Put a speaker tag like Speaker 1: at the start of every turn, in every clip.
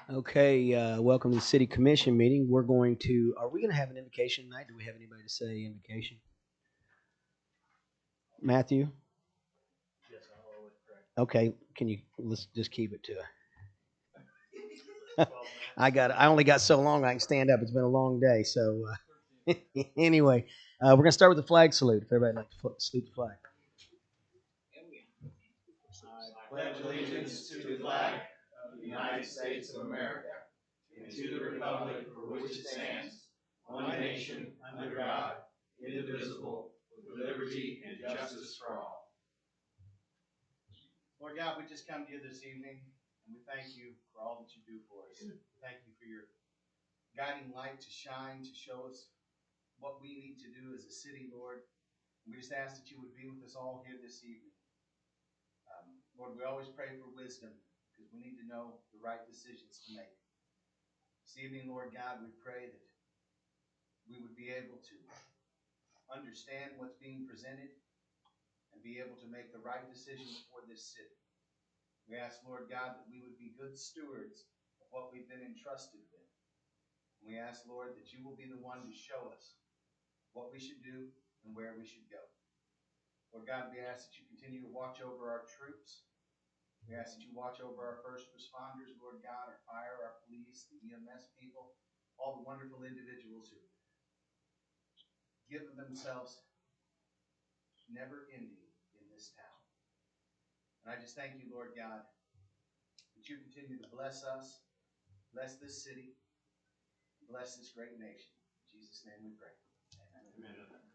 Speaker 1: Okay, welcome to the city commission meeting. Are we going to have an invocation tonight? Do we have anybody to say invocation? Matthew? Okay, let's just keep it to, I only got so long I can stand up. It's been a long day. So, anyway, we're going to start with the flag salute. If everybody like to salute the flag.
Speaker 2: Pledge allegiance to the flag of the United States of America and to the republic for which it stands, one nation, under God, indivisible, with liberty and justice for all.
Speaker 3: Lord God, we just come to you this evening, and we thank you for all that you do for us. Thank you for your guiding light to shine, to show us what we need to do as a city, Lord. And we just ask that you would be with us all here this evening. Lord, we always pray for wisdom because we need to know the right decisions to make. This evening, Lord God, we pray that we would be able to understand what's being presented and be able to make the right decisions for this city. We ask, Lord God, that we would be good stewards of what we've been entrusted with. And we ask, Lord, that you will be the one to show us what we should do and where we should go. Lord God, we ask that you continue to watch over our troops. We ask that you watch over our first responders, Lord God, our fire, our police, the EMS people, all the wonderful individuals who give of themselves never ending in this town. And I just thank you, Lord God, that you continue to bless us, bless this city, bless this great nation. In Jesus' name we pray. Amen. Amen.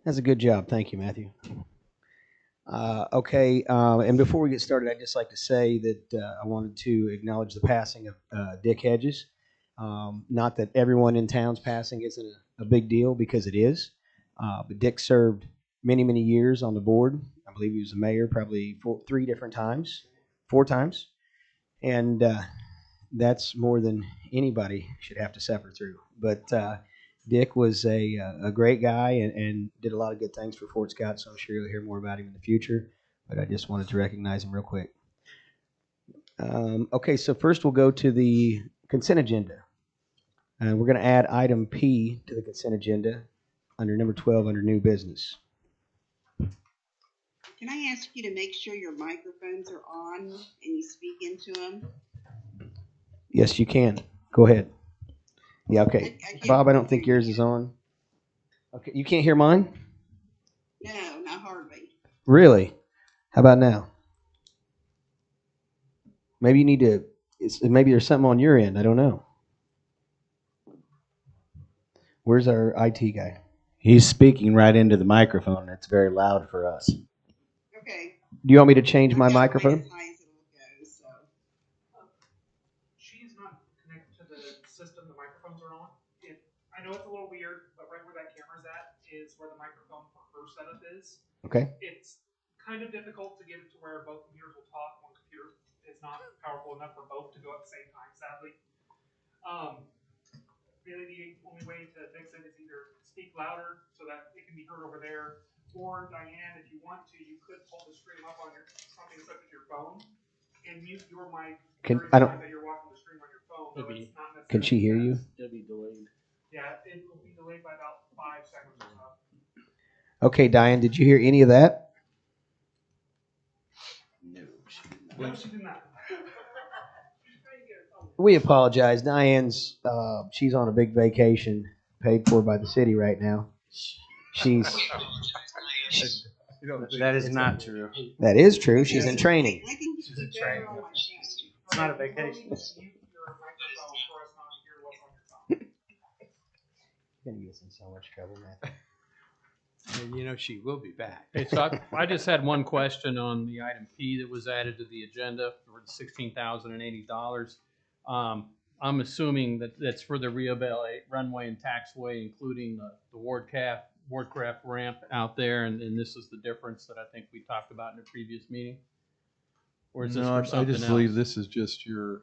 Speaker 1: That's a good job. Thank you, Matthew. Okay, and before we get started, I'd just like to say that I wanted to acknowledge the passing of Dick Hedges. Not that everyone in town's passing isn't a big deal, because it is. But Dick served many, many years on the board. I believe he was the mayor probably three different times, four times. And that's more than anybody should have to suffer through. But Dick was a great guy and did a lot of good things for Fort Scott, so I'm sure you'll hear more about him in the future. But I just wanted to recognize him real quick. Okay, so first we'll go to the consent agenda. We're going to add item P to the consent agenda under number 12 under new business.
Speaker 4: Can I ask you to make sure your microphones are on and you speak into them?
Speaker 1: Yes, you can. Go ahead. Yeah, okay. Bob, I don't think yours is on. Okay, you can't hear mine?
Speaker 4: No, not hardly.
Speaker 1: Really? How about now? Maybe you need to. Maybe there's something on your end. I don't know. Where's our IT guy?
Speaker 2: He's speaking right into the microphone. It's very loud for us.
Speaker 4: Okay.
Speaker 1: Do you want me to change my
Speaker 4: I've got it
Speaker 1: microphone?
Speaker 4: right as high as it'll go, so.
Speaker 5: She's not connected to the system. The microphones are on. I know it's a little weird, but right where that camera's at is where the microphone for her setup is.
Speaker 1: Okay.
Speaker 5: It's kind of difficult to get it to where both computers will talk. One computer is not powerful enough for both to go at the same time, sadly. Really, the only way to fix it is either speak louder so that it can be heard over there, or Diane, if you want to, you could pull the stream up on something such as your phone and mute your mic during the time that you're watching the stream on your phone. Though it's not necessarily.
Speaker 1: Can she hear you?
Speaker 5: It'll be delayed. Yeah, it will be delayed by about 5 seconds or so.
Speaker 1: Okay, Diane, did you hear any of that?
Speaker 5: No, she did not.
Speaker 1: We apologize. Diane's she's on a big vacation paid for by the city right now. She's
Speaker 2: That is not true.
Speaker 1: that is true. She's in training.
Speaker 4: I think
Speaker 2: She's in training.
Speaker 5: It's not a vacation. Mute your microphone for us not to hear what's on your phone.
Speaker 1: You're gonna get us in so much trouble, man.
Speaker 6: You know, she will be back.
Speaker 7: Okay, so I just had one question on the item P that was added to the agenda for the $16,080. I'm assuming that that's for the Rio Belle runway and taxway, including the Wardcraft ramp out there, and this is the difference that I think we talked about in a previous meeting? Or is this
Speaker 8: No,
Speaker 7: for something
Speaker 8: I just believe
Speaker 7: else?
Speaker 8: this is just your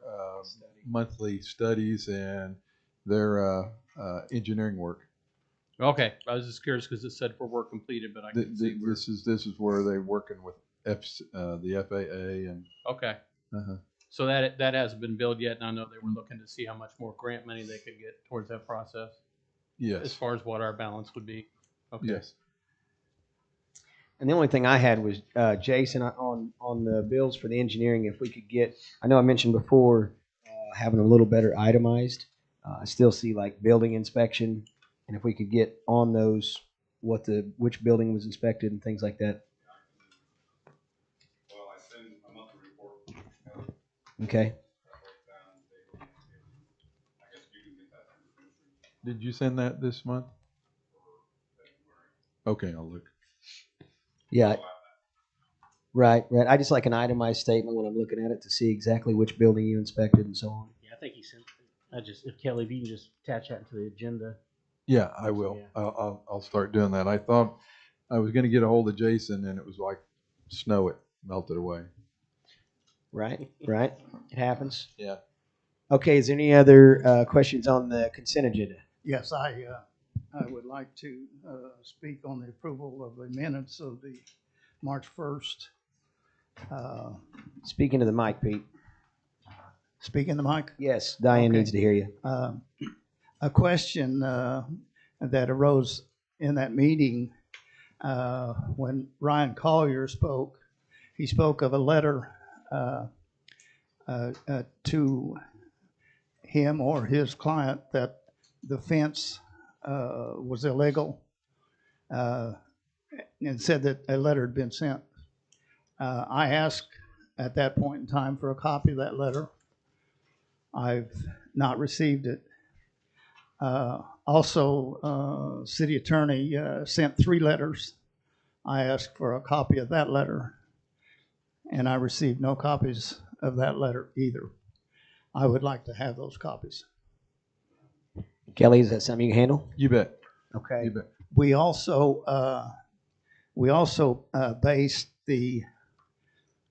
Speaker 8: monthly studies and their engineering work.
Speaker 7: Okay, I was just curious because it said for work completed, but I can see where.
Speaker 8: This is where they're working with the FAA and.
Speaker 7: Okay,
Speaker 8: Uh-huh.
Speaker 7: so that hasn't been billed yet, and I know they were looking to see how much more grant money they could get towards that process, as
Speaker 8: Yes.
Speaker 7: far as what our balance would be. Okay.
Speaker 8: Yes.
Speaker 1: And the only thing I had was, Jason, on the bills for the engineering, if we could get, I know I mentioned before, having a little better itemized. I still see like building inspection, and if we could get on those, which building was inspected and things like that.
Speaker 9: Well, I send a monthly report.
Speaker 1: Okay.
Speaker 9: I guess you can get that from the commissioners
Speaker 8: Did you send that this month?
Speaker 9: for February.
Speaker 8: Okay, I'll look.
Speaker 1: Yeah. Right. I just like an itemized statement when I'm looking at it to see exactly which building you inspected and so on.
Speaker 10: Yeah, I think he sent. If Kelly, if you can just attach that to the agenda.
Speaker 8: Yeah, I will.
Speaker 10: Yeah.
Speaker 8: I'll start doing that. I thought I was going to get a hold of Jason, and it was like snow. It melted away.
Speaker 1: Right. It happens.
Speaker 8: Yeah.
Speaker 1: Okay. Is there any other questions on the consent agenda?
Speaker 11: Yes, I would like to speak on the approval of the minutes of the March 1st.
Speaker 1: Speaking to the mic, Pete.
Speaker 11: Speaking the mic,
Speaker 1: Yes, Diane
Speaker 11: Okay.
Speaker 1: needs to hear you.
Speaker 11: a question that arose in that meeting when Ryan Collier spoke. He spoke of a letter to him or his client that the fence was illegal, and said that a letter had been sent. I asked at that point in time for a copy of that letter. I've not received it. Also, city attorney sent 3 letters. I asked for a copy of that letter, and I received no copies of that letter either. I would like to have those copies.
Speaker 1: Kelly, is that something you can handle?
Speaker 8: You bet.
Speaker 1: Okay.
Speaker 8: You bet.
Speaker 11: We also based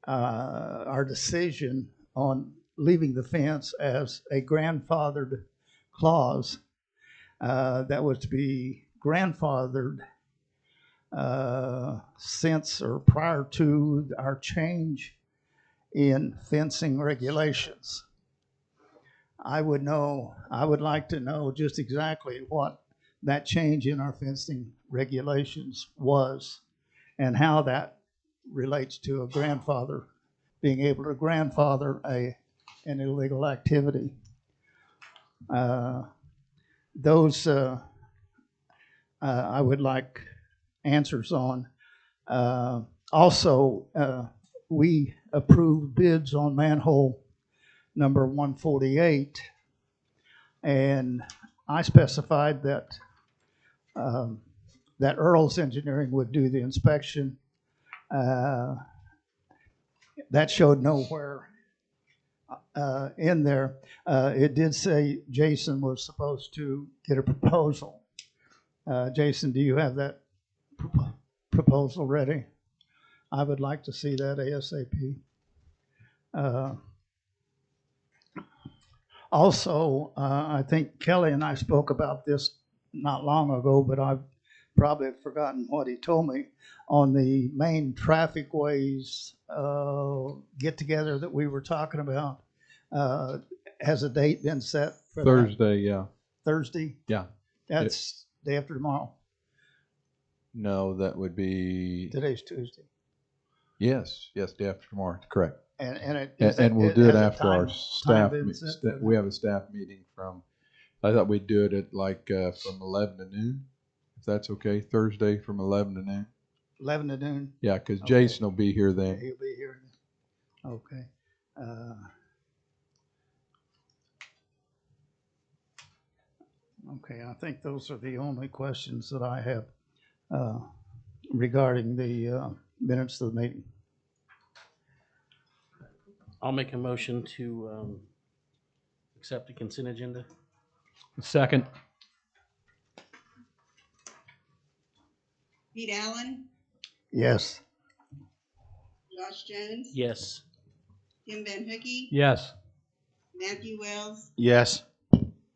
Speaker 11: our decision on leaving the fence as a grandfathered clause that was to be grandfathered since or prior to our change in fencing regulations. I would like to know just exactly what that change in our fencing regulations was and how that relates to a grandfather, being able to grandfather an illegal activity. Those I would like answers on. Also, we approved bids on manhole number 148, and I specified that that Earl's Engineering would do the inspection. That showed nowhere in there. It did say Jason was supposed to get a proposal. Jason, do you have that proposal ready? I would like to see that ASAP. Also, I think Kelly and I spoke about this not long ago, but I've probably forgotten what he told me on the main traffic ways get together that we were talking about. Has a date been set for
Speaker 8: Thursday, yeah.
Speaker 11: Thursday?
Speaker 8: Yeah.
Speaker 11: That's day after tomorrow.
Speaker 8: No, that would be.
Speaker 11: Today's Tuesday.
Speaker 8: Yes, day after tomorrow. Correct.
Speaker 11: And
Speaker 8: We'll do it
Speaker 11: has a
Speaker 8: after our
Speaker 11: time
Speaker 8: staff.
Speaker 11: been set for
Speaker 8: We have a staff meeting from. I thought we'd do it at like from 11 to noon, if that's okay. Thursday from 11 to noon.
Speaker 11: 11 to noon.
Speaker 8: Yeah, because
Speaker 11: Okay.
Speaker 8: Jason will be here then.
Speaker 11: He'll be here. Okay. Okay, I think those are the only questions that I have regarding the minutes of the meeting.
Speaker 10: I'll make a motion to accept the consent agenda.
Speaker 7: Second.
Speaker 4: Pete Allen,
Speaker 11: Yes.
Speaker 4: Josh Jones,
Speaker 10: Yes.
Speaker 4: Tim Van Hookey,
Speaker 7: Yes.
Speaker 4: Matthew Wells,
Speaker 8: Yes.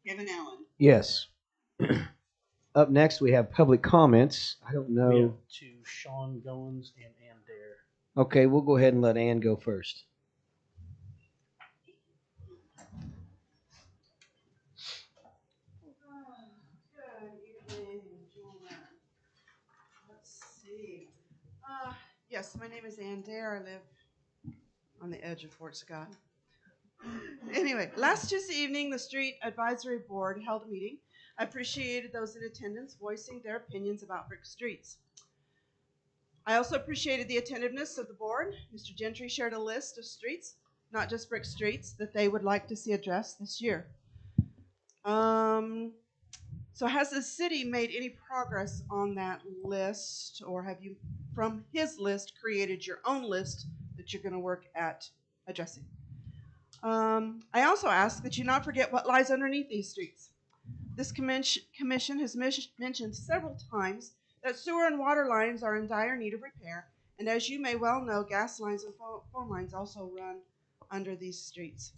Speaker 4: Kevin Allen.
Speaker 1: Yes. Up next, we have public comments. I don't
Speaker 10: We
Speaker 1: know.
Speaker 10: have to Sean Goins and Ann Dare.
Speaker 1: Okay, we'll go ahead and let Ann go first.
Speaker 4: Good evening, gentlemen. Let's see. Yes, my name is Ann Dare. I live on the edge of Fort Scott. Anyway, last Tuesday evening, the Street Advisory Board held a meeting. I appreciated those in attendance voicing their opinions about brick streets. I also appreciated the attentiveness of the board. Mr. Gentry shared a list of streets, not just brick streets, that they would like to see addressed this year. So has the city made any progress on that list, or have you, from his list, created your own list that you're going to work at addressing? I also ask that you not forget what lies underneath these streets. This commission has mentioned several times that sewer and water lines are in dire need of repair, and as you may well know, gas lines and phone lines also run under these streets.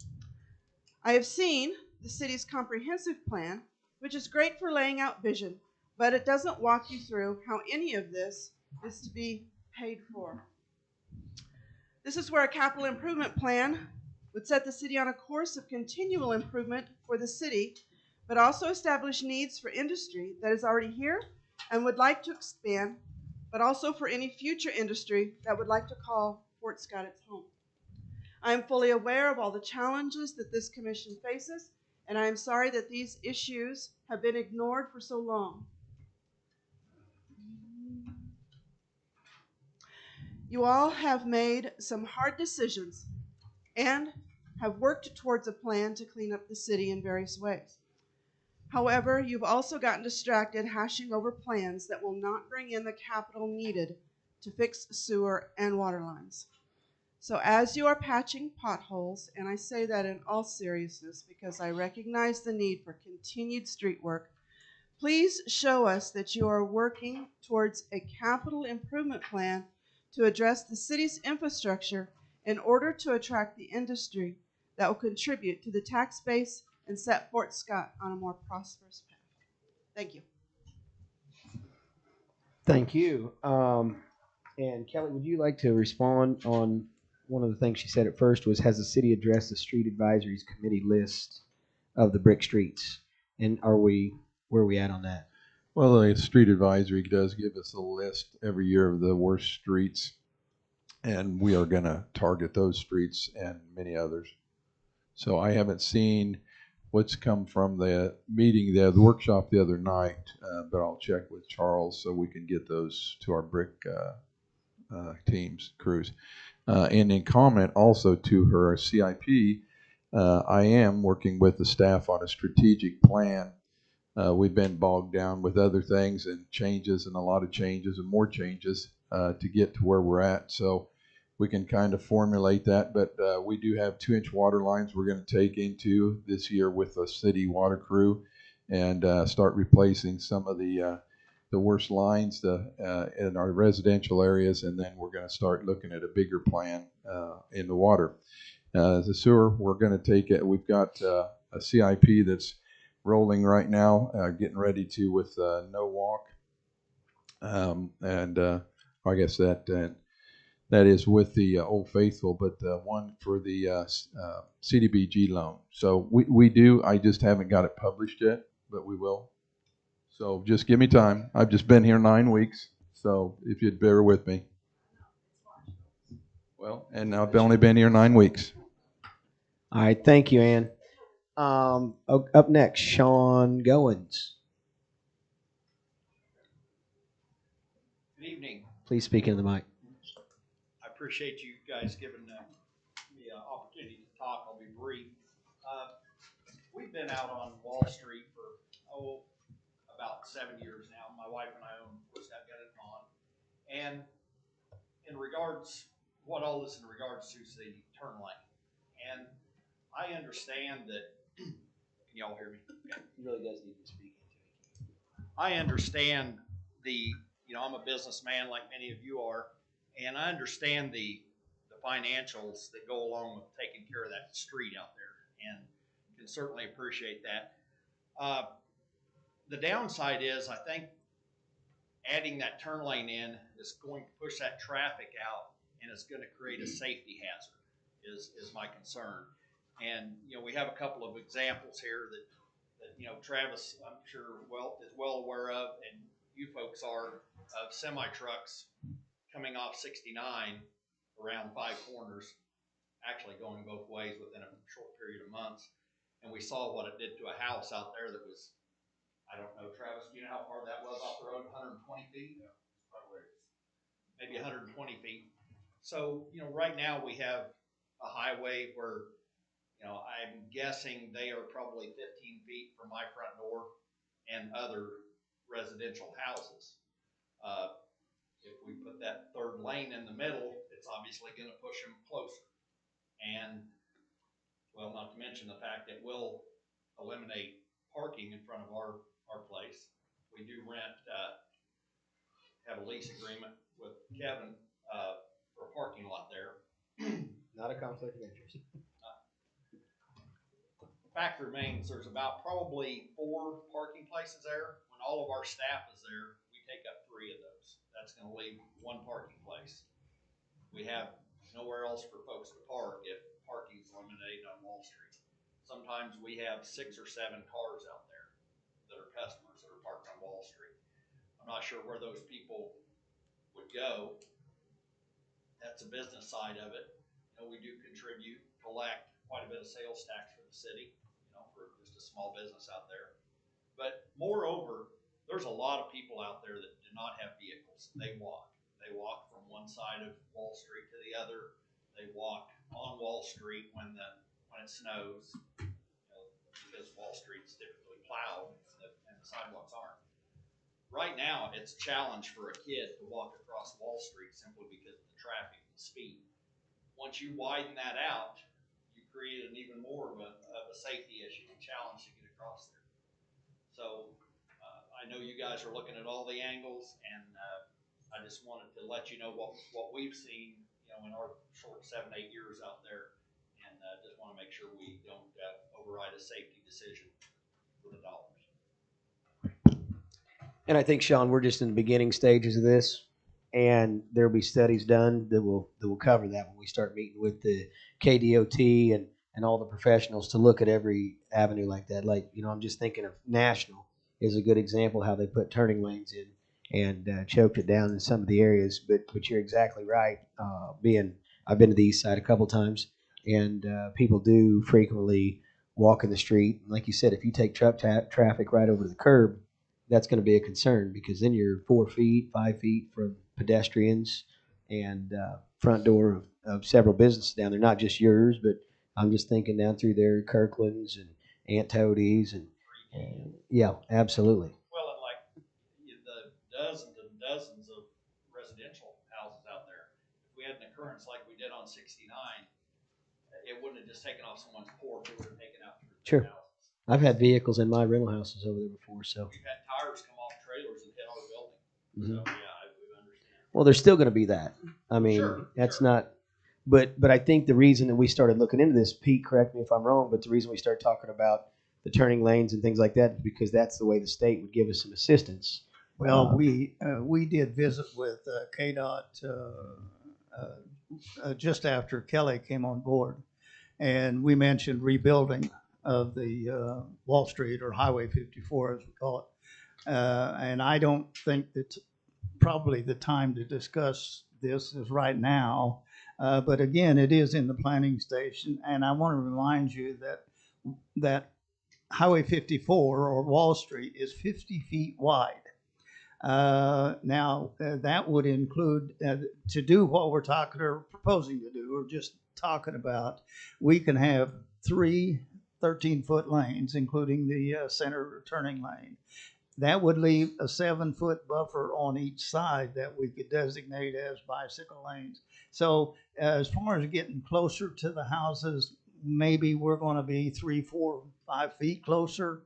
Speaker 4: I have seen the city's comprehensive plan, which is great for laying out vision, but it doesn't walk you through how any of this is to be paid for. This is where a capital improvement plan would set the city on a course of continual improvement for the city, but also establish needs for industry that is already here and would like to expand, but also for any future industry that would like to call Fort Scott its home. I am fully aware of all the challenges that this commission faces, and I am sorry that these issues have been ignored for so long. You all have made some hard decisions and have worked towards a plan to clean up the city in various ways. However, you've also gotten distracted hashing over plans that will not bring in the capital needed to fix sewer and water lines. So as you are patching potholes, and I say that in all seriousness because I recognize the need for continued street work, please show us that you are working towards a capital improvement plan to address the city's infrastructure in order to attract the industry that will contribute to the tax base and set Fort Scott on a more prosperous path. Thank you.
Speaker 1: Thank you. And Kelly, would you like to respond on one of the things she said at first was, has the city addressed the street advisories committee list of the brick streets? And where are we at on that?
Speaker 8: Well, the street advisory does give us a list every year of the worst streets, and we are going to target those streets and many others. So I haven't seen what's come from the meeting, the workshop the other night, but I'll check with Charles so we can get those to our brick teams, crews. And in comment also to her CIP, I am working with the staff on a strategic plan. We've been bogged down with other things and changes and a lot of changes and more changes to get to where we're at. So we can kind of formulate that, but we do have 2-inch water lines we're going to take into this year with the city water crew and start replacing some of the worst lines in our residential areas, and then we're going to start looking at a bigger plan in the water. The sewer, we're going to take it. We've got a CIP that's rolling right now, getting ready to with No Walk, and I guess that is with the Old Faithful, but one for the CDBG loan. So we do. I just haven't got it published yet, but we will. So just give me time. I've just been here 9 weeks, so if you'd bear with me. Well, and I've only been here 9 weeks.
Speaker 1: All right, thank you, Ann. Up next, Sean Goins.
Speaker 12: Good evening.
Speaker 1: Please speak into the mic.
Speaker 12: I appreciate you guys giving me an opportunity to talk. I'll be brief. We've been out on Wall Street for, about 7 years now. My wife and I own, of course, have got it on. And in regards, what all this in regards to is the turn lane. And I understand that, can y'all hear me? Okay.
Speaker 1: He really does need to speak into it.
Speaker 12: I understand I'm a businessman like many of you are, and I understand the financials that go along with taking care of that street out there, and can certainly appreciate that. The downside is, I think adding that turn lane in is going to push that traffic out, and it's going to create a safety hazard, is my concern. And, you know, we have a couple of examples here that you know, Travis, I'm sure is well aware of, and you folks are, of semi trucks coming off 69 around 5 corners, actually going both ways within a short period of months. And we saw what it did to a house out there that was, I don't know, Travis, do you know how far that was off the road? 120 feet? Yeah, probably. Maybe 120 feet. So, you know, right now we have a highway where, you know, I'm guessing they are probably 15 feet from my front door and other residential houses. If we put that third lane in the middle, it's obviously going to push them closer. And, well, not to mention the fact that we'll eliminate parking in front of our place. We do rent, have a lease agreement with Kevin for a parking lot there.
Speaker 1: Not a conflict of interest.
Speaker 12: Fact remains, there's about probably 4 parking places there. When all of our staff is there, we take up 3 of those. That's going to leave 1 parking place. We have nowhere else for folks to park if parking is eliminated on Wall Street. Sometimes we have 6 or 7 cars out there that are customers that are parked on Wall Street. I'm not sure where those people would go. That's the business side of it. You know, we do collect quite a bit of sales tax for the city, you know, for just a small business out there. But moreover, there's a lot of people out there that do not have vehicles. They walk. They walk from one side of Wall Street to the other. They walk on Wall Street when it snows, you know, because Wall Street's typically plowed and the sidewalks aren't. Right now, it's a challenge for a kid to walk across Wall Street simply because of the traffic and the speed. Once you widen that out, you create an even more of a safety issue and challenge to get across there. So I know you guys are looking at all the angles, and I just wanted to let you know what we've seen, you know, in our short 7-8 years out there, and just want to make sure we don't override a safety decision for the dollars.
Speaker 1: And I think, Sean, we're just in the beginning stages of this, and there'll be studies done that will cover that when we start meeting with the KDOT and all the professionals to look at every avenue like that. Like, you know, I'm just thinking of National is a good example how they put turning lanes in and choked it down in some of the areas. But you're exactly right. I've been to the east side a couple times, and people do frequently walk in the street. Like you said, if you take truck traffic right over to the curb, that's going to be a concern because then you're 4 feet, 5 feet from pedestrians and front door of several businesses down there, not just yours, but I'm just thinking down through there, Kirkland's and Aunt Tody's and yeah, absolutely.
Speaker 12: Well, and like the dozens and dozens of residential houses out there, if we had an occurrence like we did on 69, it wouldn't have just taken off someone's porch, it would have taken out through
Speaker 1: Sure.
Speaker 12: houses.
Speaker 1: I've had vehicles in my rental houses over there before, so.
Speaker 12: We've had tires come off trailers and hit our building.
Speaker 1: Mhm.
Speaker 12: So yeah, I understand.
Speaker 1: Well, there's still going to be that. I mean,
Speaker 12: Sure,
Speaker 1: that's
Speaker 12: sure.
Speaker 1: not. But I think the reason that we started looking into this, Pete, correct me if I'm wrong, but the reason we started talking about the turning lanes and things like that is because that's the way the state would give us some assistance.
Speaker 11: Well, we did visit with KDOT just after Kelly came on board, and we mentioned rebuilding of the Wall Street or Highway 54, as we call it. And I don't think that probably the time to discuss this is right now. But again, it is in the planning station, and I want to remind you that Highway 54 or Wall Street is 50 feet wide. Now, that would include, to do what we're talking or proposing to do, or just talking about, we can have 3 13-foot lanes, including the center turning lane. That would leave a 7-foot buffer on each side that we could designate as bicycle lanes. So as far as getting closer to the houses, maybe we're going to be 3, 4, 5 feet closer.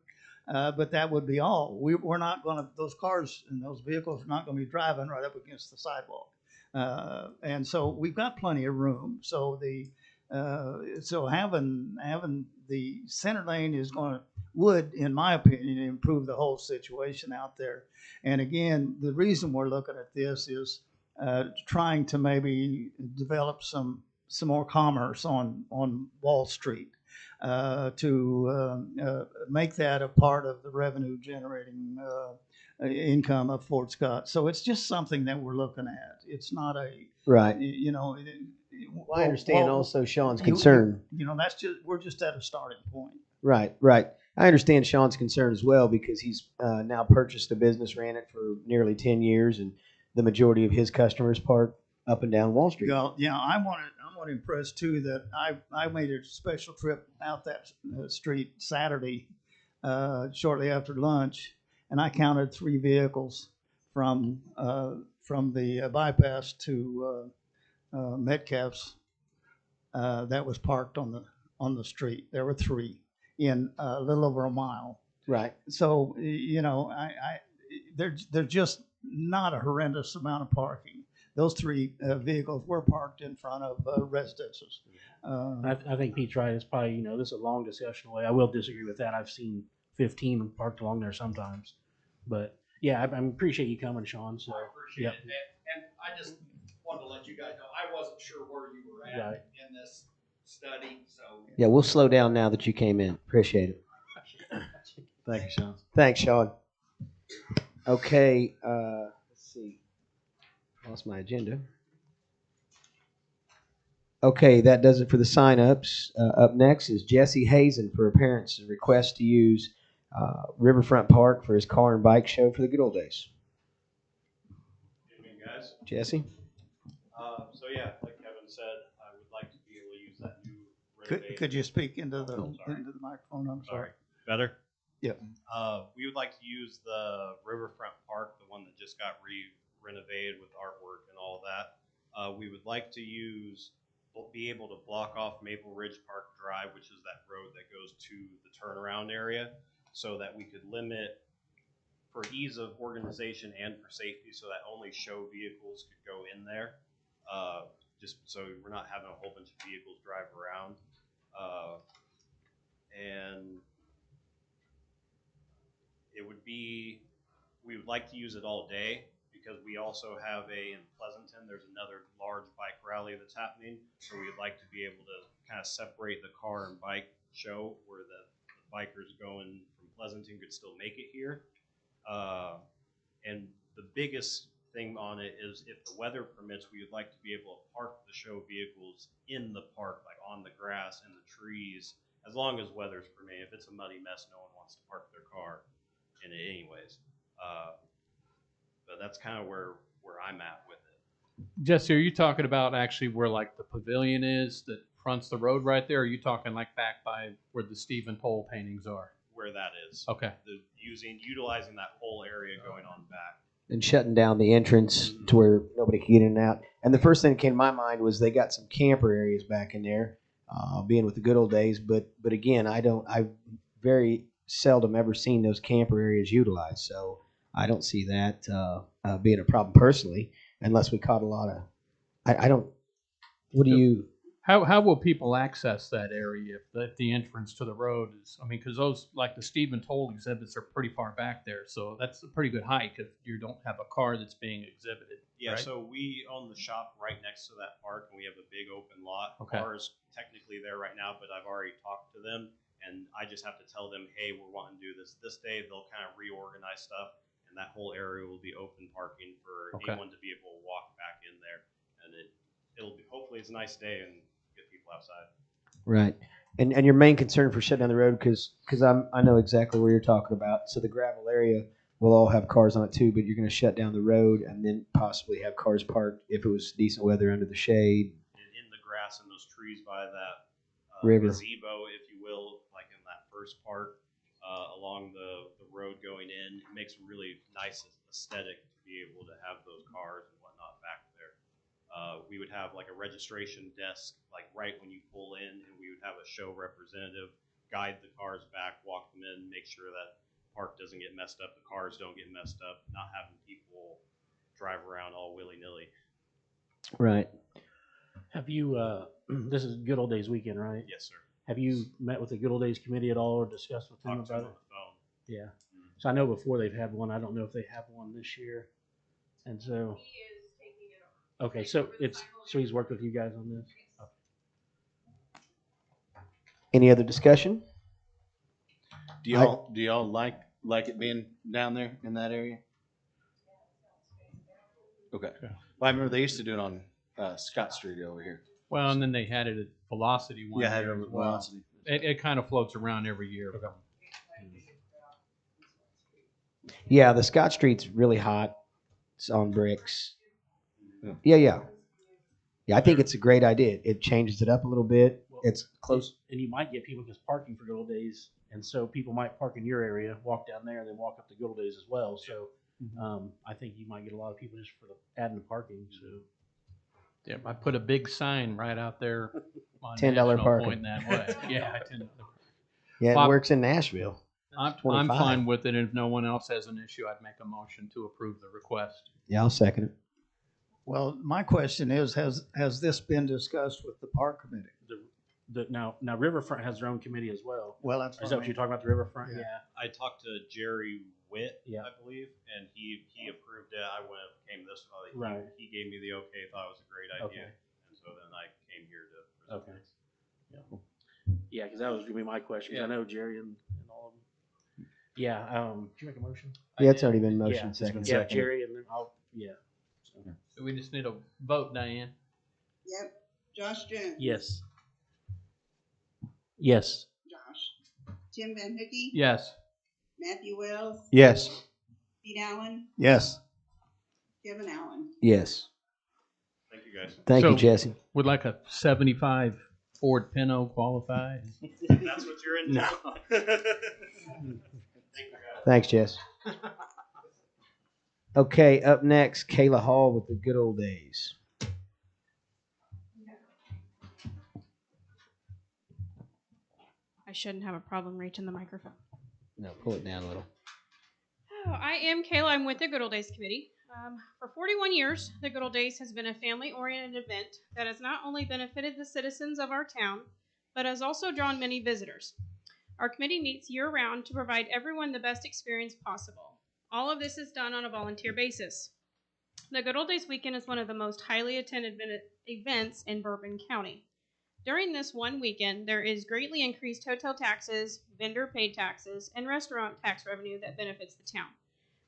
Speaker 11: But that would be all. We're not going to, those cars and those vehicles are not going to be driving right up against the sidewalk. And so we've got plenty of room. So So having the center lane would, in my opinion, improve the whole situation out there. And again, the reason we're looking at this is trying to maybe develop some more commerce on Wall Street to make that a part of the revenue generating income of Fort Scott. So it's just something that we're looking at. It's not a,
Speaker 1: Right.
Speaker 11: you know.
Speaker 1: Well, I understand
Speaker 11: well,
Speaker 1: also Sean's
Speaker 11: you-
Speaker 1: concern.
Speaker 11: You know, we're just at a starting point.
Speaker 1: Right, right. I understand Sean's concern as well because he's now purchased a business, ran it for nearly 10 years, and the majority of his customers park up and down Wall Street.
Speaker 11: Well, yeah, I want to impress too that I made a special trip out that street Saturday, shortly after lunch, and I counted 3 vehicles from the bypass to Metcalf's that was parked on the street. There were 3 in a little over a mile.
Speaker 1: Right.
Speaker 11: So you know, they're just not a horrendous amount of parking. Those 3 vehicles were parked in front of residences.
Speaker 10: I think Pete's right. It's probably, you know, this is a long discussion away. I will disagree with that. I've seen 15 parked along there sometimes. But yeah, I appreciate you coming, Sean. So
Speaker 12: I appreciate
Speaker 10: yep.
Speaker 12: it. And I just wanted to let you guys know, I wasn't sure where you were at
Speaker 10: Right.
Speaker 12: in this study, so.
Speaker 1: Yeah, we'll slow down now that you came in. Appreciate it.
Speaker 6: Thank you, Sean.
Speaker 1: Thanks, Sean. Okay, let's see. Lost my agenda. Okay, that does it for the sign-ups. Up next is Jesse Hazen for a parent's request to use Riverfront Park for his car and bike show for the good old days.
Speaker 13: Good evening, guys.
Speaker 1: Jesse?
Speaker 13: So yeah, like Kevin said, I would like to be able to use that new renovated.
Speaker 11: Could you speak into the microphone? I'm sorry.
Speaker 13: Better?
Speaker 11: Yep.
Speaker 13: We would like to use the Riverfront Park, the one that just got renovated with artwork and all that. We would like to be able to block off Maple Ridge Park Drive, which is that road that goes to the turnaround area, so that we could limit, for ease of organization and for safety, so that only show vehicles could go in there. Just so we're not having a whole bunch of vehicles drive around. And we would like to use it all day, because we also have in Pleasanton, there's another large bike rally that's happening. So we'd like to be able to kind of separate the car and bike show, where the bikers going from Pleasanton could still make it here. And the biggest thing on it is, if the weather permits, we would like to be able to park the show vehicles in the park, like on the grass and the trees, as long as weather's permitting. If it's a muddy mess, no one wants to park their car in it anyways. But that's kind of where I'm at with it.
Speaker 7: Jesse, are you talking about actually where like the pavilion is that fronts the road right there? Or are you talking like back by where the Stephen Toll paintings are?
Speaker 13: Where that is.
Speaker 7: Okay.
Speaker 13: Utilizing that whole area going on back.
Speaker 1: And shutting down the entrance to where nobody can get in and out. And the first thing that came to my mind was they got some camper areas back in there, being with the good old days. But again, I've very seldom ever seen those camper areas utilized. So I don't see that being a problem personally, unless we caught a lot of. I don't. What do you?
Speaker 7: How will people access that area if the entrance to the road is? I mean, because those, like the Stephen Toll exhibits, are pretty far back there, so that's a pretty good hike if you don't have a car that's being exhibited.
Speaker 13: Yeah,
Speaker 7: right?
Speaker 13: So we own the shop right next to that park, and we have a big open lot.
Speaker 7: Okay.
Speaker 13: Cars technically there right now, but I've already talked to them, and I just have to tell them, hey, we're wanting to do this day. They'll kind of reorganize stuff, and that whole area will be open parking for anyone to be able to walk back in there, and it'll be, hopefully it's a nice day and get people outside.
Speaker 1: Right. And your main concern for shutting down the road, because I know exactly where you're talking about. So the gravel area will all have cars on it too, but you're going to shut down the road and then possibly have cars parked if it was decent weather under the shade.
Speaker 13: In the grass and those trees by that
Speaker 1: river
Speaker 13: gazebo, if you will, like in that first part along the road going in, it makes a really nice aesthetic to be able to have those cars and whatnot back there. We would have like a registration desk, like right when you pull in, and we would have a show representative guide the cars back, walk them in, make sure that park doesn't get messed up, the cars don't get messed up, not having people drive around all willy-nilly.
Speaker 1: Right.
Speaker 10: Have you, this is Good Old Days weekend, right?
Speaker 13: Yes, sir.
Speaker 10: Have you met with the Good Old Days committee at all or discussed with them
Speaker 13: Talked to him
Speaker 10: about
Speaker 13: on
Speaker 10: it?
Speaker 13: the phone.
Speaker 10: Yeah. So I know before they've had one. I don't know if they have one this year. And so. Okay, so so he's worked with you guys on this? Okay.
Speaker 1: Any other discussion?
Speaker 6: Do y'all like it being down there in that area? Okay. Well, I remember they used to do it on Scott Street over here.
Speaker 7: Well, and then they had it at Velocity one
Speaker 6: Yeah, I had
Speaker 7: year
Speaker 6: it
Speaker 7: as
Speaker 6: on
Speaker 7: well.
Speaker 6: Velocity.
Speaker 7: It kind of floats around every year.
Speaker 6: Okay.
Speaker 1: Yeah, the Scott Street's really hot. It's on bricks. Yeah. I think it's a great idea. It changes it up a little bit. It's close.
Speaker 10: And you might get people just parking for Good Old Days. And so people might park in your area, walk down there, and then walk up to Good Old Days as well. So I think you might get a lot of people just for adding the parking. So.
Speaker 7: Yeah, I put a big sign right out there on
Speaker 1: $10
Speaker 7: National
Speaker 1: parking.
Speaker 7: Pointing that way. Yeah, $10.
Speaker 1: Yeah, it
Speaker 7: Bob-
Speaker 1: works in Nashville.
Speaker 7: I'm
Speaker 1: 25.
Speaker 7: fine with it. And if no one else has an issue, I'd make a motion to approve the request.
Speaker 1: Yeah, I'll second it.
Speaker 11: Well, my question is, has this been discussed with the park committee?
Speaker 10: Now Riverfront has their own committee as well.
Speaker 11: Well, that's
Speaker 10: Is that what you're talking about, the Riverfront?
Speaker 11: Yeah.
Speaker 13: I talked to Jerry Witt,
Speaker 10: Yeah.
Speaker 13: I believe, and he approved it. I came this way.
Speaker 10: Right.
Speaker 13: He gave me the okay, thought it was a great idea.
Speaker 10: Okay.
Speaker 13: And so then I came here to present
Speaker 10: Okay.
Speaker 13: this.
Speaker 10: Yeah, because that was gonna be my question. 'Cause I know Jerry and all of them. Yeah. Did you make a motion?
Speaker 1: Yeah, it's already been
Speaker 10: Yeah,
Speaker 1: motion
Speaker 10: it's been
Speaker 1: second.
Speaker 10: Yeah, Jerry, and then
Speaker 7: So we just need a vote, Diane.
Speaker 14: Yep. Josh Jones.
Speaker 10: Yes. Yes.
Speaker 14: Josh. Tim Van Hookey.
Speaker 7: Yes.
Speaker 14: Matthew Wells.
Speaker 1: Yes.
Speaker 14: Pete Allen.
Speaker 11: Yes.
Speaker 14: Kevin Allen.
Speaker 1: Yes.
Speaker 13: Thank you, guys.
Speaker 1: Thank
Speaker 7: So-
Speaker 1: you, Jesse.
Speaker 7: Would like a 75 Ford Pinto qualify?
Speaker 13: That's what you're in now.
Speaker 1: Thanks, Jess. Okay, up next, Kayla Hall with the Good Old Days.
Speaker 15: I shouldn't have a problem reaching the microphone.
Speaker 1: No, pull it down a little.
Speaker 15: Oh, I am Kayla. I'm with the Good Old Days Committee. For 41 years, the Good Old Days has been a family-oriented event that has not only benefited the citizens of our town, but has also drawn many visitors. Our committee meets year-round to provide everyone the best experience possible. All of this is done on a volunteer basis. The Good Old Days weekend is one of the most highly attended events in Bourbon County. During this one weekend, there is greatly increased hotel taxes, vendor paid taxes, and restaurant tax revenue that benefits the town.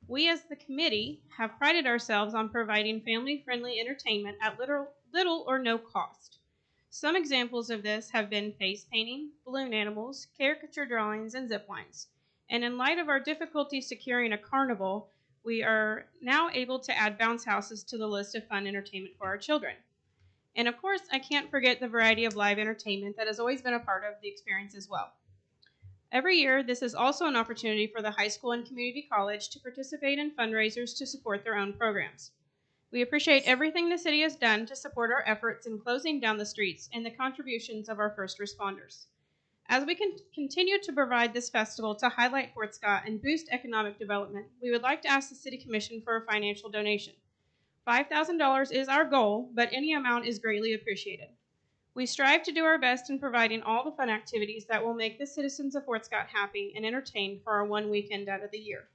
Speaker 15: We as the committee have prided ourselves on providing family-friendly entertainment at little or no cost. Some examples of this have been face painting, balloon animals, caricature drawings, and zip lines. And in light of our difficulty securing a carnival, we are now able to add bounce houses to the list of fun entertainment for our children. And of course, I can't forget the variety of live entertainment that has always been a part of the experience as well. Every year, this is also an opportunity for the high school and community college to participate in fundraisers to support their own programs. We appreciate everything the city has done to support our efforts in closing down the streets and the contributions of our first responders. As we can continue to provide this festival to highlight Fort Scott and boost economic development, we would like to ask the City Commission for a financial donation. $5,000 is our goal, but any amount is greatly appreciated. We strive to do our best in providing all the fun activities that will make the citizens of Fort Scott happy and entertained for our one weekend out of the year.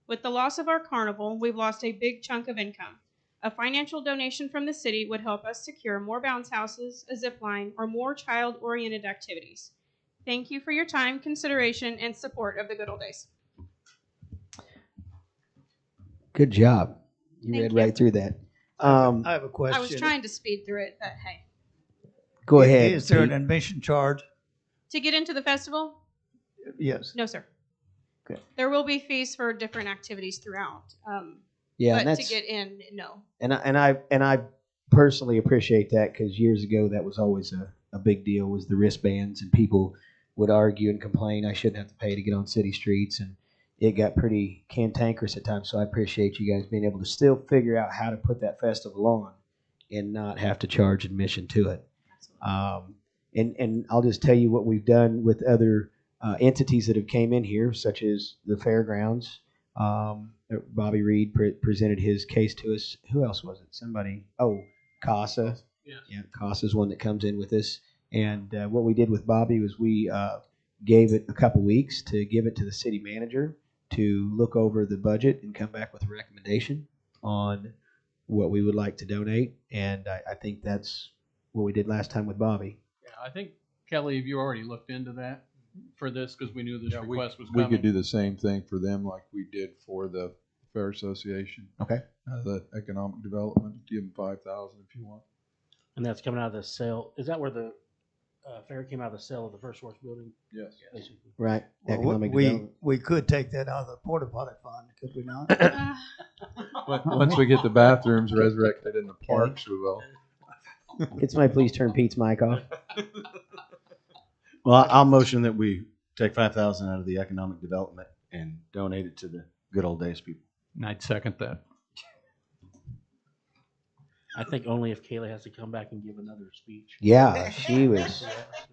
Speaker 15: With the loss of our carnival, we've lost a big chunk of income. A financial donation from the city would help us secure more bounce houses, a zip line, or more child-oriented activities. Thank you for your time, consideration, and support of the Good Old Days.
Speaker 1: Good job. You
Speaker 15: Thank
Speaker 1: read
Speaker 15: you.
Speaker 1: right through that.
Speaker 11: I have a question.
Speaker 15: I was trying to speed through it, but hey.
Speaker 1: Go ahead.
Speaker 11: Is there an
Speaker 1: Pete.
Speaker 11: admission charge?
Speaker 15: To get into the festival?
Speaker 11: Yes.
Speaker 15: No, sir.
Speaker 1: Okay.
Speaker 15: There will be fees for different activities throughout.
Speaker 1: Yeah,
Speaker 15: but
Speaker 1: and
Speaker 15: to
Speaker 1: that's
Speaker 15: get in, no.
Speaker 1: and I personally appreciate that because years ago that was always a big deal was the wristbands, and people would argue and complain I shouldn't have to pay to get on city streets, and it got pretty cantankerous at times. So I appreciate you guys being able to still figure out how to put that festival on and not have to charge admission to it. And I'll just tell you what we've done with other entities that have came in here, such as the fairgrounds. Bobby Reed presented his case to us. Who else was it? Somebody. Oh, CASA.
Speaker 7: Yes.
Speaker 1: Yeah, Cost is one that comes in with us. And what we did with Bobby was we gave it a couple weeks to give it to the city manager to look over the budget and come back with a recommendation on what we would like to donate. And I think that's what we did last time with Bobby.
Speaker 7: Yeah, I think, Kelly, have you already looked into that for this? Because we knew this
Speaker 8: Yeah,
Speaker 7: request was
Speaker 8: we
Speaker 7: coming.
Speaker 8: could do the same thing for them like we did for the Fair Association.
Speaker 1: Okay.
Speaker 8: The economic development, give them 5,000 if you want.
Speaker 10: And that's coming out of the sale. Is that where the fair came out of the sale of the First Source building?
Speaker 8: Yes.
Speaker 10: Basically.
Speaker 1: Right.
Speaker 11: Well,
Speaker 1: Economic
Speaker 11: we
Speaker 1: development.
Speaker 11: we could take that out of the porta potty fund, could we not?
Speaker 8: Once we get the bathrooms resurrected in the parks, we will.
Speaker 1: Could somebody please turn Pete's mic off?
Speaker 6: Well, I'll motion that we take 5,000 out of the economic development and donate it to the good old days people.
Speaker 7: And I'd second that.
Speaker 10: I think only if Kayla has to come back and give another speech.
Speaker 1: Yeah, she was.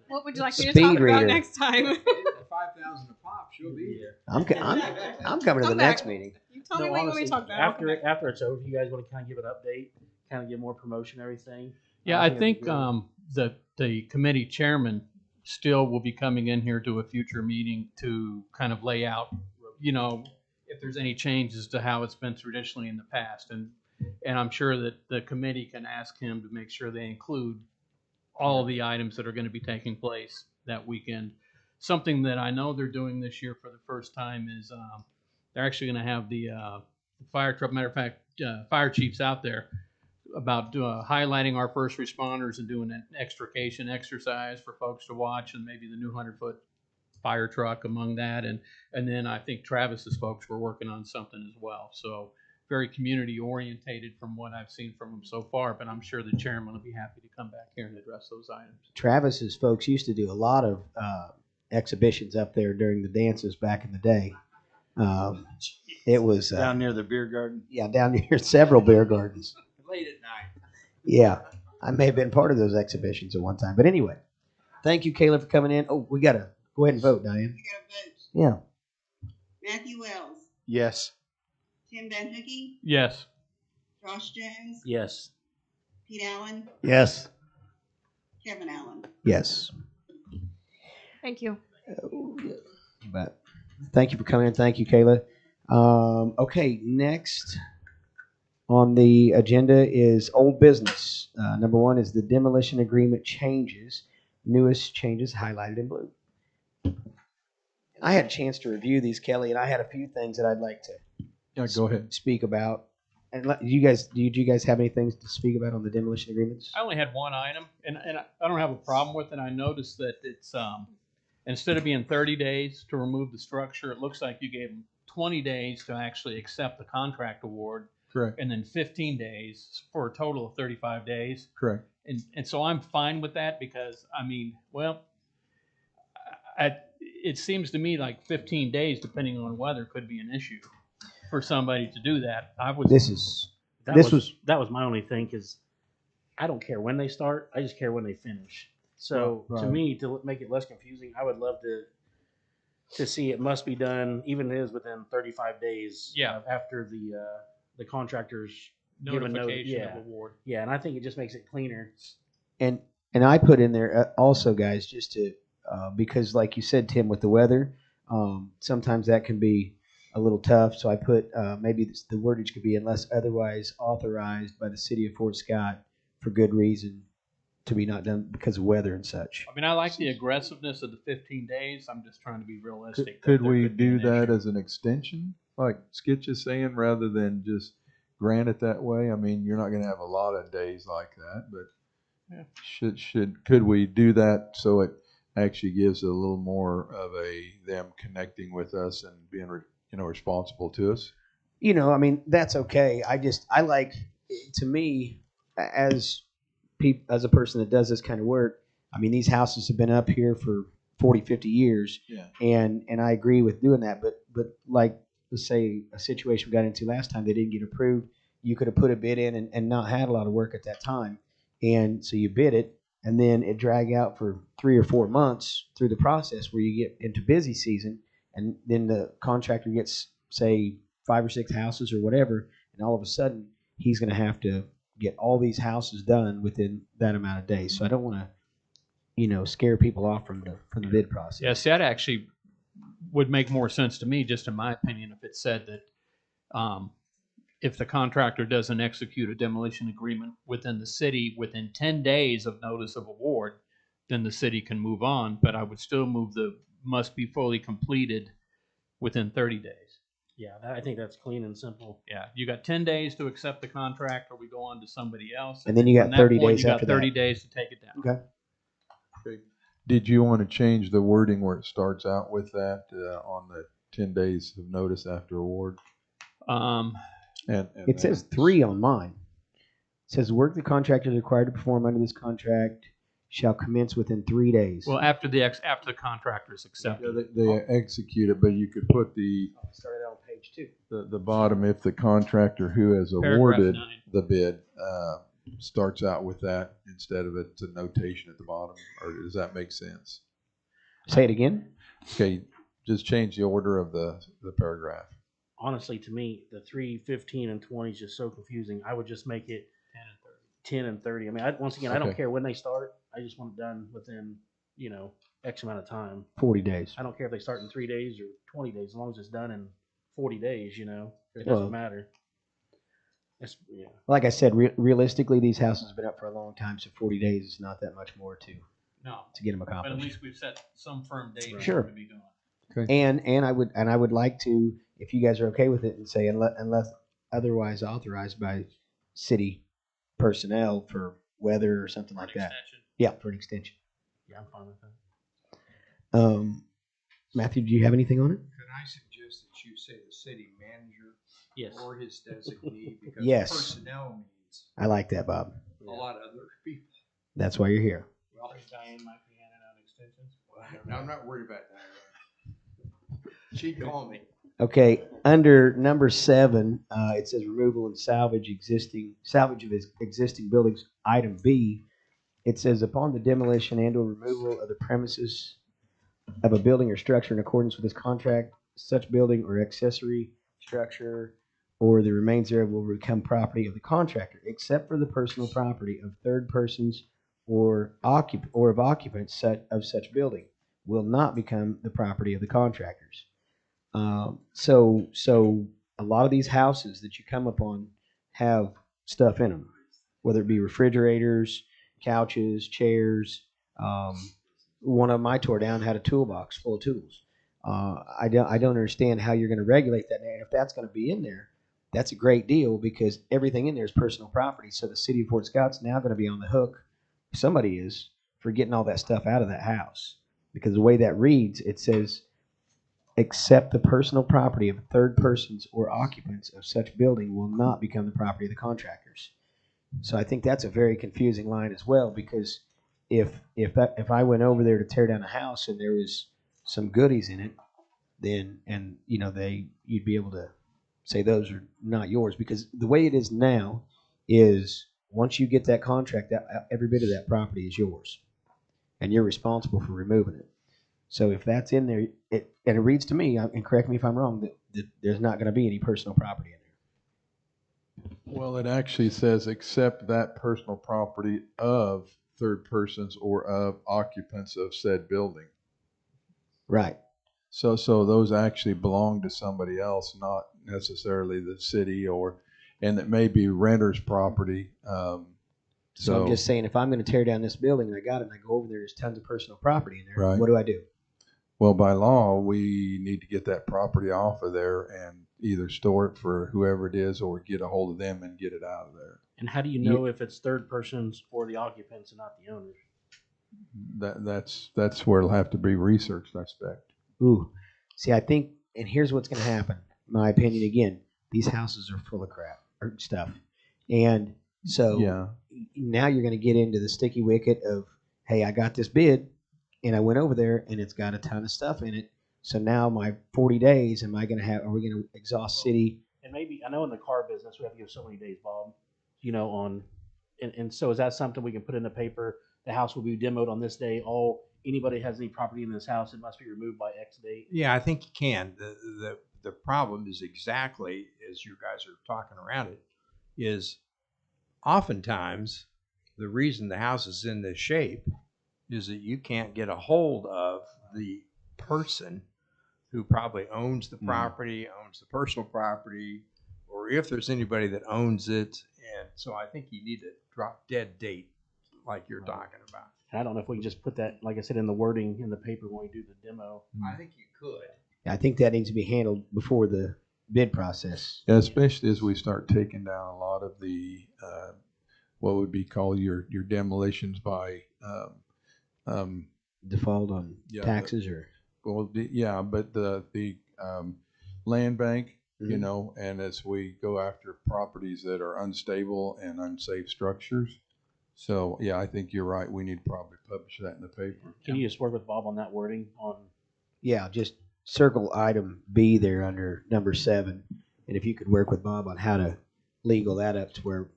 Speaker 15: What would you like me to
Speaker 1: Speed
Speaker 15: talk
Speaker 1: reader.
Speaker 15: about next time?
Speaker 12: 5,000 a pop, she'll be here.
Speaker 1: I'm coming to the
Speaker 15: Come
Speaker 1: next
Speaker 15: back.
Speaker 1: meeting.
Speaker 15: You tell me what you want me to talk about.
Speaker 10: After it's over, if you guys want to kind of give an update, kind of give more promotion, everything.
Speaker 7: Yeah, I think
Speaker 10: it'd be good.
Speaker 7: the committee chairman still will be coming in here to a future meeting to kind of lay out, if there's any changes to how it's been traditionally in the past. And I'm sure that the committee can ask him to make sure they include all of the items that are going to be taking place that weekend. Something that I know they're doing this year for the first time is they're actually going to have the fire truck, matter of fact, fire chiefs out there about highlighting our first responders and doing an extrication exercise for folks to watch, and maybe the new 100-foot fire truck among that. And then I think Travis's folks were working on something as well. So very community orientated from what I've seen from them so far, but I'm sure the chairman will be happy to come back here and address those items.
Speaker 1: Travis's folks used to do a lot of exhibitions up there during the dances back in the day. It was
Speaker 6: Down near the beer garden.
Speaker 1: Yeah, down near several beer gardens.
Speaker 12: Late at night.
Speaker 1: Yeah, I may have been part of those exhibitions at one time. But anyway, thank you, Kayla, for coming in. Oh, we got to go ahead and vote, Diane.
Speaker 14: We gotta vote.
Speaker 1: Yeah.
Speaker 14: Matthew Wells,
Speaker 6: Yes.
Speaker 14: Tim Van Hookie,
Speaker 7: Yes.
Speaker 14: Josh Jones,
Speaker 10: Yes.
Speaker 14: Pete Allen,
Speaker 11: Yes.
Speaker 14: Kevin Allen.
Speaker 1: Yes.
Speaker 15: Thank you.
Speaker 1: You bet. Thank you for coming in. Thank you, Kayla. Okay, next on the agenda is old business. Number one is the demolition agreement changes. Newest changes highlighted in blue. I had a chance to review these, Kelly, and I had a few things that I'd like to
Speaker 8: Go ahead.
Speaker 1: speak about. And do you guys have any things to speak about on the demolition agreements?
Speaker 7: I only had one item, and I don't have a problem with it. I noticed that it's instead of being 30 days to remove the structure, it looks like you gave them 20 days to actually accept the contract award,
Speaker 8: Correct.
Speaker 7: and then 15 days for a total of 35 days.
Speaker 8: Correct.
Speaker 7: And so I'm fine with that because, it seems to me like 15 days, depending on weather, could be an issue for somebody to do that.
Speaker 10: That was my only thing, because I don't care when they start. I just care when they finish. So
Speaker 8: Right.
Speaker 10: to me, to make it less confusing, I would love to see it must be done, even if it is within 35 days.
Speaker 7: Yeah.
Speaker 10: After the contractor's given
Speaker 7: Notification
Speaker 10: notice.
Speaker 7: of award.
Speaker 10: Yeah, and I think it just makes it cleaner.
Speaker 1: And I put in there also, guys, just to because, like you said, Tim, with the weather, sometimes that can be a little tough. So I put maybe the wordage could be unless otherwise authorized by the city of Fort Scott for good reason to be not done because of weather and such.
Speaker 7: I mean, I like the aggressiveness of the 15 days. I'm just trying to be realistic.
Speaker 8: Could
Speaker 7: There
Speaker 8: we
Speaker 7: be
Speaker 8: do
Speaker 7: an
Speaker 8: that
Speaker 7: issue.
Speaker 8: as an extension, like Skitch is saying, rather than just grant it that way? I mean, you're not going to have a lot of days like that, but
Speaker 7: Yeah.
Speaker 8: could we do that so it actually gives a little more of them connecting with us and being responsible to us?
Speaker 1: I mean, that's okay. I like, to me, as a person that does this kind of work, I mean, these houses have been up here for 40, 50 years.
Speaker 8: Yeah.
Speaker 1: And I agree with doing that. But like, let's say a situation we got into last time, they didn't get approved. You could have put a bid in and not had a lot of work at that time. And so you bid it, and then it drag out for 3 or 4 months through the process where you get into busy season, and then the contractor gets, say, 5 or 6 houses or whatever, and all of a sudden he's going to have to get all these houses done within that amount of days. So I don't want to, scare people off from the bid process.
Speaker 7: Yeah, see, that actually would make more sense to me, just in my opinion, if it said that if the contractor doesn't execute a demolition agreement within the city within 10 days of notice of award, then the city can move on. But I would still move the must be fully completed within 30 days.
Speaker 10: Yeah, I think that's clean and simple.
Speaker 7: Yeah, you got 10 days to accept the contract, or we go on to somebody else.
Speaker 1: And then you got
Speaker 7: from that
Speaker 1: 30
Speaker 7: point,
Speaker 1: days
Speaker 7: you got
Speaker 1: after
Speaker 7: 30
Speaker 1: that.
Speaker 7: days to take it down.
Speaker 1: Okay.
Speaker 8: Did you want to change the wording where it starts out with that on the 10 days of notice after award?
Speaker 7: And
Speaker 1: It says 3 on mine. It says work the contractor is required to perform under this contract shall commence within 3 days.
Speaker 7: well, after the contractor is accepted.
Speaker 8: They execute it, but you could put
Speaker 1: Started on page 2.
Speaker 8: the bottom, if the contractor who has
Speaker 7: Paragraph
Speaker 8: awarded
Speaker 7: 9.
Speaker 8: the bid starts out with that instead of it's a notation at the bottom, or does that make sense?
Speaker 1: Say it again.
Speaker 8: Okay, just change the order of the paragraph.
Speaker 10: Honestly, to me, the 3, 15, and 20 is just so confusing. I would just make it 10 and 30. I mean, once again, I don't
Speaker 8: Okay.
Speaker 10: care when they start. I just want it done within, X amount of time.
Speaker 1: 40 days.
Speaker 10: I don't care if they start in 3 days or 20 days, as long as it's done in 40 days, it
Speaker 1: Well-
Speaker 10: doesn't matter. Yeah.
Speaker 1: Like I said, realistically, these houses have been up for a long time, so 40 days is not that much more to get them
Speaker 7: But at
Speaker 1: accomplished.
Speaker 7: least we've set some firm date
Speaker 1: Sure.
Speaker 7: to be going.
Speaker 8: Okay.
Speaker 1: And I would like to, if you guys are okay with it, and say unless otherwise authorized by city personnel for weather or something like that.
Speaker 7: Extension.
Speaker 1: Yeah, for an extension.
Speaker 10: Yeah, I'm fine with that.
Speaker 1: Matthew, do you have anything on it?
Speaker 16: Could I suggest that you say the city manager
Speaker 10: Yes.
Speaker 16: or his designee, because
Speaker 1: Yes.
Speaker 16: personnel means
Speaker 1: I like that, Bob.
Speaker 16: a lot of other people.
Speaker 1: That's why you're here.
Speaker 16: Well,
Speaker 5: Diane might be handing out extensions.
Speaker 16: no, I'm not worried about that. She'd call me.
Speaker 1: Okay, under number 7, it says removal and salvage of existing buildings. Item B, it says upon the demolition and/or removal of the premises of a building or structure in accordance with this contract, such building or accessory structure or the remains thereof will become property of the contractor, except for the personal property of third persons or of occupants of such building, will not become the property of the contractors. So a lot of these houses that you come upon have stuff in them, whether it be refrigerators, couches, chairs. One of them I tore down had a toolbox full of tools. I don't understand how you're going to regulate that. And if that's going to be in there, that's a great deal because everything in there is personal property. So the city of Fort Scott's now going to be on the hook. Somebody is for getting all that stuff out of that house because the way that reads, it says, except the personal property of third persons or occupants of such building will not become the property of the contractors. So I think that's a very confusing line as well because if I went over there to tear down a house and there was some goodies in it, then you'd be able to say those are not yours because the way it is now is once you get that contract, every bit of that property is yours, and you're responsible for removing it. So if that's in there, and it reads to me, and correct me if I'm wrong, that there's not going to be any personal property in there.
Speaker 8: Well, it actually says except that personal property of third persons or of occupants of said building.
Speaker 1: Right.
Speaker 8: So those actually belong to somebody else, not necessarily the city, and it may be renter's property.
Speaker 1: So I'm just saying, if I'm going to tear down this building and I got it, and I go over there, there's tons of personal property in there.
Speaker 8: Right.
Speaker 1: What do I do?
Speaker 8: Well, by law, we need to get that property off of there and either store it for whoever it is or get a hold of them and get it out of there.
Speaker 10: And how do you know if it's third persons or the occupants and not the owners?
Speaker 8: That's where it'll have to be researched, I expect.
Speaker 1: Ooh, see, I think, and here's what's going to happen. My opinion again: these houses are full of crap or stuff, and so now you're going to get into the sticky wicket of, hey, I got this bid, and I went over there, and it's got a ton of stuff in it. So now my 40 days, are we going to exhaust city?
Speaker 10: And maybe, I know in the car business, we have to give so many days, Bob, and so is that something we can put in the paper? The house will be demoed on this day. Anybody has any property in this house, it must be removed by X date.
Speaker 16: Yeah, I think you can. The problem is exactly as you guys are talking around it, is
Speaker 17: oftentimes the reason the house is in this shape is that you can't get a hold of the person who probably owns the property, owns the personal property, or if there's anybody that owns it. And so I think you need to drop dead date like you're talking about.
Speaker 10: I don't know if we can just put that, like I said, in the wording in the paper when we do the demo.
Speaker 17: I think you could.
Speaker 1: I think that needs to be handled before the bid process.
Speaker 8: Yeah, especially as we start taking down a lot of the what would be called your demolitions by
Speaker 1: Default on taxes or
Speaker 8: but the land bank, you
Speaker 1: Mhm.
Speaker 8: know, and as we go after properties that are unstable and unsafe structures. So yeah, I think you're right. We need to probably publish that in the paper.
Speaker 10: Can you just work with Bob on that wording on?
Speaker 1: Yeah, just circle item B there under number 7. And if you could work with Bob on how to legal that up to where,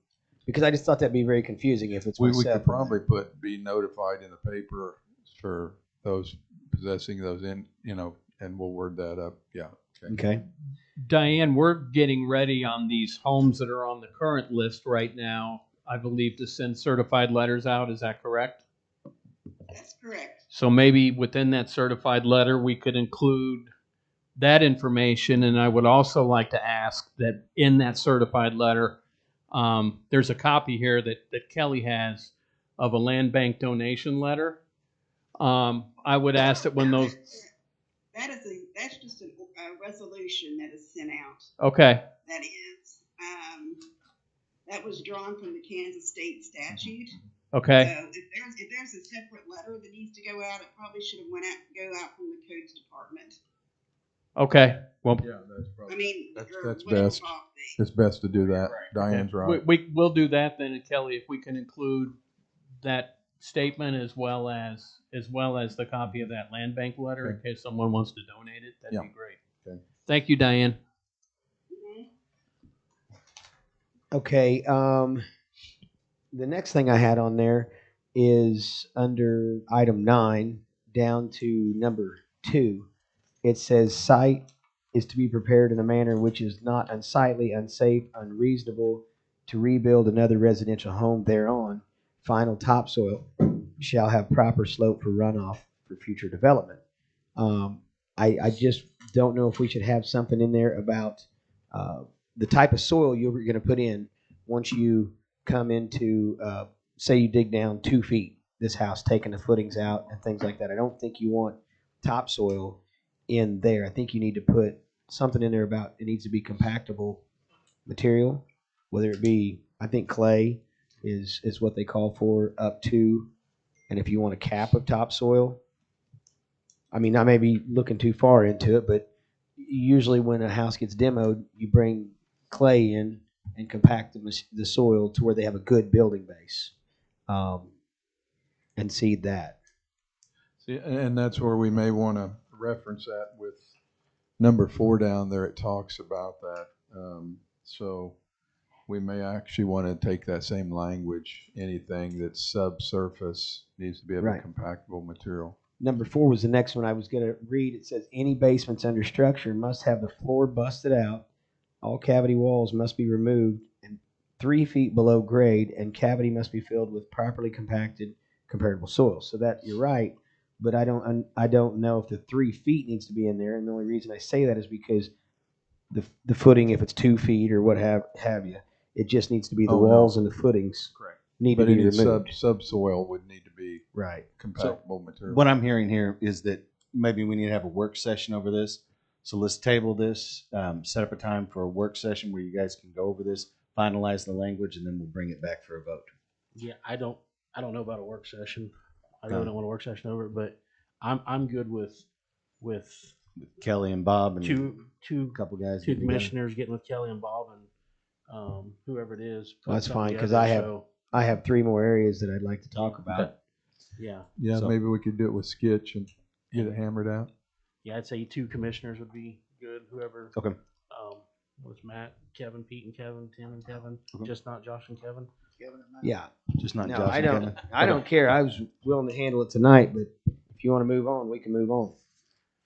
Speaker 1: because I just thought that'd be very confusing if it's
Speaker 8: We
Speaker 1: myself.
Speaker 8: could probably be notified in the paper for those possessing those and we'll word that up. Yeah.
Speaker 1: Okay.
Speaker 7: Diane, we're getting ready on these homes that are on the current list right now, I believe, to send certified letters out. Is that correct?
Speaker 14: That's correct.
Speaker 7: So maybe within that certified letter, we could include that information. And I would also like to ask that in that certified letter, there's a copy here that Kelly has of a land bank donation letter. I would ask that when those...
Speaker 14: That's just a resolution that is sent out.
Speaker 7: Okay.
Speaker 14: That is, that was drawn from the Kansas state statute.
Speaker 7: Okay.
Speaker 14: So if there's a separate letter that needs to go out, it probably should have go out from the codes department.
Speaker 7: Okay. Well,
Speaker 8: yeah, that's probably.
Speaker 14: I mean,
Speaker 8: that's best. It's best to do that. Diane's right.
Speaker 7: We'll do that then, and Kelly, if we can include that statement as well as the copy of that land bank letter in case someone wants to donate it, that'd be great.
Speaker 8: Okay.
Speaker 7: Thank you, Diane.
Speaker 1: Okay. The next thing I had on there is under item 9 down to number 2. It says site is to be prepared in a manner which is not unsightly, unsafe, unreasonable to rebuild another residential home thereon. Final topsoil shall have proper slope for runoff for future development. I just don't know if we should have something in there about the type of soil you're going to put in once you come into, say you dig down 2 feet, this house, taking the footings out and things like that. I don't think you want topsoil in there. I think you need to put something in there about it needs to be compactable material, whether it be, I think clay is what they call for, up to, and if you want a cap of topsoil. I mean, I may be looking too far into it, but usually when a house gets demoed, you bring clay in and compact the soil to where they have a good building base, and seed that.
Speaker 8: See, and that's where we may want to reference that with number 4 down there. It talks about that. So we may actually want to take that same language. Anything that's subsurface needs to be of a compactable material.
Speaker 1: Number 4 was the next one I was going to read. It says any basements under structure must have the floor busted out. All cavity walls must be removed and 3 feet below grade, and cavity must be filled with properly compacted comparable soil. So that you're right, but I don't know if the 3 feet needs to be in there. And the only reason I say that is because the footing, if it's 2 feet or what have you, it just needs to be the walls and the footings.
Speaker 6: Correct.
Speaker 1: Need
Speaker 8: But
Speaker 1: to be
Speaker 8: any
Speaker 1: removed.
Speaker 8: subsoil would need to be
Speaker 1: right.
Speaker 8: compactable material.
Speaker 6: What I'm hearing here is that maybe we need to have a work session over this. So let's table this, set up a time for a work session where you guys can go over this, finalize the language, and then we'll bring it back for a vote.
Speaker 10: Yeah, I don't know about a work session. I really don't want a work session over it, but I'm good with
Speaker 6: Kelly and Bob and
Speaker 10: two
Speaker 6: couple guys,
Speaker 10: two commissioners getting with Kelly and Bob and whoever it is.
Speaker 1: Well, that's fine because I have 3 more areas that I'd like to talk about.
Speaker 6: Okay.
Speaker 10: Yeah.
Speaker 8: Yeah, maybe we could do it with Skitch and get it hammered out.
Speaker 10: Yeah, I'd say 2 commissioners would be good. Whoever.
Speaker 6: Okay.
Speaker 10: Was Matt, Kevin, Pete, and Kevin, Tim and Kevin, just not Josh and Kevin.
Speaker 1: Yeah.
Speaker 6: Just not
Speaker 1: No,
Speaker 6: Josh
Speaker 1: I
Speaker 6: and
Speaker 1: don't.
Speaker 6: Kevin?
Speaker 1: I don't care. I was willing to handle it tonight, but if you want to move on, we can move on.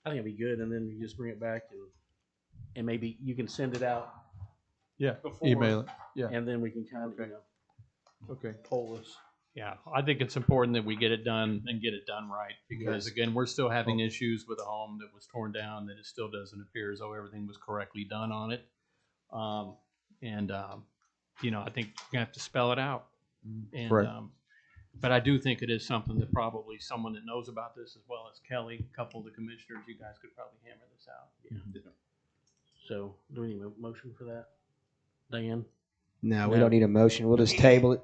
Speaker 10: I think it'd be good, and then you just bring it back and maybe you can send it out.
Speaker 8: Yeah.
Speaker 10: Before,
Speaker 8: Email it. Yeah.
Speaker 10: And then we can kind of Okay, poll
Speaker 7: Yeah, I think it's important that we get it done and get it done right because
Speaker 10: Yes.
Speaker 7: again, we're still having issues with a home that was torn down that it still doesn't appear as though everything was correctly done on it. And you know, I think you have to spell it out. And
Speaker 8: Right.
Speaker 7: but I do think it is something that probably someone that knows about this as well as Kelly, a couple of the commissioners, you guys could probably hammer this out.
Speaker 10: Yeah. So, do we need a motion for that? Diane?
Speaker 1: No, we don't need a motion. We'll just table it.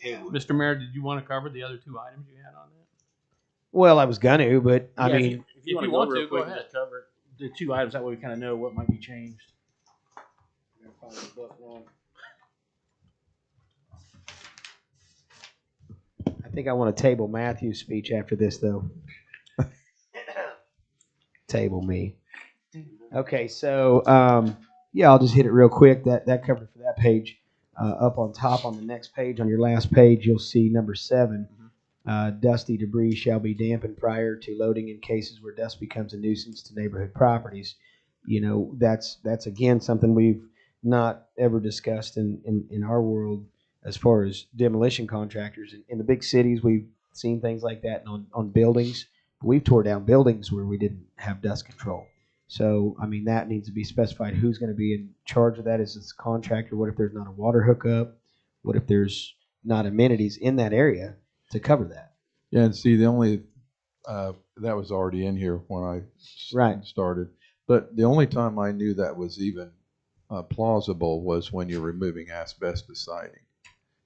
Speaker 7: Mr. Mayor, did you want to cover the other two items you had on that?
Speaker 1: Well, I was gonna, but I
Speaker 10: Yeah,
Speaker 1: mean,
Speaker 10: if you want to
Speaker 7: want
Speaker 10: go real
Speaker 7: to, go
Speaker 10: quick,
Speaker 7: ahead.
Speaker 10: just cover it. The two items, that way we kind of know what might be changed.
Speaker 1: I think I want to table Matthew's speech after this, though. Table me. Okay, so yeah, I'll just hit it real quick. That covered it for that page. Up on top on the next page, on your last page, you'll see number 7. Dusty debris shall be dampened prior to loading in cases where dust becomes a nuisance to neighborhood properties. You know, that's again something we've not ever discussed in our world as far as demolition contractors. In the big cities, we've seen things like that on buildings. We've tore down buildings where we didn't have dust control. So, I mean, that needs to be specified. Who's going to be in charge of that? Is this contractor? What if there's not a water hookup? What if there's not amenities in that area to cover that?
Speaker 8: Yeah, and see, the only that was already in here when I started. But the only time I knew that was even plausible was when you're removing asbestos siding.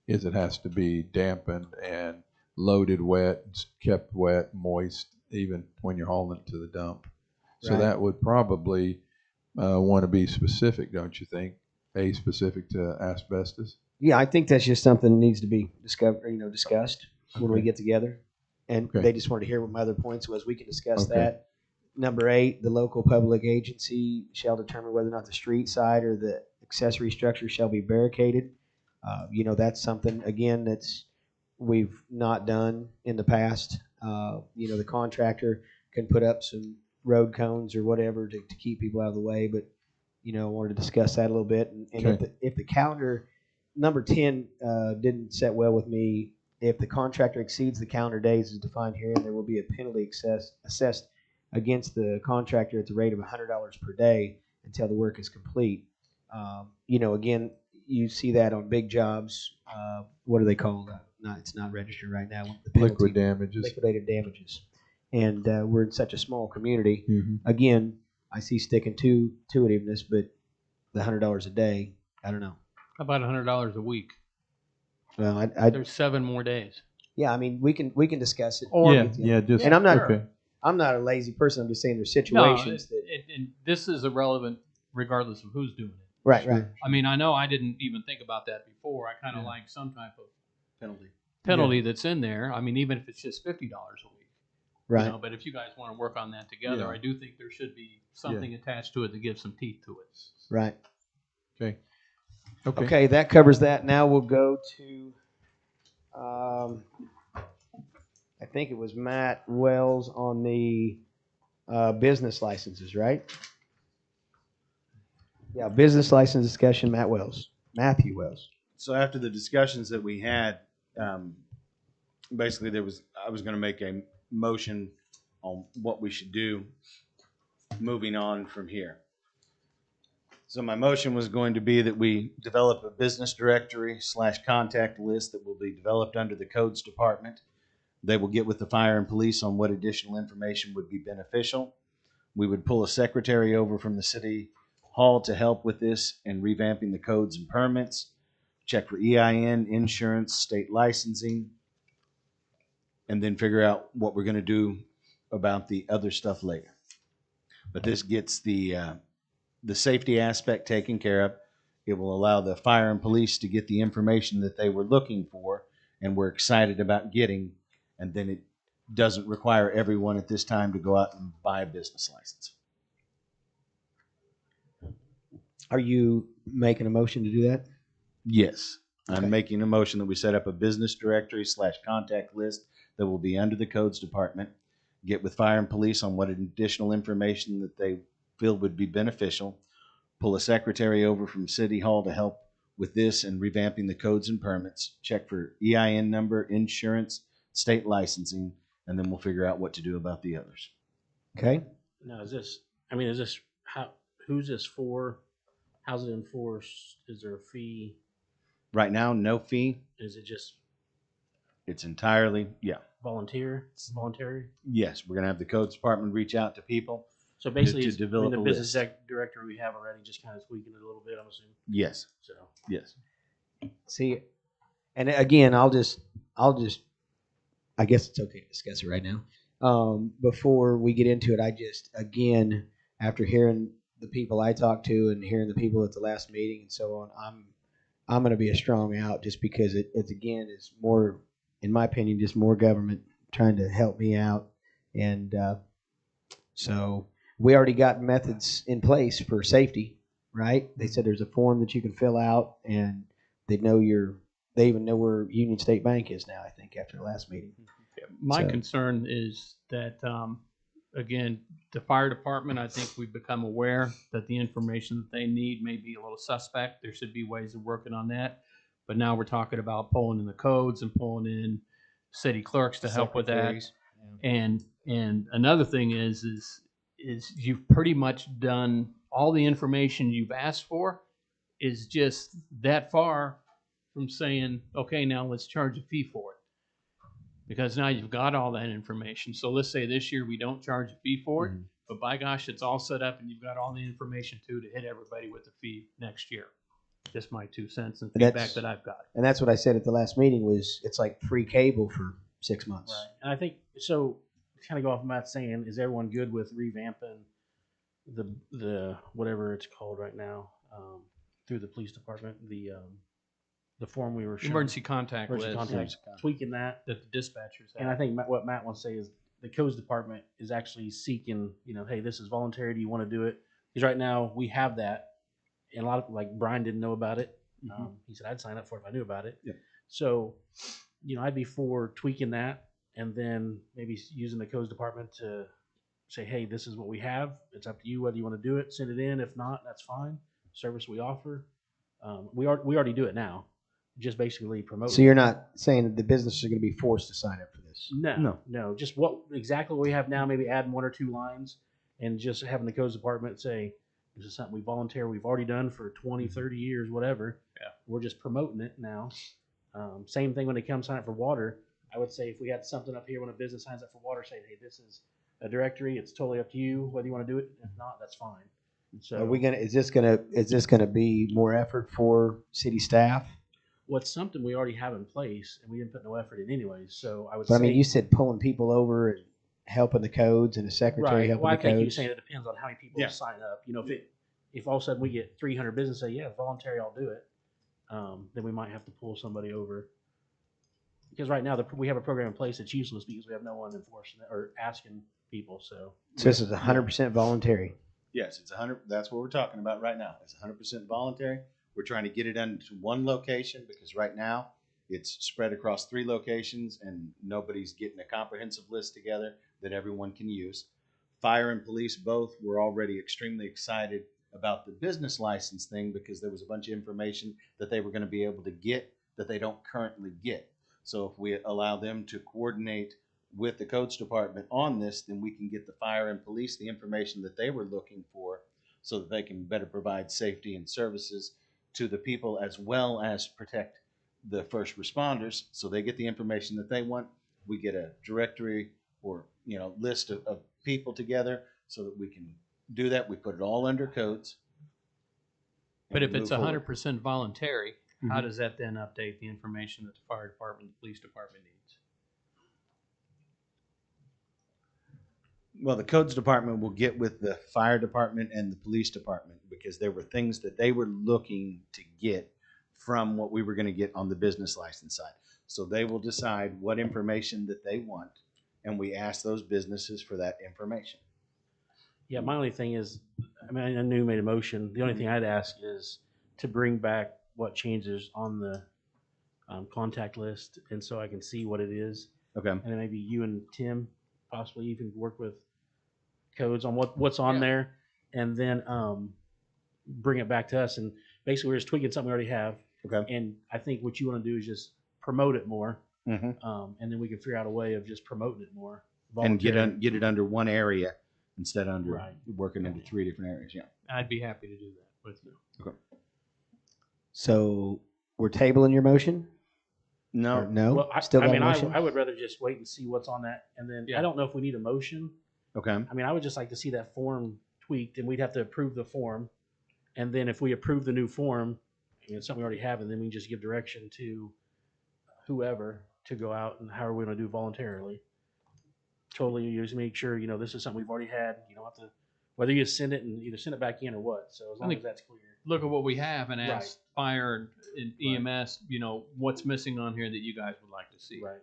Speaker 8: Is it has to be dampened and loaded wet, kept wet, moist, even when you're hauling it to the dump. So
Speaker 1: Right.
Speaker 8: that would probably want to be specific, don't you think? Specific to asbestos.
Speaker 1: Yeah, I think that's just something that needs to be discussed when we
Speaker 8: Okay.
Speaker 1: get together. And
Speaker 8: Okay.
Speaker 1: they just wanted to hear what my other points was. We can discuss
Speaker 8: Okay.
Speaker 1: that. Number 8, the local public agency shall determine whether or not the street side or the accessory structure shall be barricaded. You know, that's something, again, that's we've not done in the past. You know, the contractor can put up some road cones or whatever to keep people out of the way. But, you know, I wanted to discuss that a little bit. And
Speaker 8: Okay.
Speaker 1: if the calendar, number 10 didn't set well with me. If the contractor exceeds the calendar days as defined here, there will be a penalty assessed against the contractor at the rate of $100 per day until the work is complete. You know, again, you see that on big jobs. What are they called? It's not registered right now. The penalty-
Speaker 8: Liquid damages.
Speaker 1: Liquidated damages. And we're in such a small community.
Speaker 8: Mhm.
Speaker 1: Again, I see sticking to itiveness, but the $100 a day, I don't know.
Speaker 7: How about $100 a week?
Speaker 1: Well,
Speaker 7: There's 7 more days.
Speaker 1: yeah, I mean, we can discuss it.
Speaker 7: Or-
Speaker 1: And I'm not
Speaker 8: okay.
Speaker 1: I'm not a lazy person. I'm just saying there's
Speaker 7: No,
Speaker 1: situations that
Speaker 7: and this is irrelevant regardless of who's doing it.
Speaker 1: right, right.
Speaker 7: I mean, I know I didn't even think about that before. I kind of like some type of
Speaker 3: Penalty.
Speaker 7: that's in there. I mean, even if it's just $50 a week.
Speaker 1: Right.
Speaker 7: You know, but if you guys want to work on that together,
Speaker 8: Yeah.
Speaker 7: I do think there should be something attached to it that gives some teeth to it.
Speaker 1: Right.
Speaker 8: Okay.
Speaker 1: Okay, that covers that. Now we'll go to, I think it was Matt Wells on the business licenses, right? Yeah, business license discussion, Matthew Wells.
Speaker 6: So after the discussions that we had, basically I was going to make a motion on what we should do moving on from here. So my motion was going to be that we develop a business directory / contact list that will be developed under the codes department. They will get with the fire and police on what additional information would be beneficial. We would pull a secretary over from the city hall to help with this and revamping the codes and permits, check for EIN, insurance, state licensing, and then figure out what we're going to do about the other stuff later. But this gets the safety aspect taken care of. It will allow the fire and police to get the information that they were looking for and we're excited about getting, and then it doesn't require everyone at this time to go out and buy a business license.
Speaker 1: Are you making a motion to do that?
Speaker 6: Yes.
Speaker 1: Okay.
Speaker 6: I'm making a motion that we set up a business directory / contact list that will be under the codes department, get with fire and police on what additional information that they feel would be beneficial, pull a secretary over from City Hall to help with this and revamping the codes and permits, check for EIN number, insurance, state licensing, and then we'll figure out what to do about the others.
Speaker 1: Okay?
Speaker 10: Now, is this, I mean, is this, who's this for? How's it enforced? Is there a fee?
Speaker 6: Right now, no fee.
Speaker 10: Is it just
Speaker 6: It's entirely,
Speaker 10: voluntary?
Speaker 6: yes, we're gonna have the codes department reach out to people.
Speaker 10: So basically,
Speaker 6: to
Speaker 10: it's, I mean,
Speaker 6: develop
Speaker 10: the
Speaker 6: a
Speaker 10: business
Speaker 6: list.
Speaker 10: director we have already just kind of tweaking it a little bit, I'm assuming.
Speaker 6: Yes,
Speaker 10: So,
Speaker 6: yes.
Speaker 1: See, and again, I guess it's okay to discuss it right now. Before we get into it, again, after hearing the people I talked to and hearing the people at the last meeting and so on, I'm going to be a strong out just because it's again, is more, in my opinion, just more government trying to help me out. And so we already got methods in place for safety, right? They said there's a form that you can fill out and they even know where Union State Bank is now, I think, after the last meeting.
Speaker 7: My
Speaker 1: So-
Speaker 7: concern is that, again, the fire department, I think we've become aware that the information that they need may be a little suspect. There should be ways of working on that. But now we're talking about pulling in the codes and pulling in city clerks to help with that.
Speaker 1: Secretaries,
Speaker 7: And another thing is you've pretty much done all the information you've asked for is just that far from saying, okay, now let's charge a fee for it. Because now you've got all that information. So let's say this year we don't charge a fee for it, but by gosh, it's all set up and you've got all the information too to hit everybody with the fee next year. Just my 2 cents and
Speaker 1: And
Speaker 7: feedback
Speaker 1: that's-
Speaker 7: that I've got.
Speaker 1: And that's what I said at the last meeting was it's like free cable for 6 months.
Speaker 10: right. And I think, so, to kind of go off of Matt's saying, is everyone good with revamping the whatever it's called right now, through the police department, the form we were showing?
Speaker 7: Emergency contact
Speaker 10: Emergency
Speaker 7: list
Speaker 10: contact, tweaking that.
Speaker 7: that the dispatchers have.
Speaker 10: And I think what Matt wants to say is the codes department is actually seeking, hey, this is voluntary. Do you want to do it? Because right now we have that, and a lot of, like, Brian didn't know about it. He said I'd sign up for it if I knew about it.
Speaker 6: Yep.
Speaker 10: So, I'd be for tweaking that, and then maybe using the codes department to say, hey, this is what we have. It's up to you whether you want to do it. Send it in. If not, that's fine. Service we offer. We already do it now. Just basically promote.
Speaker 1: So you're not saying that the businesses are going to be forced to sign up for this?
Speaker 10: No. Just exactly what we have now. Maybe adding 1 or 2 lines, and just having the codes department say, this is something we've already done for 20, 30 years, whatever.
Speaker 7: Yeah.
Speaker 10: We're just promoting it now. Same thing when they come sign up for water. I would say if we had something up here when a business signs up for water, saying, hey, this is a directory. It's totally up to you whether you want to do it. If not, that's fine. So
Speaker 1: Are we gonna? Is this gonna be more effort for city staff?
Speaker 10: what's something we already have in place, and we didn't put no effort in anyways. So I would
Speaker 1: But
Speaker 10: say,
Speaker 1: I mean, you said pulling people over and helping the codes and a secretary
Speaker 10: right.
Speaker 1: helping
Speaker 10: Well, I
Speaker 1: the
Speaker 10: think you're
Speaker 1: codes.
Speaker 10: saying it depends on how many people
Speaker 6: Yeah.
Speaker 10: sign up. If all of a sudden we get 300 businesses say, yeah, voluntary, I'll do it, then we might have to pull somebody over. Because right now we have a program in place that's useless because we have no one enforcing it or asking people. So
Speaker 1: this is 100% voluntary.
Speaker 6: Yes, it's 100. That's what we're talking about right now. It's 100% voluntary. We're trying to get it into one location because right now it's spread across 3 locations and nobody's getting a comprehensive list together that everyone can use. Fire and police both were already extremely excited about the business license thing because there was a bunch of information that they were going to be able to get that they don't currently get. So if we allow them to coordinate with the codes department on this, then we can get the fire and police the information that they were looking for so that they can better provide safety and services to the people as well as protect the first responders. So they get the information that they want. We get a directory or list of people together so that we can do that. We put it all under codes.
Speaker 7: But
Speaker 6: and
Speaker 7: if it's
Speaker 6: move forward.
Speaker 7: 100% voluntary, how does that then update the information that the fire department, the police department needs?
Speaker 6: Well, the codes department will get with the fire department and the police department because there were things that they were looking to get from what we were going to get on the business license side. So they will decide what information that they want, and we ask those businesses for that information.
Speaker 10: yeah, my only thing is, I mean, I knew you made a motion. The only thing I'd ask is to bring back what changes on the contact list, and so I can see what it is.
Speaker 6: Okay.
Speaker 10: And then maybe you and Tim, possibly you can work with codes on what's on there, and then bring it back to us. And basically, we're just tweaking something we already have.
Speaker 6: Okay.
Speaker 10: And I think what you want to do is just promote it more,
Speaker 6: Mm-hmm.
Speaker 10: and then we can figure out a way of just promoting it more.
Speaker 6: And
Speaker 10: Voluntary.
Speaker 6: get it under one area instead of under
Speaker 10: Right.
Speaker 6: working into 3 different areas. Yeah.
Speaker 7: I'd be happy to do that with you.
Speaker 6: Okay.
Speaker 1: So we're tabling your motion?
Speaker 6: No.
Speaker 1: Or no?
Speaker 10: Well,
Speaker 1: Still
Speaker 10: I
Speaker 1: got
Speaker 10: mean,
Speaker 1: a motion?
Speaker 10: I would rather just wait and see what's on that, and then
Speaker 7: Yeah.
Speaker 10: I don't know if we need a motion.
Speaker 6: Okay.
Speaker 10: I mean, I would just like to see that form tweaked, and we'd have to approve the form, and then if we approve the new form, and it's something we already have, and then we just give direction to whoever to go out and how are we going to do voluntarily. Totally, you just make sure this is something we've already had. You don't have to whether you send it and either send it back in or what. So as long as that's clear.
Speaker 7: Look at what we have and
Speaker 10: Right.
Speaker 7: ask fire and EMS, what's missing on here that you guys would like to see.
Speaker 10: Right.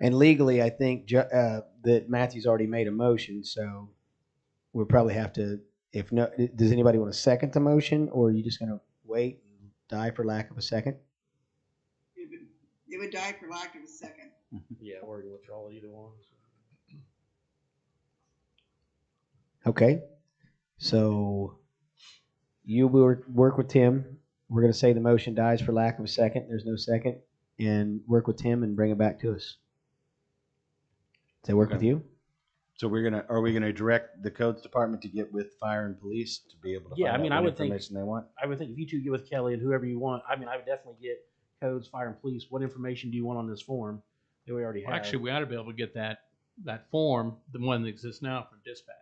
Speaker 1: And legally, I think that Matthew's already made a motion, so we'll probably have to. If no, does anybody want to second the motion, or are you just going to wait and die for lack of a second?
Speaker 14: It would die for lack of a second.
Speaker 10: Yeah, or you withdraw either one. So.
Speaker 1: Okay, so you will work with Tim. We're going to say the motion dies for lack of a second. There's no second, and work with Tim and bring it back to us. Does that work with you?
Speaker 6: So are we gonna direct the codes department to get with fire and police to be able to
Speaker 10: Yeah,
Speaker 6: find
Speaker 10: I mean,
Speaker 6: out
Speaker 10: I
Speaker 6: what
Speaker 10: would think
Speaker 6: information they want?
Speaker 10: I would think if you two get with Kelly and whoever you want, I mean, I would definitely get codes, fire, and police. What information do you want on this form that we already have?
Speaker 7: Well, actually, we ought to be able to get that form, the one that exists now, from dispatch,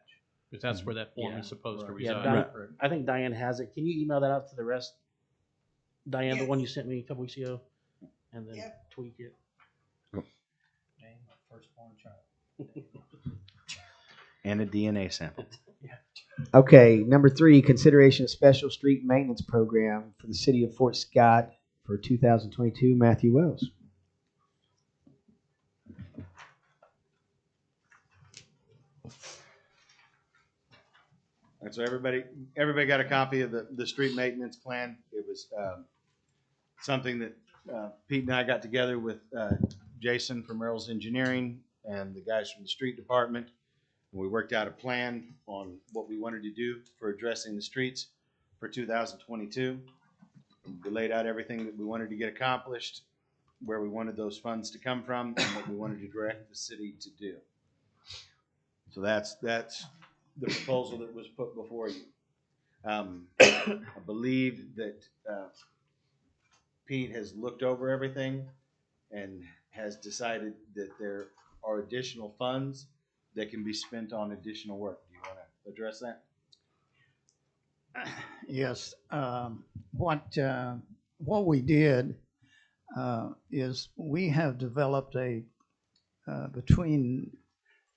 Speaker 7: because that's where that form
Speaker 10: Yeah,
Speaker 7: is supposed to
Speaker 10: yeah,
Speaker 7: reside.
Speaker 10: I think Diane has it. Can you email that out to the rest? Diane, the
Speaker 14: Yes.
Speaker 10: one you sent me a couple weeks ago, and then tweak it.
Speaker 3: Firstborn child.
Speaker 6: And a DNA sample.
Speaker 1: Okay, number 3, consideration of special street maintenance program for the city of Fort Scott for 2022. Matthew Wells.
Speaker 6: All right, so everybody got a copy of the street maintenance plan. It was something that Pete and I got together with Jason from Merrill's Engineering and the guys from the street department. We worked out a plan on what we wanted to do for addressing the streets for 2022. We laid out everything that we wanted to get accomplished, where we wanted those funds to come from, and what we wanted to direct the city to do. So that's the proposal that was put before you. I believe that Pete has looked over everything and has decided that there are additional funds that can be spent on additional work. Do you want to address that?
Speaker 11: Yes. What we did is we have developed between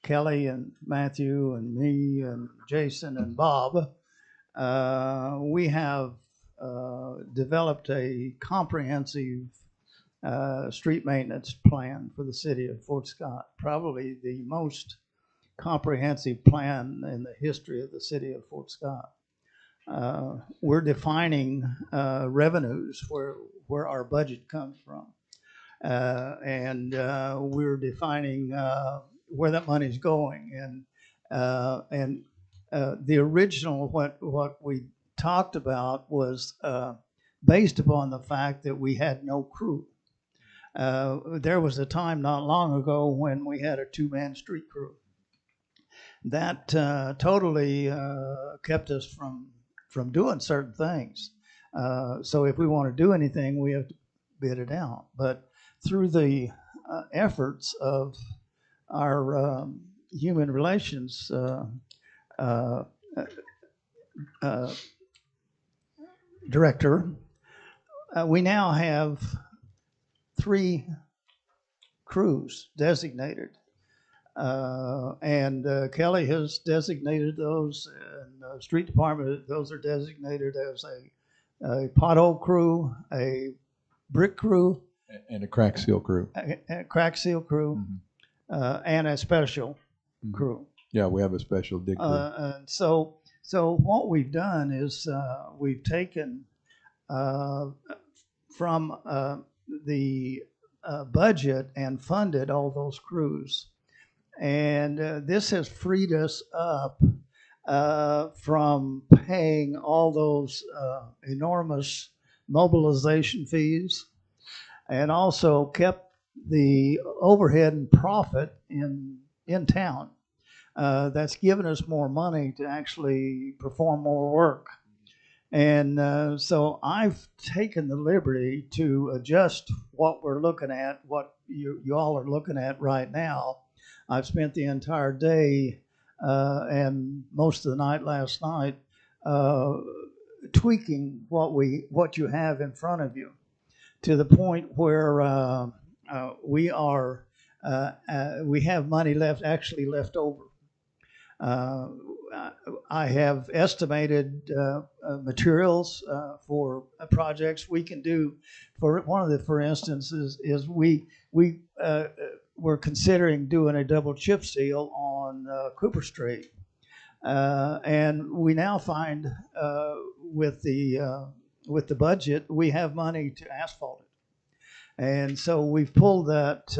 Speaker 11: Kelly and Matthew and me and Jason and Bob, we have developed a comprehensive street maintenance plan for the city of Fort Scott, probably the most comprehensive plan in the history of the city of Fort Scott. We're defining revenues where our budget comes from, and we're defining where that money's going. And the original what we talked about was based upon the fact that we had no crew. There was a time not long ago when we had a 2-man street crew. That totally kept us from doing certain things. So if we want to do anything, we have to bid it out. But through the efforts of our human relations director, we now have 3 crews designated. And Kelly has designated those, and the street department, those are designated as a pothole crew, a brick crew,
Speaker 8: And a crack seal crew.
Speaker 11: a crack seal crew, and a special crew.
Speaker 8: Yeah, we have a special dig crew.
Speaker 11: And so what we've done is we've taken from the budget and funded all those crews. And this has freed us up from paying all those enormous mobilization fees, and also kept the overhead and profit in town. That's given us more money to actually perform more work. And so I've taken the liberty to adjust what we're looking at, what you all are looking at right now. I've spent the entire day and most of the night last night tweaking what you have in front of you, to the point where we have money left over. I have estimated materials for projects we can do. For instance, is we're considering doing a double chip seal on Cooper Street, and we now find with the budget we have money to asphalt it, and so we've pulled that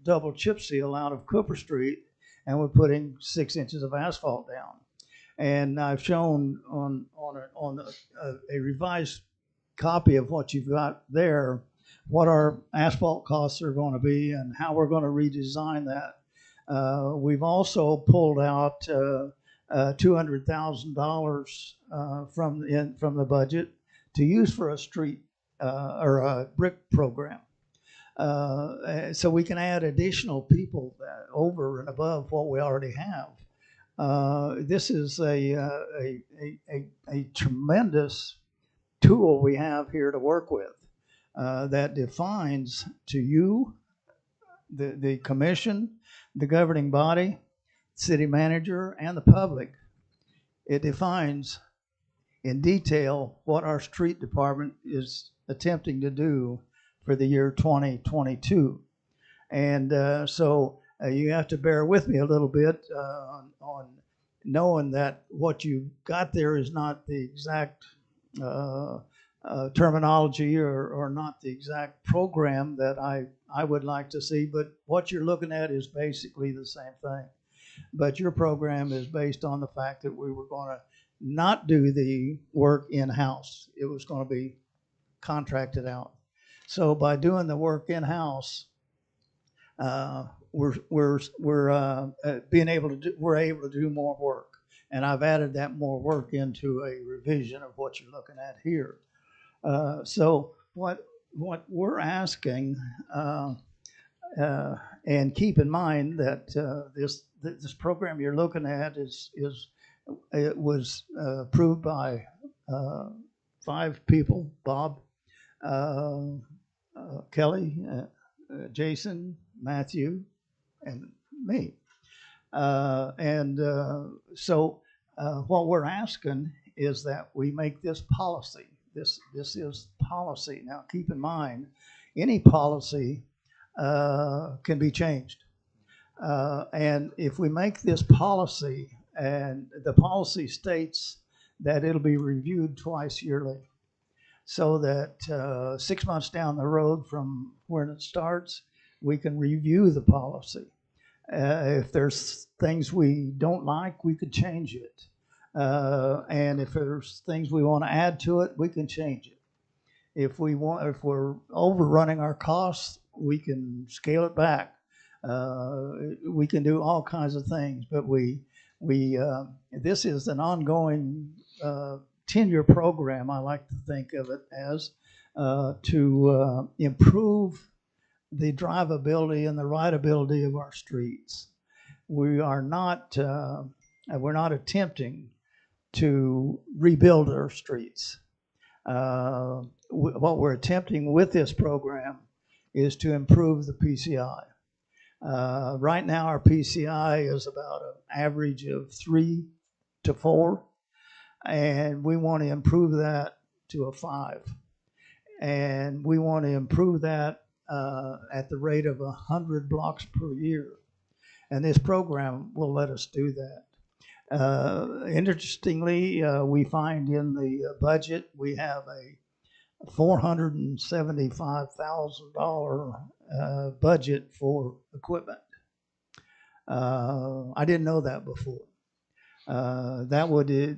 Speaker 11: double chip seal out of Cooper Street, and we're putting 6 inches of asphalt down. And I've shown on a revised copy of what you've got there what our asphalt costs are going to be and how we're going to redesign that. We've also pulled out $200,000 from the budget to use for a street or a brick program. So we can add additional people over and above what we already have. This is a tremendous tool we have here to work with that defines to you, the commission, the governing body, city manager, and the public. It defines in detail what our street department is attempting to do for the year 2022. And so you have to bear with me a little bit on knowing that what you got there is not the exact terminology or not the exact program that I would like to see, but what you're looking at is basically the same thing. But your program is based on the fact that we were going to not do the work in-house. It was going to be contracted out. So by doing the work in-house, we're able to do more work, and I've added that more work into a revision of what you're looking at here. So what we're asking, and keep in mind that this program you're looking at it was approved by 5 people: Bob, Kelly, Jason, Matthew, and me. So what we're asking is that we make this policy. This is policy. Now, keep in mind, any policy can be changed. And if we make this policy, and the policy states that it'll be reviewed twice yearly, so that 6 months down the road from when it starts, we can review the policy. If there's things we don't like, we could change it. And if there's things we want to add to it, we can change it. If we're overrunning our costs, we can scale it back. We can do all kinds of things, but this is an ongoing 10-year program, I like to think of it as, to improve the drivability and the rideability of our streets. We're not attempting to rebuild our streets. What we're attempting with this program is to improve the PCI. Right now, our PCI is about an average of 3 to 4, and we want to improve that to a 5. And we want to improve that at the rate of 100 blocks per year. And this program will let us do that. Interestingly, we find in the budget we have a $475,000 budget for equipment. I didn't know that before. That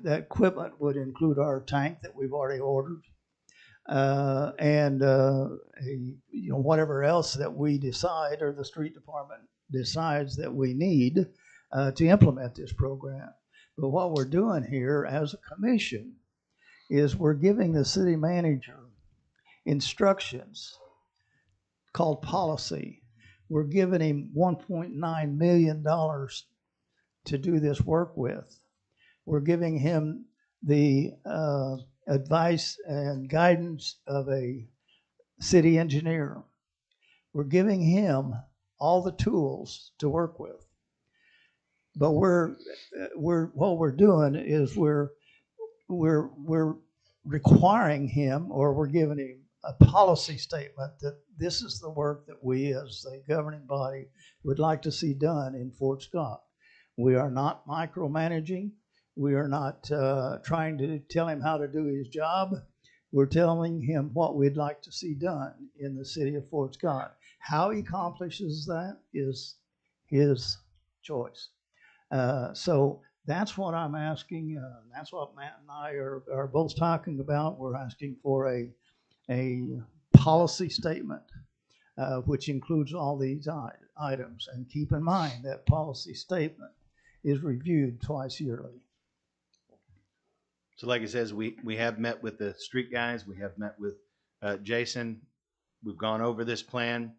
Speaker 11: equipment would include our tank that we've already ordered. and whatever else that we decide or the street department decides that we need to implement this program. But what we're doing here as a commission is we're giving the city manager instructions called policy. We're giving him $1.9 million to do this work with. We're giving him the advice and guidance of a city engineer. We're giving him all the tools to work with. But what we're doing is we're requiring him, or we're giving him a policy statement that this is the work that we as the governing body would like to see done in Fort Scott. We are not micromanaging. We are not trying to tell him how to do his job. We're telling him what we'd like to see done in the city of Fort Scott. How he accomplishes that is his choice. So that's what I'm asking. That's what Matt and I are both talking about. We're asking for a policy statement, which includes all these items. And keep in mind that policy statement is reviewed twice yearly.
Speaker 6: So like it says, we have met with the street guys. We have met with Jason. We've gone over this plan.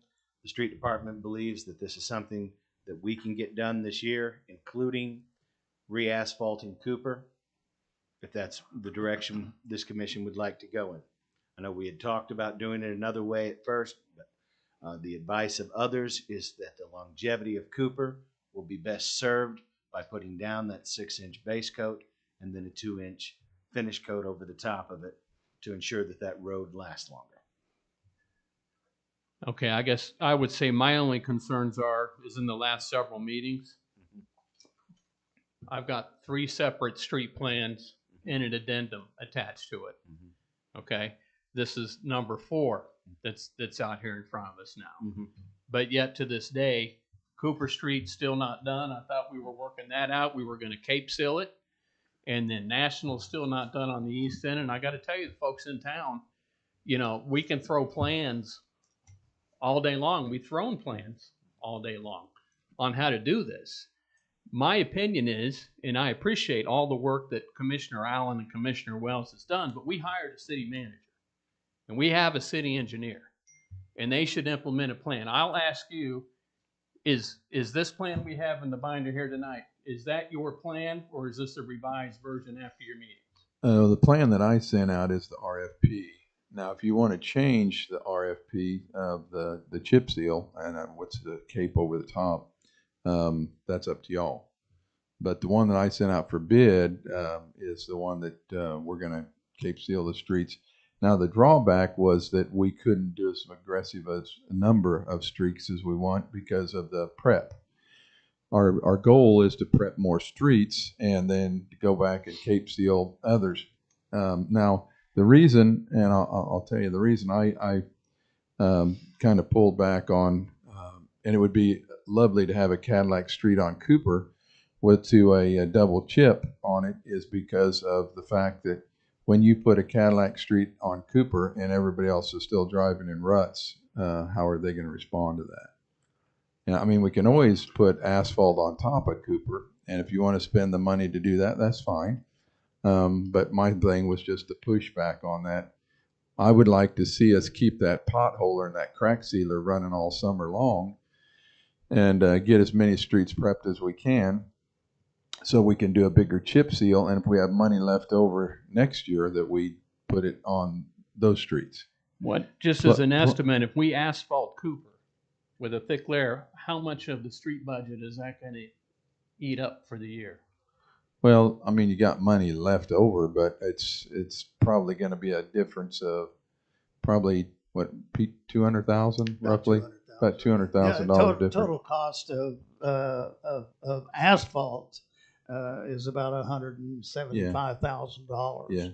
Speaker 6: The street department believes that this is something that we can get done this year, including re-asphalting Cooper, if that's the direction this commission would like to go in. I know we had talked about doing it another way at first, but the advice of others is that the longevity of Cooper will be best served by putting down that 6-inch base coat and then a 2-inch finish coat over the top of it to ensure that that road lasts longer.
Speaker 7: Okay, I guess I would say my only concerns is in the last several meetings. I've got 3 separate street plans and an addendum attached to it. Okay, this is number 4 that's out here in front of us now. But yet to this day, Cooper Street's still not done. I thought we were working that out. We were going to Cape Seal it, and then National's still not done on the east end. And I got to tell you, the folks in town, we can throw plans all day long. We've thrown plans all day long on how to do this. My opinion is, and I appreciate all the work that Commissioner Allen and Commissioner Wells has done, but we hired a city manager and we have a city engineer, and they should implement a plan. I'll ask you, is this plan we have in the binder here tonight, is that your plan, or is this a revised version after your meeting?
Speaker 8: The plan that I sent out is the RFP. Now, if you want to change the RFP of the chip seal and what's the cape over the top, that's up to y'all. But the one that I sent out for bid is the one that we're going to cape seal the streets. Now, the drawback was that we couldn't do as aggressive a number of streets as we want because of the prep. Our goal is to prep more streets and then go back and cape seal others. Now, the reason, and I'll tell you the reason I kind of pulled back on, and it would be lovely to have a Cadillac Street on Cooper with a double chip on it, is because of the fact that when you put a Cadillac Street on Cooper and everybody else is still driving in ruts, how are they going to respond to that? Now, I mean, we can always put asphalt on top of Cooper, and if you want to spend the money to do that, that's fine. But my thing was just to push back on that. I would like to see us keep that potholer and that crack sealer running all summer long and get as many streets prepped as we can so we can do a bigger chip seal. And if we have money left over next year, that we put it on those streets.
Speaker 7: Just as an estimate, if we asphalt Cooper with a thick layer, how much of the street budget is that going to eat up for the year?
Speaker 8: Well, I mean, you got money left over, but it's probably going to be a difference of probably what, Pete, 200,000 roughly, about $200,000 difference.
Speaker 11: Total cost of asphalt is about $175,000.
Speaker 8: Yeah.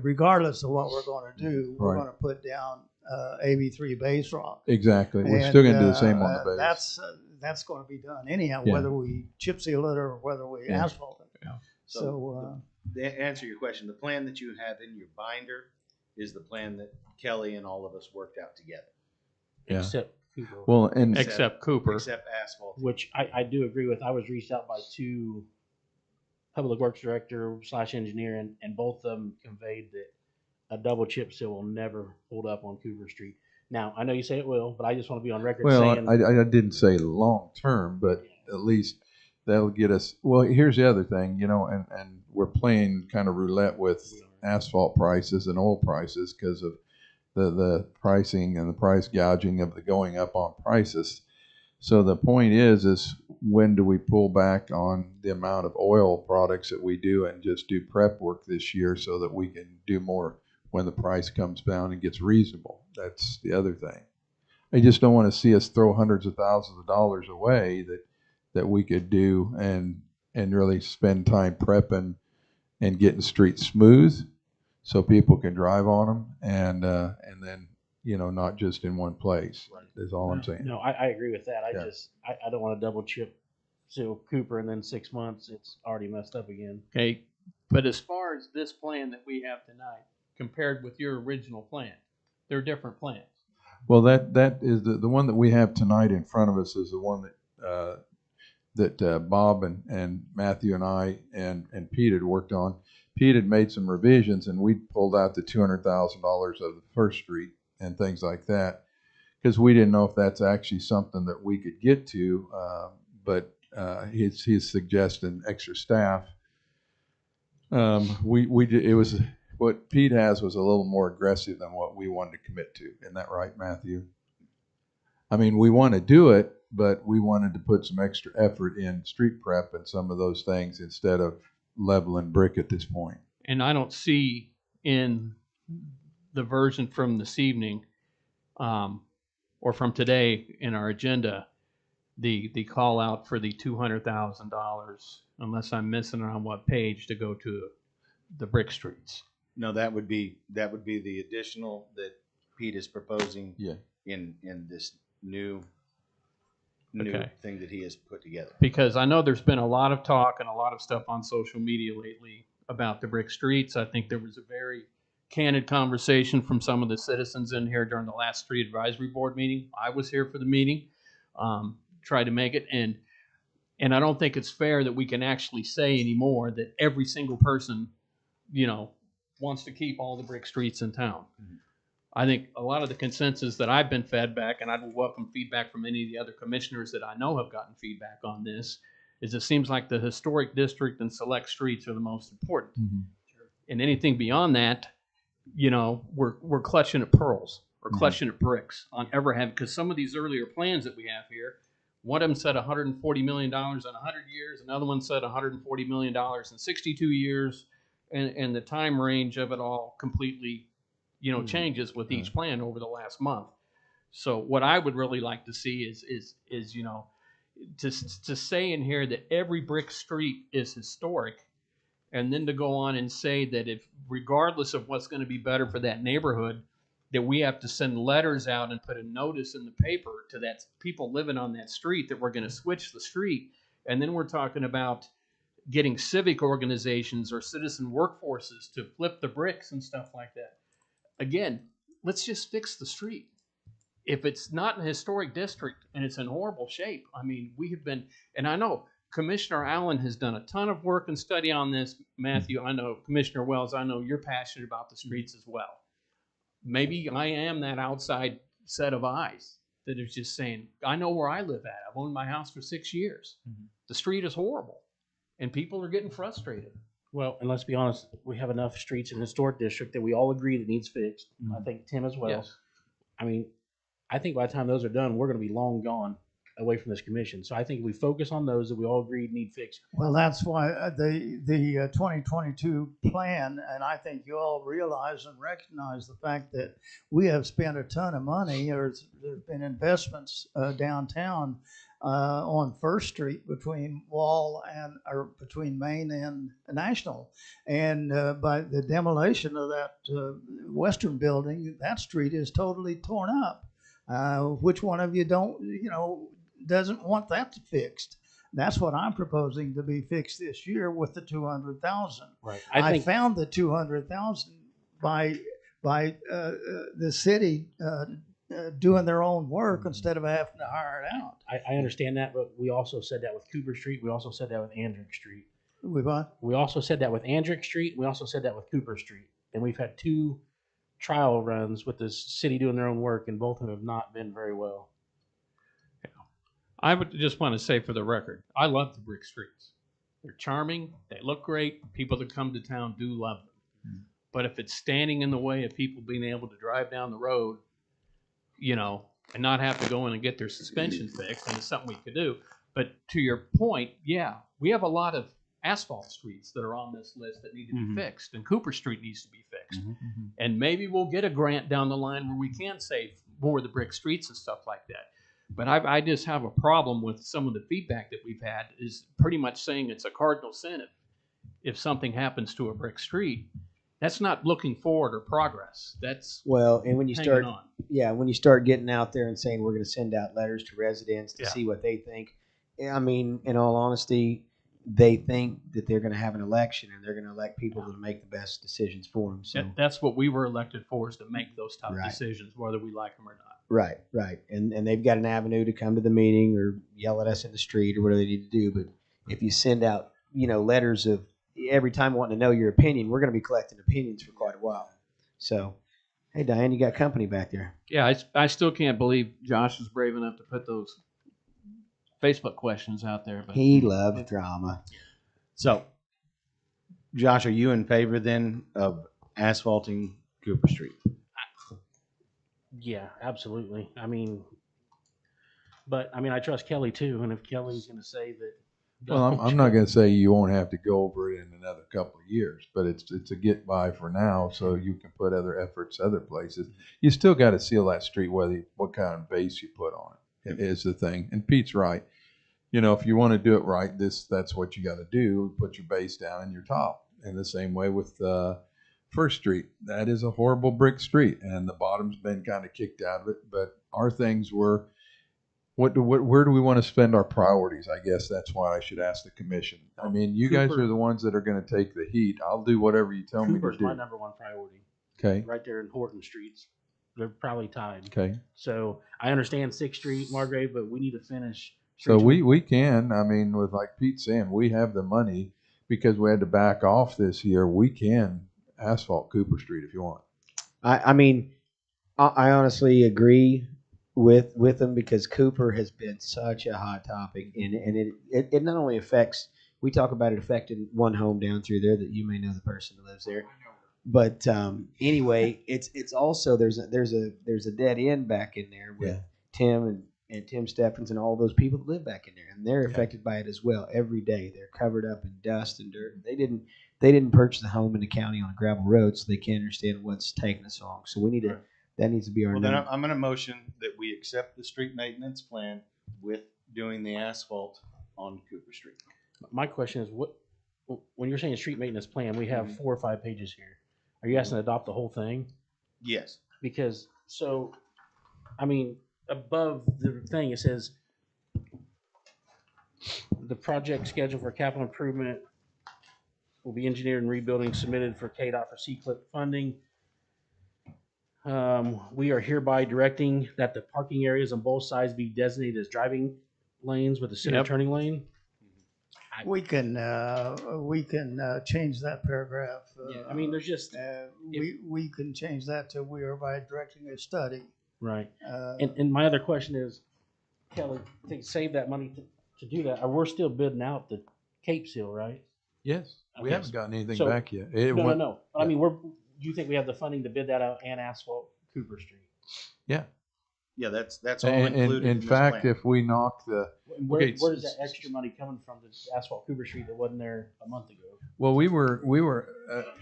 Speaker 11: Regardless of what we're going to do, we're going to put down AB3 base rock.
Speaker 8: Exactly. We're still going to do the same on the base.
Speaker 11: That's going to be done anyhow,
Speaker 8: Yeah.
Speaker 11: whether we chip seal it or whether we asphalt it.
Speaker 6: So to answer your question, the plan that you have in your binder is the plan that Kelly and all of us worked out together.
Speaker 8: Yeah.
Speaker 10: Except Cooper.
Speaker 8: Well, and
Speaker 7: Except Cooper.
Speaker 6: Except asphalt.
Speaker 10: Which I do agree with. I was reached out by 2 public works director / engineer, and both of them conveyed that a double chip seal will never hold up on Cooper Street. Now, I know you say it will, but I just want to be on record
Speaker 8: well,
Speaker 10: saying.
Speaker 8: I didn't say long term, but at least that'll get us. Well, here's the other thing, and we're playing kind of roulette with asphalt prices and oil prices because of the pricing and the price gouging of the going up on prices. So the point is when do we pull back on the amount of oil products that we do and just do prep work this year so that we can do more when the price comes down and gets reasonable? That's the other thing. I just don't want to see us throw hundreds of thousands of dollars away that we could do and really spend time prepping and getting streets smooth so people can drive on them and then not just in one place. Is all I'm saying.
Speaker 10: No, I agree with that.
Speaker 8: Yeah.
Speaker 10: I don't want to double chip seal Cooper and then 6 months it's already messed up again.
Speaker 7: Okay, but as far as this plan that we have tonight, compared with your original plan, they're different plans.
Speaker 8: Well, that is the one that we have tonight in front of us is the one that Bob and Matthew and I and Pete had worked on. Pete had made some revisions, and we pulled out the $200,000 of the First Street and things like that because we didn't know if that's actually something that we could get to. But he's suggesting extra staff. It was what Pete has was a little more aggressive than what we wanted to commit to. Isn't that right, Matthew? I mean, we want to do it, but we wanted to put some extra effort in street prep and some of those things instead of leveling brick at this point.
Speaker 7: And I don't see in the version from this evening or from today in our agenda the call out for the $200,000 unless I'm missing on what page to go to the brick streets.
Speaker 6: No, that would be the additional that Pete is proposing in this new
Speaker 7: Okay.
Speaker 6: thing that he has put together.
Speaker 7: Because I know there's been a lot of talk and a lot of stuff on social media lately about the brick streets. I think there was a very candid conversation from some of the citizens in here during the last street advisory board meeting. I was here for the meeting, tried to make it, and I don't think it's fair that we can actually say anymore that every single person, wants to keep all the brick streets in town. Mm-hmm. I think a lot of the consensus that I've been fed back, and I would welcome feedback from any of the other commissioners that I know have gotten feedback on this, is it seems like the historic district and select streets are the most important. Mm-hmm. And anything beyond that, we're clutching at pearls or clutching at bricks on ever having, because some of these earlier plans that we have here, one of them said $140 million in 100 years, another one said $140 million in 62 years, and the time range of it all completely changes with each plan over the last month. So what I would really like to see is to say in here that every brick street is historic, and then to go on and say that if, regardless of what's going to be better for that neighborhood, that we have to send letters out and put a notice in the paper to that people living on that street that we're going to switch the street. And then we're talking about getting civic organizations or citizen workforces to flip the bricks and stuff like that. Again, let's just fix the street. If it's not in a historic district and it's in horrible shape, I mean, we have been, and I know Commissioner Allen has done a ton of work and study on this. Matthew, I know, Commissioner Wells, I know you're passionate about the streets as well. Maybe I am that outside set of eyes that is just saying, I know where I live at. I've owned my house for 6 years. Mm-hmm. The street is horrible, and people are getting frustrated.
Speaker 10: Well, and let's be honest, we have enough streets in the historic district that we all agree that needs fixed. Mm-hmm. I think Tim as well.
Speaker 7: Yes.
Speaker 10: I mean, I think by the time those are done, we're going to be long gone away from this commission. So I think we focus on those that we all agree need fixed.
Speaker 11: Well, that's why the 2022 plan, and I think you all realize and recognize the fact that we have spent a ton of money, or there's been investments downtown on First Street between between Main and National, and by the demolition of that western building, that street is totally torn up. Which one of you doesn't want that fixed? That's what I'm proposing to be fixed this year with the $200,000.
Speaker 10: Right.
Speaker 11: I found the $200,000 by by the city doing their own work instead of having to hire it out.
Speaker 10: I understand that, but we also said that with Cooper Street. We also said that with Andrick Street.
Speaker 11: We what?
Speaker 10: We also said that with Andrick Street. We also said that with Cooper Street. And we've had 2 trial runs with the city doing their own work, and both of them have not been very well.
Speaker 7: I would just want to say for the record, I love the brick streets. They're charming. They look great. People that come to town do love them. But if it's standing in the way of people being able to drive down the road, you know, and not have to go in and get their suspension fixed, and it's something we could do. But to your point, yeah, we have a lot of asphalt streets that are on this list that need to be fixed, and Cooper Street needs to be fixed. And maybe we'll get a grant down the line where we can save more of the brick streets and stuff like that. But I just have a problem with some of the feedback that we've had is pretty much saying it's a cardinal sin if something happens to a brick street. That's not looking forward or progress. That's
Speaker 1: Well, and when you
Speaker 7: hanging
Speaker 1: start,
Speaker 7: on.
Speaker 1: yeah, when you start getting out there and saying we're going to send out letters to residents to
Speaker 7: Yeah.
Speaker 1: see what they think, I mean, in all honesty, they think that they're going to have an election and they're going to elect people to make the best decisions for them. So
Speaker 7: That's what we were elected for, is to make those tough
Speaker 1: Right.
Speaker 7: decisions, whether we like them or not.
Speaker 1: right, and they've got an avenue to come to the meeting or yell at us in the street or whatever they need to do. But if you send out, letters of every time wanting to know your opinion, we're going to be collecting opinions for quite a while. So, hey, Diane, you got company back there.
Speaker 7: Yeah, I still can't believe Josh was brave enough to put those Facebook questions out there. But
Speaker 1: He loves drama.
Speaker 6: So, Josh, are you in favor then of asphalting Cooper Street?
Speaker 10: Yeah, absolutely. I mean, I trust Kelly too. And if Kelly's going to say that,
Speaker 8: Well, I'm not going to say you won't have to go over it in another couple of years, but it's a get by for now, so you can put other efforts other places. You still got to seal that street, what kind of base you put on it is the thing. And Pete's right. If you want to do it right, that's what you got to do. Put your base down and your top. And the same way with First Street. That is a horrible brick street, and the bottom's been kind of kicked out of it. But our things were. Where do we want to spend our priorities? I guess that's why I should ask the commission. I mean, you guys
Speaker 10: Cooper-
Speaker 8: are the ones that are going to take the heat. I'll do whatever you tell me to
Speaker 10: Cooper's
Speaker 8: do.
Speaker 10: my number 1 priority.
Speaker 8: Okay.
Speaker 10: Right there in Horton Streets. They're probably tied.
Speaker 8: Okay.
Speaker 10: So I understand 6th Street, Margrave, but we need to finish.
Speaker 8: So
Speaker 10: Street
Speaker 8: we can. I mean, with like Pete saying, we have the money because we had to back off this year. We can asphalt Cooper Street if you want.
Speaker 1: I mean, I honestly agree with them because Cooper has been such a hot topic, and it not only affects. We talk about it affecting one home down through there that you may know the person who lives there, but anyway, it's also there's a dead end back in there with Tim and Tim Stephens and all those people that live back in there, and they're affected by it as well every day. They're covered up in dust and dirt. They didn't purchase a home in the county on a gravel road, so they can't understand what's taking us long. So we need to. That needs to be our.
Speaker 6: Well, then
Speaker 1: number.
Speaker 6: I'm going to motion that we accept the street maintenance plan with doing the asphalt on Cooper Street.
Speaker 10: My question is, when you're saying street maintenance plan, we have 4 or 5 pages here. Are you asking to adopt the whole thing?
Speaker 6: Yes.
Speaker 10: Because above the thing it says the project schedule for capital improvement will be engineered and rebuilding submitted for KDOT for C-CLIP funding. We are hereby directing that the parking areas on both sides be designated as driving lanes with a center turning lane.
Speaker 11: We can change that paragraph.
Speaker 10: There's just
Speaker 11: we can change that to we are by directing a study.
Speaker 10: right. And my other question is, Kelly, to save that money to do that, we're still bidding out the Cape Seal, right?
Speaker 8: Yes. We
Speaker 10: Okay.
Speaker 8: haven't gotten anything
Speaker 10: So-
Speaker 8: back yet.
Speaker 10: No. I mean, do you think we have the funding to bid that out and asphalt Cooper Street?
Speaker 8: Yeah.
Speaker 6: Yeah, that's all
Speaker 8: And
Speaker 6: included
Speaker 8: in
Speaker 6: in this
Speaker 8: fact,
Speaker 6: plan.
Speaker 8: if we knock the
Speaker 10: Where
Speaker 8: Okay,
Speaker 10: is that extra money coming from to asphalt Cooper Street that wasn't there a month ago?
Speaker 8: Well, we were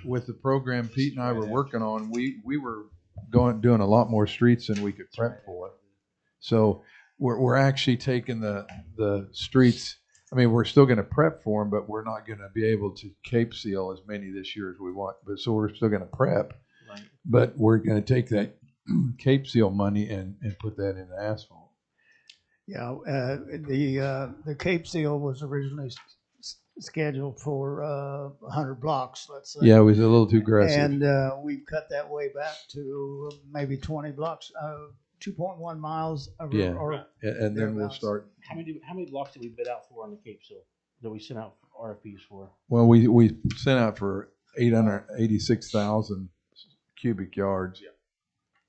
Speaker 8: with the program Pete and I were working on. We were doing a lot more streets than we could prep for. So we're actually taking the streets. I mean, we're still going to prep for them, but we're not going to be able to Cape Seal as many this year as we want. But so we're still going to prep,
Speaker 10: Right.
Speaker 8: but we're going to take that Cape Seal money and put that in asphalt.
Speaker 11: Yeah, the Cape Seal was originally scheduled for 100 blocks, let's say.
Speaker 8: Yeah, it was a little too aggressive.
Speaker 11: And we've cut that way back to maybe 20 blocks, 2.1 miles.
Speaker 8: Yeah.
Speaker 11: Or
Speaker 8: And then we'll
Speaker 11: thereabouts.
Speaker 8: start.
Speaker 10: How many blocks did we bid out for on the Cape Seal that we sent out RFPs for?
Speaker 8: Well, we sent out for 886,000 cubic yards.
Speaker 6: Yeah.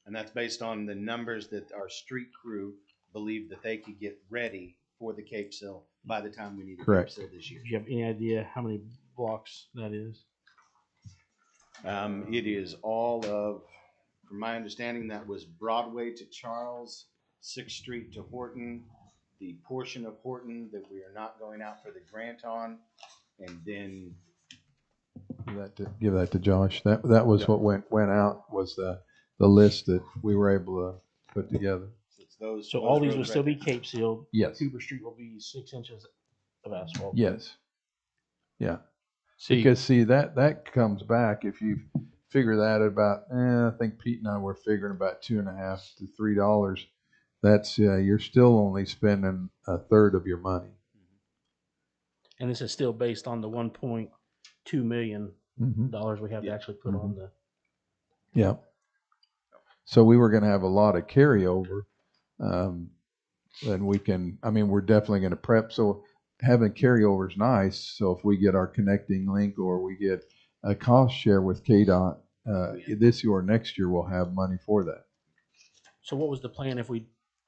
Speaker 6: And that's based on the numbers that our street crew believed that they could get ready for the Cape Seal by the time we need the
Speaker 8: Correct.
Speaker 6: Cape Seal this year.
Speaker 10: Do you have any idea how many blocks that is?
Speaker 6: It is all of, from my understanding, that was Broadway to Charles, 6th Street to Horton, the portion of Horton that we are not going out for the grant on, and then
Speaker 8: Give that to Josh. That was what went out, was the list that we were able to put together.
Speaker 6: it's those.
Speaker 10: So
Speaker 6: those
Speaker 10: all these
Speaker 6: roads
Speaker 10: will still
Speaker 6: right
Speaker 10: be Cape sealed.
Speaker 8: Yes.
Speaker 10: Cooper Street will be 6 inches of asphalt.
Speaker 8: Yes. Yeah.
Speaker 7: See,
Speaker 8: Because see that comes back if you figure that at about I think Pete and I were figuring about $2.50 to $3. That's you're still only spending a third of your money.
Speaker 10: And this is still based on the $1.2 million
Speaker 8: Mhm.
Speaker 10: we have to actually put on the.
Speaker 8: Yeah. So we were going to have a lot of carryover, and we can. I mean, we're definitely going to prep. So having carryover is nice. So if we get our connecting link or we get a cost share with KDOT this year or next year, we'll have money for that.
Speaker 10: So what was the plan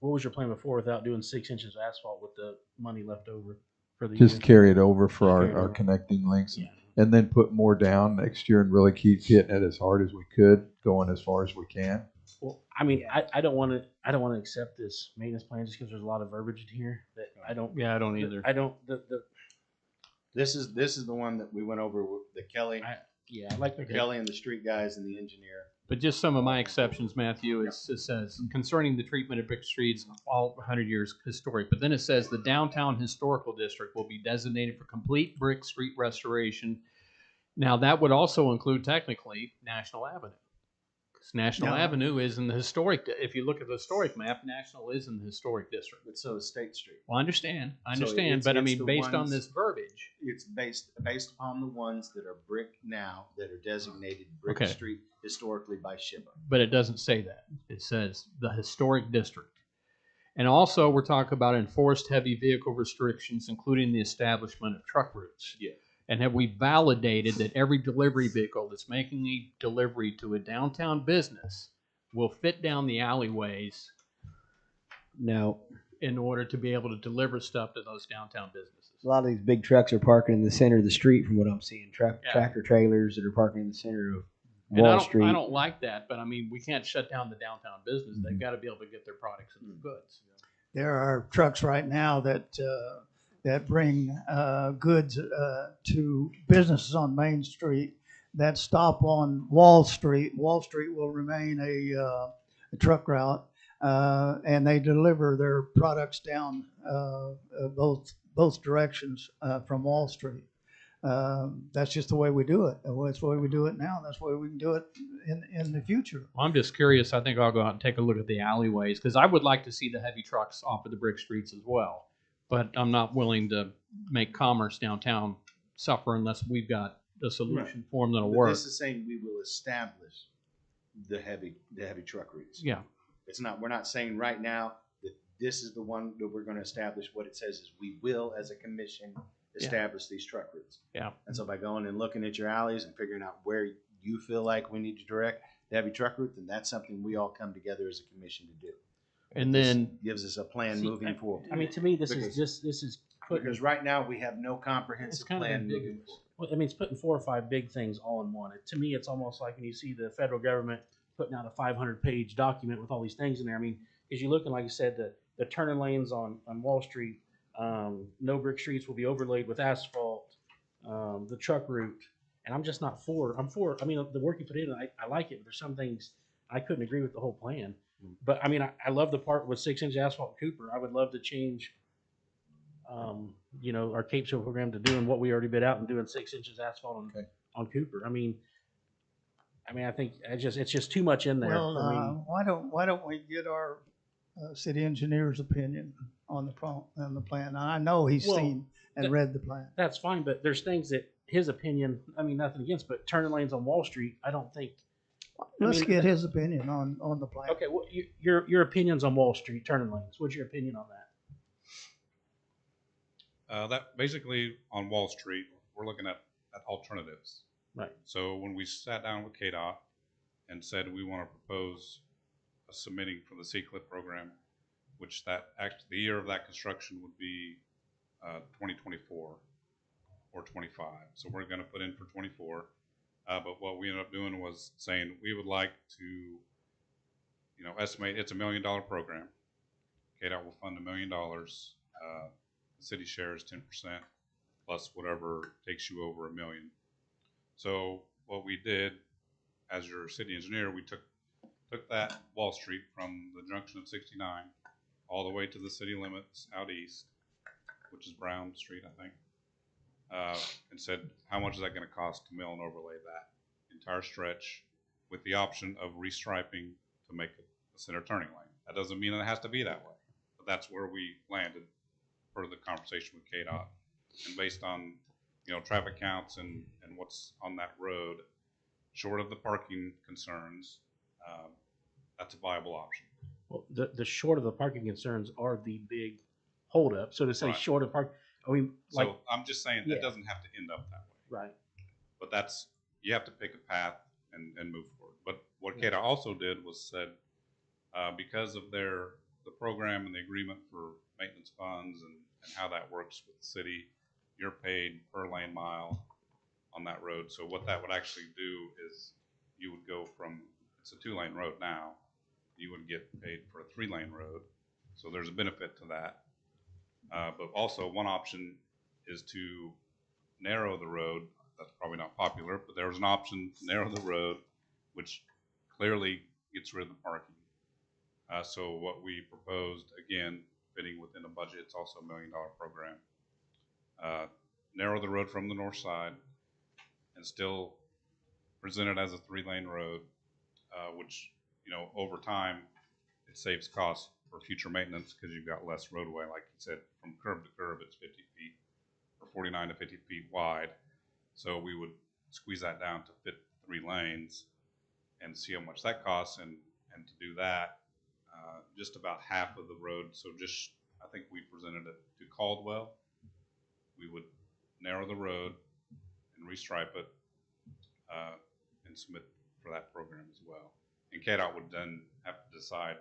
Speaker 10: what was your plan before without doing 6 inches of asphalt with the money left over for the
Speaker 8: Just
Speaker 10: year?
Speaker 8: carry it over for
Speaker 10: Just carry it
Speaker 8: our
Speaker 10: over.
Speaker 8: connecting links, and then put more down next year and really keep hitting it as hard as we could, going as far as we can.
Speaker 10: Well, I mean, I don't want to accept this maintenance plan just because there's a lot of verbiage in here that I don't.
Speaker 7: Yeah, I don't either.
Speaker 10: I don't.
Speaker 6: This is the one that we went over with the Kelly.
Speaker 10: Yeah, I like the
Speaker 6: Kelly and the street guys and the engineer.
Speaker 7: But just some of my exceptions, Matthew, it says concerning the treatment of brick streets, all 100 years historic. But then it says the downtown historical district will be designated for complete brick street restoration. Now that would also include technically National Avenue. Because National Avenue is in the historic, if you look at the historic map, National is in the historic district.
Speaker 6: But so is State Street.
Speaker 7: Well, I understand,
Speaker 6: So it's
Speaker 7: but I
Speaker 6: the
Speaker 7: mean, based on
Speaker 6: ones-
Speaker 7: this verbiage.
Speaker 6: It's based upon the ones that are brick now that are designated Brick
Speaker 7: Okay.
Speaker 6: Street historically by SHPA.
Speaker 7: But it doesn't say that. It says the historic district. And also, we're talking about enforced heavy vehicle restrictions, including the establishment of truck routes.
Speaker 6: Yeah.
Speaker 7: And have we validated that every delivery vehicle that's making a delivery to a downtown business will fit down the alleyways
Speaker 1: No,
Speaker 7: in order to be able to deliver stuff to those downtown businesses?
Speaker 1: a lot of these big trucks are parking in the center of the street, from what I'm seeing.
Speaker 7: Yeah.
Speaker 1: Tractor trailers that are parking in the center of
Speaker 7: And
Speaker 1: Wall
Speaker 7: I
Speaker 1: Street.
Speaker 7: don't like that, but I mean, we can't shut down the downtown business. They've got to be able to get their products and their goods.
Speaker 11: There are trucks right now that bring goods to businesses on Main Street that stop on Wall Street. Wall Street will remain a truck route, and they deliver their products down both directions from Wall Street. That's just the way we do it. That's the way we do it now. That's the way we can do it in the future.
Speaker 7: Well, I'm just curious. I think I'll go out and take a look at the alleyways because I would like to see the heavy trucks off of the brick streets as well. But I'm not willing to make commerce downtown suffer unless we've got a solution for them that'll
Speaker 6: But
Speaker 7: work.
Speaker 6: this is saying we will establish the heavy truck routes.
Speaker 7: Yeah.
Speaker 6: It's not. We're not saying right now that this is the one that we're going to establish. What it says is we will, as a commission, establish these truck routes.
Speaker 7: Yeah.
Speaker 6: And so by going and looking at your alleys and figuring out where you feel like we need to direct the heavy truck route, then that's something we all come together as a commission to do.
Speaker 7: And
Speaker 6: This
Speaker 7: then
Speaker 6: gives us a plan moving forward.
Speaker 10: I mean, to me, this
Speaker 6: Because-
Speaker 10: is putting.
Speaker 6: Because right now we have no comprehensive
Speaker 7: kind of
Speaker 6: plan
Speaker 7: ambiguous.
Speaker 6: moving forward.
Speaker 10: Well, I mean, it's putting 4 or 5 big things all in one. To me, it's almost like when you see the federal government putting out a 500-page document with all these things in there. I mean, as you look, and like you said, the turning lanes on Wall Street, no brick streets will be overlaid with asphalt, the truck route, and I'm just not for. I'm for. I mean, the work you put in, I like it, but there's some things I couldn't agree with the whole plan. But I mean, I love the part with 6-inch asphalt Cooper. I would love to change, our Cape Seal program to doing what we already bid out and doing 6 inches asphalt on Cooper. I mean, I think it's just too much in there for me.
Speaker 11: Well, why don't we get our city engineer's opinion? on the plan. And I know he's
Speaker 10: Well,
Speaker 11: seen and
Speaker 10: that-
Speaker 11: read the plan.
Speaker 10: That's fine, but there's things that his opinion, I mean, nothing against, but turning lanes on Wall Street, I don't think.
Speaker 11: Let's get his opinion on the plan.
Speaker 10: Okay, well, your opinions on Wall Street turning lanes. What's your opinion on that?
Speaker 9: That basically on Wall Street, we're looking at alternatives.
Speaker 10: Right.
Speaker 9: So when we sat down with KDOT and said we want to propose a submitting for the C-CLIP program, which the year of that construction would be 2024 or 25. So we're going to put in for 24. But what we ended up doing was saying we would like to, estimate it's $1 million program. KDOT will fund $1 million. The city share is 10% plus whatever takes you over $1 million. So what we did, as your city engineer, we took that Wall Street from the junction of 69 all the way to the city limits out east, which is Brown Street, I think, and said, how much is that going to cost to mill and overlay that entire stretch with the option of restriping to make it a center turning lane? That doesn't mean it has to be that way, but that's where we landed for the conversation with KDOT. And based on, traffic counts and what's on that road, short of the parking concerns, that's a viable option.
Speaker 10: Well, the short of the parking concerns are the big holdup. So to say
Speaker 9: Right.
Speaker 10: short of park, I mean, like,
Speaker 9: So I'm just saying
Speaker 10: yeah.
Speaker 9: it doesn't have to end up that way.
Speaker 10: right.
Speaker 9: But you have to pick a path and move forward. But what KDOT also did was said, because of the program and the agreement for maintenance funds and how that works with the city, you're paid per lane mile on that road. So what that would actually do is you would go from, it's a 2-lane road now, you would get paid for a 3-lane road. So there's a benefit to that. But also one option is to narrow the road. That's probably not popular, but there was an option to narrow the road, which clearly gets rid of the parking. So what we proposed, again, fitting within a budget, it's also $1 million program. Narrow the road from the north side and still present it as a 3-lane road, which, over time, it saves costs for future maintenance because you've got less roadway. Like you said, from curb to curb, it's 50 feet or 49 to 50 feet wide. So we would squeeze that down to fit 3 lanes and see how much that costs. And to do that, just about half of the road. So I think we presented it to Caldwell. We would narrow the road and restripe it and submit for that program as well. And KDOT would then have to decide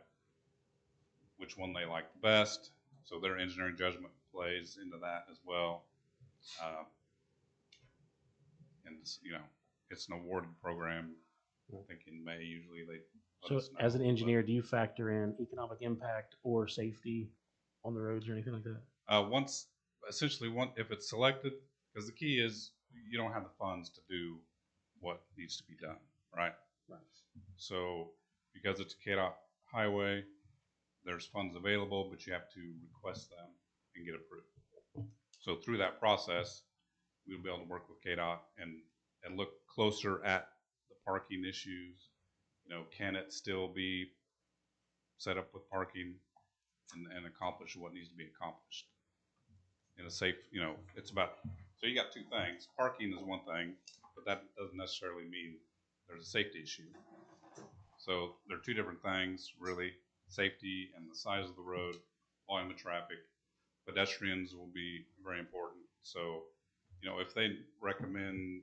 Speaker 9: which one they like the best. So their engineering judgment plays into that as well. And it's an awarded program. I think in May usually they.
Speaker 10: So as an engineer, do you factor in economic impact or safety on the roads or anything like that?
Speaker 9: If it's selected, because the key is you don't have the funds to do what needs to be done, right?
Speaker 10: Right.
Speaker 9: So because it's a KDOT highway, there's funds available, but you have to request them and get approved. So through that process, we'll be able to work with KDOT and look closer at the parking issues. Can it still be set up with parking and accomplish what needs to be accomplished in a safe, it's about, so you got 2 things. Parking is one thing, but that doesn't necessarily mean there's a safety issue. So they're 2 different things, really. Safety and the size of the road, volume of traffic. Pedestrians will be very important. So, if they recommend,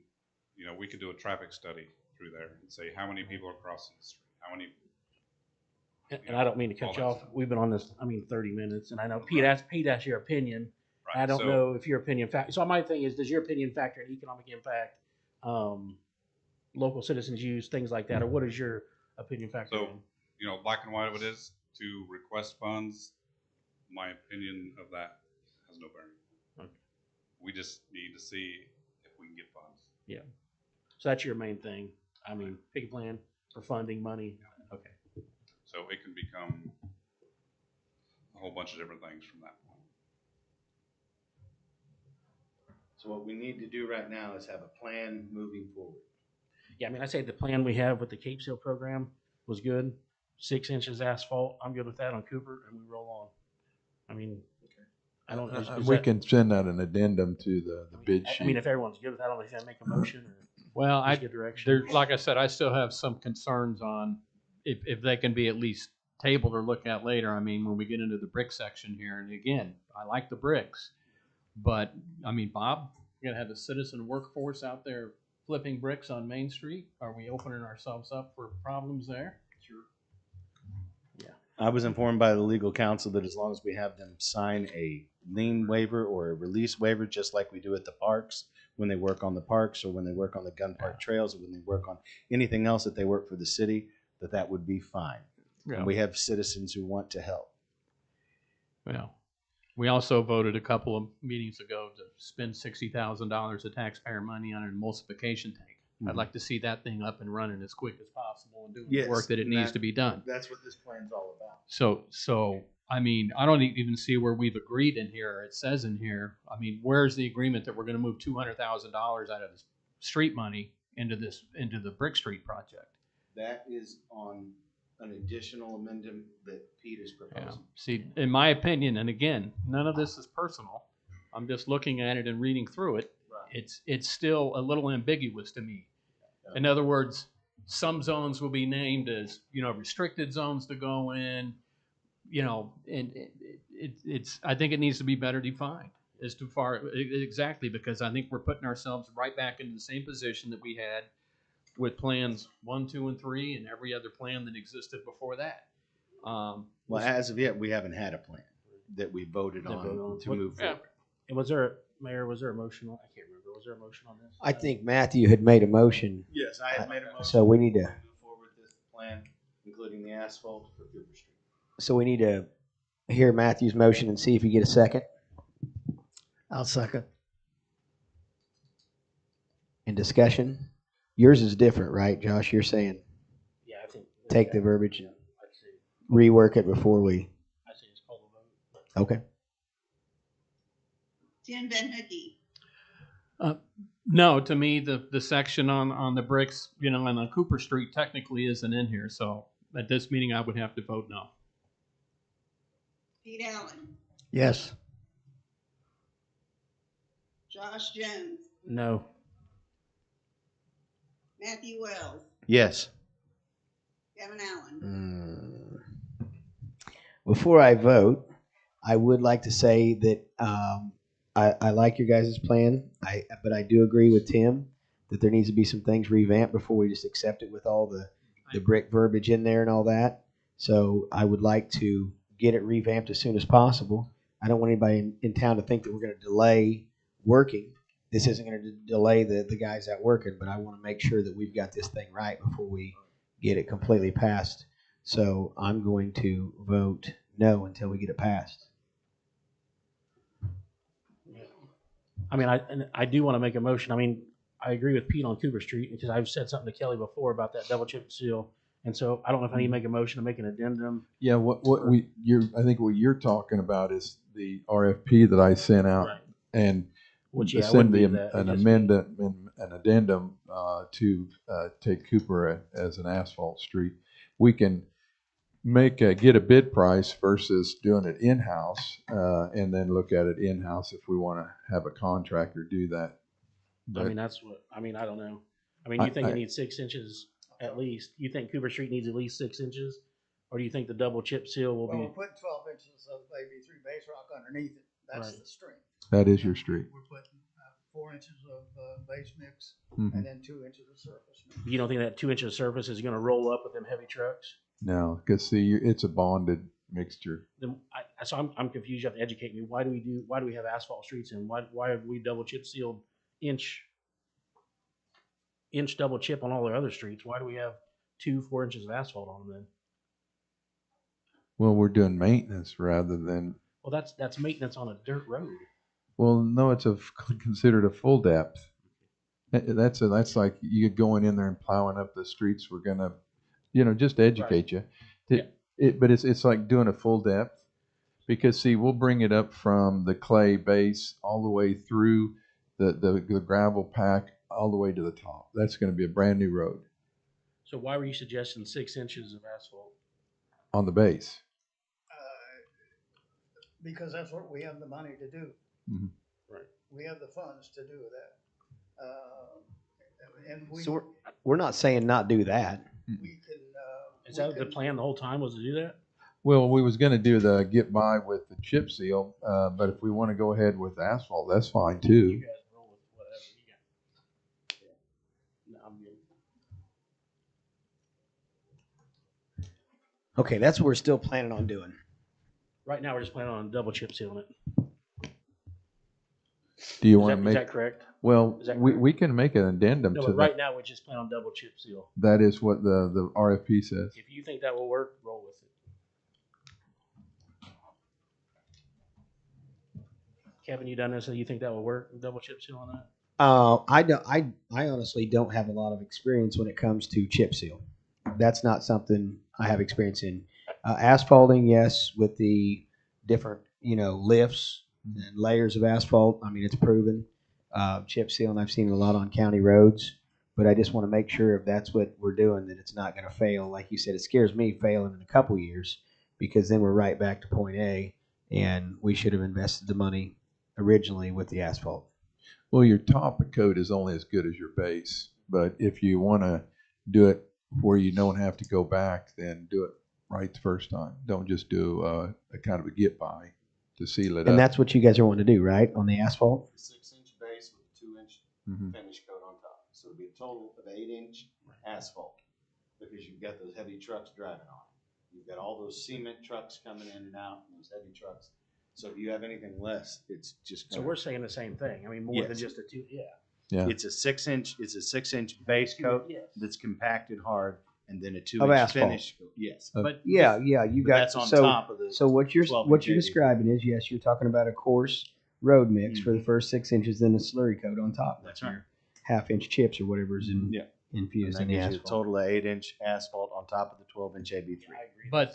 Speaker 9: we could do a traffic study through there and say how many people are crossing the street, how many.
Speaker 10: And I don't mean to cut you off. We've been on this, 30 minutes, and I know Pete asked your opinion.
Speaker 9: Right.
Speaker 10: I don't know if your opinion So my thing is, does your opinion factor in economic impact, local citizens use, things like that, or what is your opinion factor in?
Speaker 9: Black and white of it is to request funds. My opinion of that has no bearing.
Speaker 10: Okay.
Speaker 9: We just need to see if we can get funds.
Speaker 10: Yeah. So that's your main thing. Pick a plan for funding money. Okay.
Speaker 9: So it can become a whole bunch of different things from that point.
Speaker 3: So what we need to do right now is have a plan moving forward.
Speaker 10: Yeah, I say the plan we have with the Cape Seal program was good. 6 inches asphalt, I'm good with that on Cooper, and we roll on. I don't. Is
Speaker 8: We
Speaker 10: that-
Speaker 8: can send out an addendum to the bid
Speaker 10: I
Speaker 8: sheet.
Speaker 10: mean, if everyone's good with that, I don't know if I make a motion or
Speaker 7: Well,
Speaker 10: just get direction.
Speaker 7: there, like I said, I still have some concerns on if they can be at least tabled or looked at later. I mean, when we get into the brick section here, and again, I like the bricks, but I mean, Bob, you're gonna have a citizen workforce out there flipping bricks on Main Street. Are we opening ourselves up for problems there? Sure.
Speaker 6: I was informed by the legal counsel that as long as we have them sign a lien waiver or a release waiver, just like we do at the parks, when they work on the parks or when they work on the gun park trails or when they work on anything else that they work for the city, that would be fine.
Speaker 7: Yeah.
Speaker 6: And we have citizens who want to help.
Speaker 7: Well, we also voted a couple of meetings ago to spend $60,000 of taxpayer money on an emulsification tank. I'd like to see that thing up and running as quick as possible and doing the work that it needs to be done.
Speaker 6: That's what this plan's all about.
Speaker 7: So I mean, I don't even see where we've agreed in here. It says in here, I mean, where's the agreement that we're going to move $200,000 out of street money into the Brick Street project?
Speaker 6: That is on an additional amendment that Pete is proposing.
Speaker 7: See, in my opinion, and again, none of this is personal. I'm just looking at it and reading through it. It's still a little ambiguous to me. In other words, some zones will be named as, restricted zones to go in, and it's, I think it needs to be better defined as to far exactly, because I think we're putting ourselves right back into the same position that we had with plans 1, 2, and 3 and every other plan that existed before that.
Speaker 6: Well, as of yet, we haven't had a plan that we voted on to move forward.
Speaker 10: And was there, Mayor, was there a motion on, I can't remember, was there a motion on this?
Speaker 1: I think Matthew had made a motion.
Speaker 6: Yes, I had made a motion.
Speaker 1: So we need to,
Speaker 6: move forward with this plan, including the asphalt for Cooper Street.
Speaker 1: so we need to hear Matthew's motion and see if you get a second.
Speaker 11: I'll second.
Speaker 1: In discussion, yours is different, right, Josh? You're saying
Speaker 10: Yeah, I think.
Speaker 1: take the verbiage and
Speaker 10: I'd say,
Speaker 1: rework it before we,
Speaker 10: I'd say just call the vote.
Speaker 1: okay.
Speaker 14: Tim Van Hookie,
Speaker 7: No, to me, the section on the bricks, and on Cooper Street technically isn't in here. So at this meeting, I would have to vote no.
Speaker 14: Pete Allen,
Speaker 11: Yes.
Speaker 14: Josh Jones,
Speaker 10: No.
Speaker 14: Matthew Wells,
Speaker 6: Yes.
Speaker 14: Kevin Allen.
Speaker 1: Before I vote, I would like to say that I like your guys' plan, but I do agree with Tim that there needs to be some things revamped before we just accept it with all the brick verbiage in there and all that. So I would like to get it revamped as soon as possible. I don't want anybody in town to think that we're going to delay working. This isn't going to delay the guys out working, but I want to make sure that we've got this thing right before we get it completely passed. So I'm going to vote no until we get it passed.
Speaker 10: I mean, I do want to make a motion. I mean, I agree with Pete on Cooper Street because I've said something to Kelly before about that double chip seal. And so I don't know if I need to make a motion to make an addendum.
Speaker 8: Yeah, I think what you're talking about is the RFP that I sent out,
Speaker 10: Right.
Speaker 8: and
Speaker 10: Which, yeah, I
Speaker 8: send
Speaker 10: wouldn't do that.
Speaker 8: an
Speaker 10: It just-
Speaker 8: amendment, an addendum to take Cooper as an asphalt street. We can get a bid price versus doing it in-house, and then look at it in-house if we want to have a contractor do that.
Speaker 10: I mean, I don't know. I mean, you think it needs 6 inches at least? You think Cooper Street needs at least 6 inches? Or do you think the double chip seal will
Speaker 11: Well,
Speaker 10: be?
Speaker 11: we're putting 12 inches of AB3 base rock underneath it. That's
Speaker 10: Right.
Speaker 11: the strength.
Speaker 8: That is your street.
Speaker 11: We're putting 4 inches of base mix
Speaker 8: Mhm.
Speaker 11: and then 2 inches of surface mix.
Speaker 10: You don't think that 2 inches of surface is going to roll up with them heavy trucks?
Speaker 8: No, because see, it's a bonded mixture.
Speaker 10: Then I'm confused. You have to educate me. Why do we have asphalt streets and why have we double chip sealed inch double chip on all our other streets? Why do we have 4 inches of asphalt on them then?
Speaker 8: Well, we're doing maintenance rather than.
Speaker 10: Well, that's maintenance on a dirt road.
Speaker 8: Well, no, it's considered a full depth. That's like you going in there and plowing up the streets. We're gonna, just educate you. But it's like doing a full depth, because see, we'll bring it up from the clay base all the way through the gravel pack all the way to the top. That's going to be a brand new road
Speaker 10: So why were you suggesting 6 inches of asphalt?
Speaker 8: on the base.
Speaker 11: because that's what we have the money to do.
Speaker 8: Mhm.
Speaker 10: Right.
Speaker 11: We have the funds to do that. And we,
Speaker 1: So we're not saying not do that.
Speaker 11: we can,
Speaker 10: Is that the plan the whole time, was to do that?
Speaker 8: Well, we was gonna do the get by with the chip seal, but if we want to go ahead with asphalt, that's fine
Speaker 10: You
Speaker 8: too.
Speaker 10: guys roll with whatever you got. No, I'm good.
Speaker 1: Okay, that's what we're still planning on doing.
Speaker 10: Right now, we're just planning on double chip sealing it.
Speaker 8: Do you
Speaker 10: Is
Speaker 8: want to
Speaker 10: that-
Speaker 8: make?
Speaker 10: Is that correct?
Speaker 8: Well,
Speaker 10: Is that
Speaker 8: we,
Speaker 10: correct?
Speaker 8: we can make an addendum
Speaker 10: No,
Speaker 8: to
Speaker 10: but right
Speaker 8: that.
Speaker 10: now, we just plan on double chip seal.
Speaker 8: That is what the RFP says.
Speaker 10: If you think that will work, roll with it. Kevin, you done this, so you think that will work, double chip seal on that?
Speaker 1: I don't. I honestly don't have a lot of experience when it comes to chip seal. That's not something I have experience in. Asphalting, yes, with the different lifts and layers of asphalt. I mean, it's proven. Chip sealing, I've seen a lot on county roads, but I just want to make sure if that's what we're doing, that it's not going to fail. Like you said, it scares me failing in a couple years, because then we're right back to point A, and we should have invested the money originally with the asphalt.
Speaker 8: Well, your top coat is only as good as your base, but if you want to do it where you don't have to go back, then do it right the first time. Don't just do a kind of a get by to seal it up.
Speaker 1: And that's what you guys are wanting to do, right, on the asphalt?
Speaker 6: 6-inch base with a 2-inch
Speaker 8: Mhm.
Speaker 6: finish coat on top. So it'll be a total of 8-inch asphalt, because you've got those heavy trucks driving on it. You've got all those cement trucks coming in and out, and those heavy trucks. So if you have anything less, it's just.
Speaker 10: So we're saying the same thing. I mean, more than
Speaker 6: Yes.
Speaker 10: just a two, yeah.
Speaker 8: Yeah.
Speaker 6: It's a 6-inch base coat
Speaker 10: Yes.
Speaker 6: that's compacted hard, and then a
Speaker 1: Of
Speaker 6: 2-inch
Speaker 1: asphalt.
Speaker 6: finish coat. Yes.
Speaker 1: But yeah, you
Speaker 6: But
Speaker 1: got
Speaker 6: that's on
Speaker 1: so
Speaker 6: top of the
Speaker 1: so what you're
Speaker 6: 12-inch AD.
Speaker 1: describing is, yes, you're talking about a coarse road mix for the first 6 inches, then a slurry coat on top.
Speaker 6: That's right.
Speaker 1: Your half-inch chips or whatever's
Speaker 6: Yeah.
Speaker 1: infused in
Speaker 6: And
Speaker 1: the
Speaker 6: that gives you a
Speaker 1: asphalt.
Speaker 6: total of 8-inch asphalt on top of the 12-inch AB3.
Speaker 7: But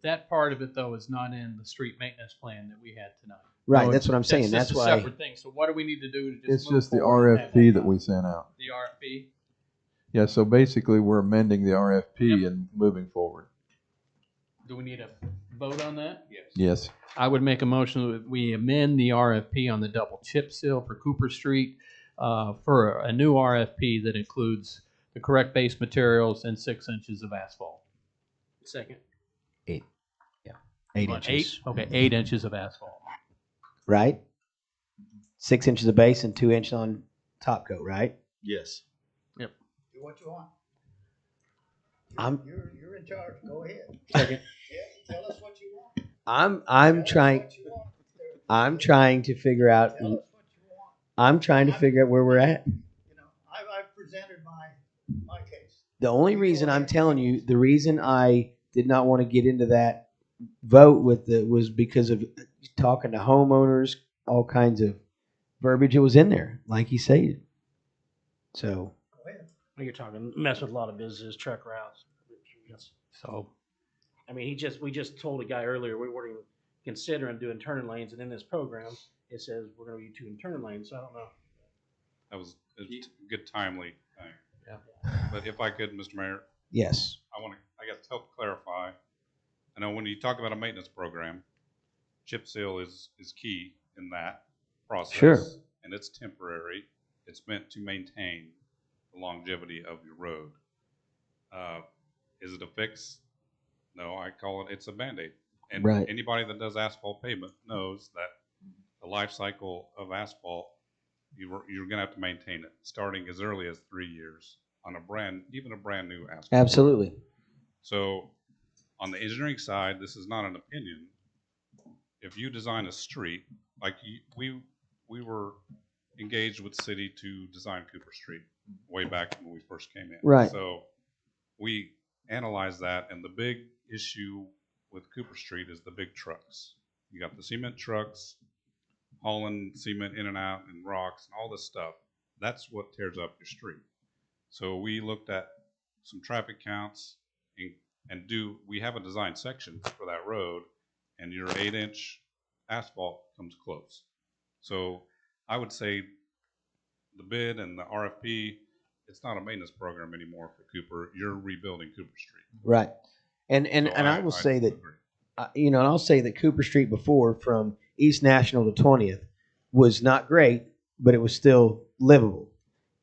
Speaker 7: that part of it though is not in the street maintenance plan that we had tonight.
Speaker 1: Right,
Speaker 8: No,
Speaker 1: that's what I'm saying.
Speaker 7: That's
Speaker 1: That's
Speaker 7: just a
Speaker 1: why.
Speaker 7: separate thing. So what do we need to do to just
Speaker 8: It's
Speaker 7: move
Speaker 8: just the
Speaker 7: forward with
Speaker 8: RFP that we sent out.
Speaker 7: The RFP.
Speaker 8: Yeah, so basically we're amending the RFP and moving forward.
Speaker 7: Do we need a vote on that? Yes.
Speaker 8: Yes.
Speaker 7: I would make a motion that we amend the RFP on the double chip seal for Cooper Street for a new RFP that includes the correct base materials and 6 inches of asphalt.
Speaker 10: Second.
Speaker 1: 8
Speaker 7: Want
Speaker 1: inches.
Speaker 7: 8? Okay, 8 inches of asphalt.
Speaker 1: Right? 6 inches of base and 2 inch on top coat, right?
Speaker 6: Yes.
Speaker 7: Yep.
Speaker 11: do what you want.
Speaker 1: I'm
Speaker 11: You're in charge. Go ahead.
Speaker 1: Second.
Speaker 11: Yeah, tell us what you want.
Speaker 1: I'm trying to figure out. I'm trying to figure out where we're at.
Speaker 11: I've presented my case.
Speaker 1: The only reason I'm telling you, the reason I did not want to get into that vote with it was because of talking to homeowners, all kinds of verbiage that was in there, like he said. So,
Speaker 10: You're talking, mess with a lot of businesses, truck routes.
Speaker 7: So,
Speaker 10: I mean, we just told a guy earlier, we weren't even considering doing turning lanes, and in this program, it says we're gonna be doing turning lanes, so I don't know.
Speaker 9: That was a good timely thing.
Speaker 7: Yeah.
Speaker 9: But if I could, Mr. Mayor,
Speaker 1: yes.
Speaker 9: I got to help clarify. I know when you talk about a maintenance program, chip seal is key in that process.
Speaker 1: Sure.
Speaker 9: And it's temporary. It's meant to maintain the longevity of your road. Is it a fix? No, I call it's a Band-Aid. And
Speaker 1: Right.
Speaker 9: anybody that does asphalt pavement knows that the life cycle of asphalt, you're going to have to maintain it starting as early as 3 years on even a brand new asphalt.
Speaker 1: Absolutely.
Speaker 9: So on the engineering side, this is not an opinion. If you design a street, like we were engaged with the city to design Cooper Street way back when we first came in.
Speaker 1: Right.
Speaker 9: So we analyzed that, and the big issue with Cooper Street is the big trucks. You got the cement trucks hauling cement in and out and rocks and all this stuff. That's what tears up your street. So we looked at some traffic counts and we have a design section for that road, and your 8-inch asphalt comes close. So I would say the bid and the RFP, it's not a maintenance program anymore for Cooper. You're rebuilding Cooper Street.
Speaker 1: Right. And
Speaker 9: So
Speaker 1: I will say that
Speaker 9: agree.
Speaker 1: you know, and I'll say that Cooper Street before, from East National to 20th, was not great, but it was still livable,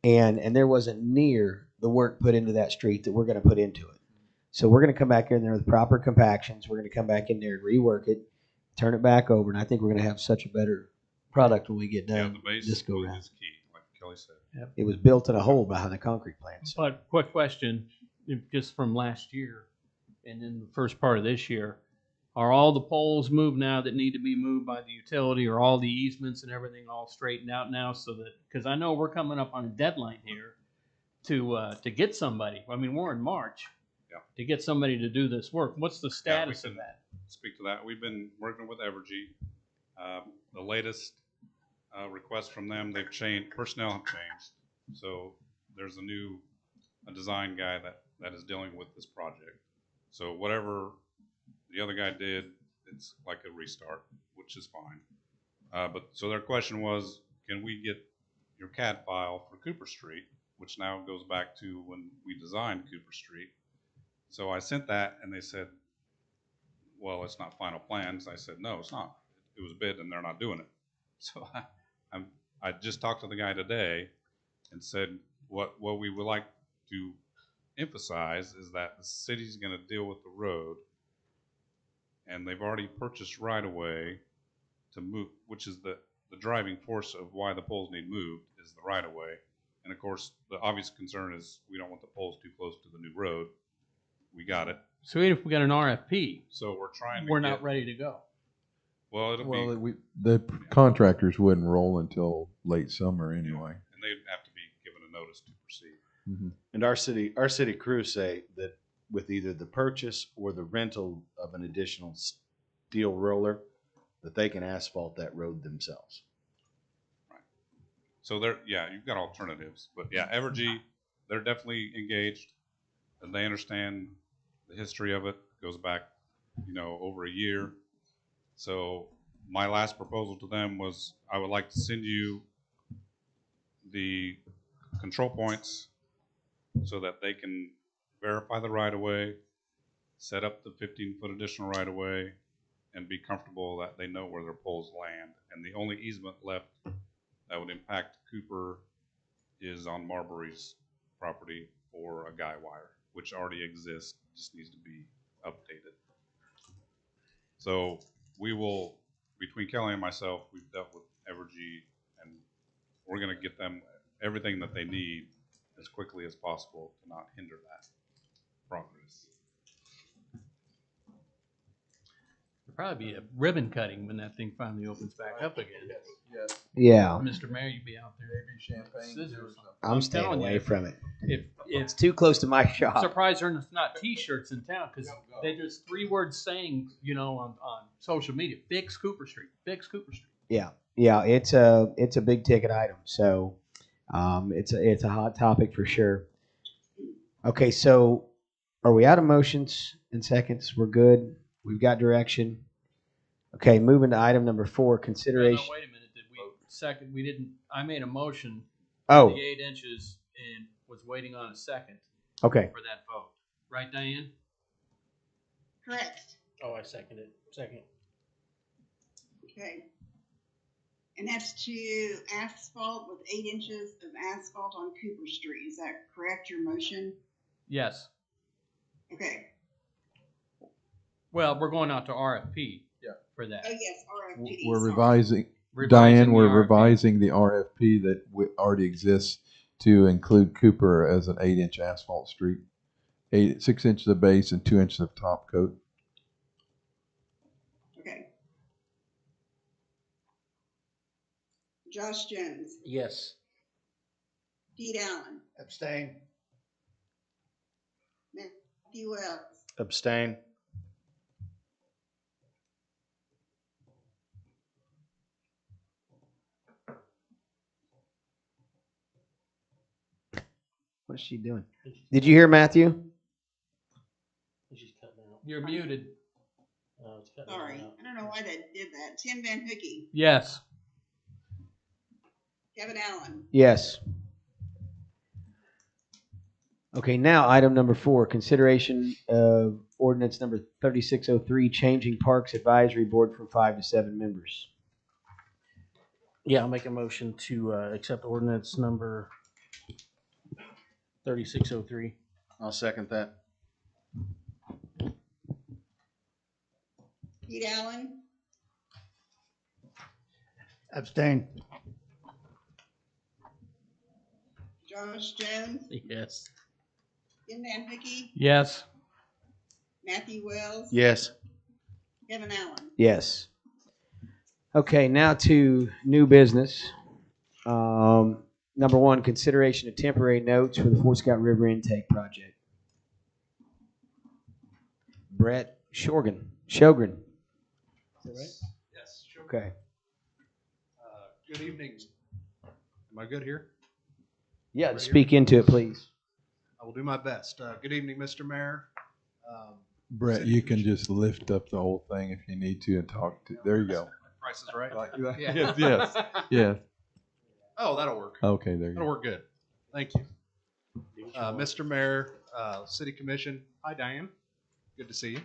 Speaker 1: and there wasn't near the work put into that street that we're going to put into it. So we're going to come back in there with proper compactions. We're going to come back in there and rework it, turn it back over, and I think we're going to have such a better product when we get
Speaker 9: Yeah,
Speaker 1: done
Speaker 9: the base
Speaker 1: this go
Speaker 9: is
Speaker 1: round.
Speaker 9: key, like Kelly said.
Speaker 1: It was built in a hole behind the concrete plant. So.
Speaker 7: But quick question, just from last year and then the first part of this year, are all the poles moved now that need to be moved by the utility, or all the easements and everything all straightened out now? So that, because I know we're coming up on a deadline here to get somebody. I mean, we're in March.
Speaker 9: Yeah.
Speaker 7: To get somebody to do this work. What's the
Speaker 9: Yeah, we
Speaker 7: status of
Speaker 9: can
Speaker 7: that?
Speaker 9: Speak to that. We've been working with Evergy. The latest request from them, they've changed, personnel have changed. So there's a design guy that is dealing with this project. So whatever the other guy did, it's like a restart, which is fine. But so their question was, can we get your CAD file for Cooper Street, which now goes back to when we designed Cooper Street. So I sent that, and they said, well, it's not final plans. I said, no, it's not. It was bid, and they're not doing it. So I just talked to the guy today and said, what we would like to emphasize is that the city's going to deal with the road, and they've already purchased right-of-way to move, which is the driving force of why the poles need moved, is the right-of-way. And of course, the obvious concern is we don't want the poles too close to the new road. We got it.
Speaker 7: So even if we got an RFP,
Speaker 9: So we're trying to
Speaker 7: we're not ready to go.
Speaker 9: Well, it'll be,
Speaker 8: The contractors wouldn't roll until late summer anyway.
Speaker 9: and they'd have to be given a notice to proceed.
Speaker 8: Mm-hmm.
Speaker 6: And our city crews say that with either the purchase or the rental of an additional steel roller, that they can asphalt that road themselves.
Speaker 9: So you've got alternatives, but yeah, Evergy, they're definitely engaged, and they understand the history of it. Goes back, over a year. So my last proposal to them was, I would like to send you the control points so that they can verify the right-of-way, set up the 15-foot additional right-of-way, and be comfortable that they know where their poles land. And the only easement left that would impact Cooper is on Marbury's property for a guy wire, which already exists, just needs to be updated. So we will, between Kelly and myself, we've dealt with Evergy, and we're going to get them everything that they need as quickly as possible to not hinder that progress.
Speaker 7: There'll probably be a ribbon cutting when that thing finally opens back up again.
Speaker 1: Yeah.
Speaker 7: Mr. Mayor, you'd be out there. Scissors.
Speaker 1: I'm staying
Speaker 7: telling
Speaker 1: away
Speaker 7: you,
Speaker 1: from it.
Speaker 7: If
Speaker 1: It's too close to my shop.
Speaker 7: surprised there's not T-shirts in town, because they just 3 words saying, on social media, fix Cooper Street, fix Cooper Street.
Speaker 1: Yeah, it's a big ticket item, so it's a hot topic for sure. Okay, so are we out of motions and seconds? We're good. We've got direction. Okay, moving to item number 4, consideration.
Speaker 7: No, wait a minute. Did we second? We didn't. I made a motion.
Speaker 1: Oh.
Speaker 7: For the 8 inches and was waiting on a second.
Speaker 1: Okay.
Speaker 7: For that vote, right, Diane?
Speaker 14: Correct.
Speaker 10: Oh, I second it. Second.
Speaker 14: Okay. And that's to asphalt with 8 inches of asphalt on Cooper Street. Is that correct, your motion?
Speaker 7: Yes.
Speaker 14: Okay.
Speaker 7: Well, we're going out to RFP.
Speaker 8: Yeah.
Speaker 7: For that.
Speaker 14: Oh, yes, RFP.
Speaker 8: We're
Speaker 14: sorry.
Speaker 8: revising,
Speaker 7: Revising
Speaker 8: Diane,
Speaker 7: the
Speaker 8: we're
Speaker 7: RFP.
Speaker 8: revising the RFP that already exists to include Cooper as an 8-inch asphalt street. 6 inches of base and 2 inches of top coat.
Speaker 14: Okay. Josh Jones.
Speaker 10: Yes.
Speaker 14: Pete Allen.
Speaker 3: Abstain.
Speaker 14: Matthew Wells.
Speaker 6: Abstain.
Speaker 1: What's she doing? Did you hear Matthew?
Speaker 10: She's cutting out.
Speaker 7: You're muted.
Speaker 10: Oh, it's cutting
Speaker 14: Sorry.
Speaker 10: out.
Speaker 14: I don't know why they did that. Tim Van Hookey.
Speaker 7: Yes.
Speaker 14: Kevin Allen.
Speaker 1: Yes. Okay, now item number 4, consideration of ordinance number 3603, changing Parks Advisory Board from 5 to 7 members.
Speaker 10: Yeah, I'll make a motion to accept ordinance number 3603.
Speaker 6: I'll second that.
Speaker 14: Pete Allen,
Speaker 11: Abstain.
Speaker 14: Josh Jones,
Speaker 10: Yes.
Speaker 14: Ken Van Vicky,
Speaker 7: Yes.
Speaker 14: Matthew Wells,
Speaker 6: Yes.
Speaker 14: Kevin Allen.
Speaker 1: Yes. Okay, now to new business. Number one, consideration of temporary notes for the Fort Scott River intake project. Brett Shogren. Is that right?
Speaker 16: Yes, sure.
Speaker 1: Okay.
Speaker 16: Good evening. Am I good here?
Speaker 1: Yeah,
Speaker 16: Right
Speaker 1: speak
Speaker 16: here?
Speaker 1: into it, please.
Speaker 16: I will do my best. Good evening, Mr. Mayor.
Speaker 8: Brett,
Speaker 16: City
Speaker 8: you can
Speaker 16: Commission.
Speaker 8: just lift up the whole thing if you need to and talk to. There you go.
Speaker 16: Price is right.
Speaker 8: Yes, yes, yes.
Speaker 16: Oh, that'll work.
Speaker 8: Okay, there you
Speaker 16: That'll
Speaker 8: go.
Speaker 16: work good. Thank you. Mr. Mayor, City Commission. Hi, Diane. Good to see you.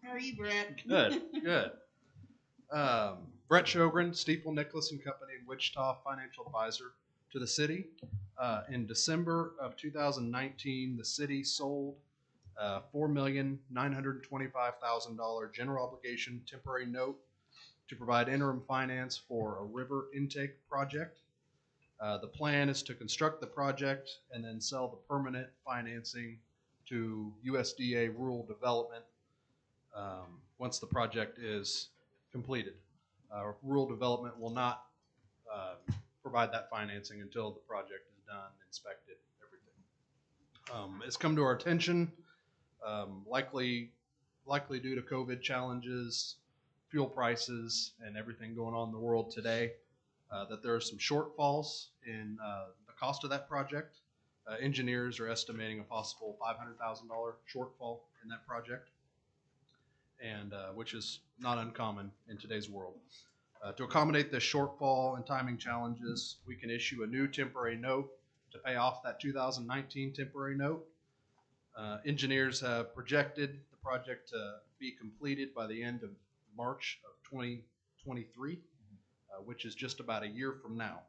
Speaker 14: How are you, Brett?
Speaker 16: Good, good. Brett Shogren, Steeple Nicholas and Company in Wichita, financial advisor to the city. In December of 2019, the city sold $4,925,000 general obligation temporary note to provide interim finance for a river intake project. The plan is to construct the project and then sell the permanent financing to USDA Rural Development once the project is completed. Rural Development will not provide that financing until the project is done, inspected, everything. It's come to our attention, likely due to COVID challenges, fuel prices, and everything going on in the world today, that there are some shortfalls in the cost of that project. Engineers are estimating a possible $500,000 shortfall in that project, and which is not uncommon in today's world. To accommodate this shortfall and timing challenges, we can issue a new temporary note to pay off that 2019 temporary note. Engineers have projected the project to be completed by the end of March of 2023, which is just about a year from now.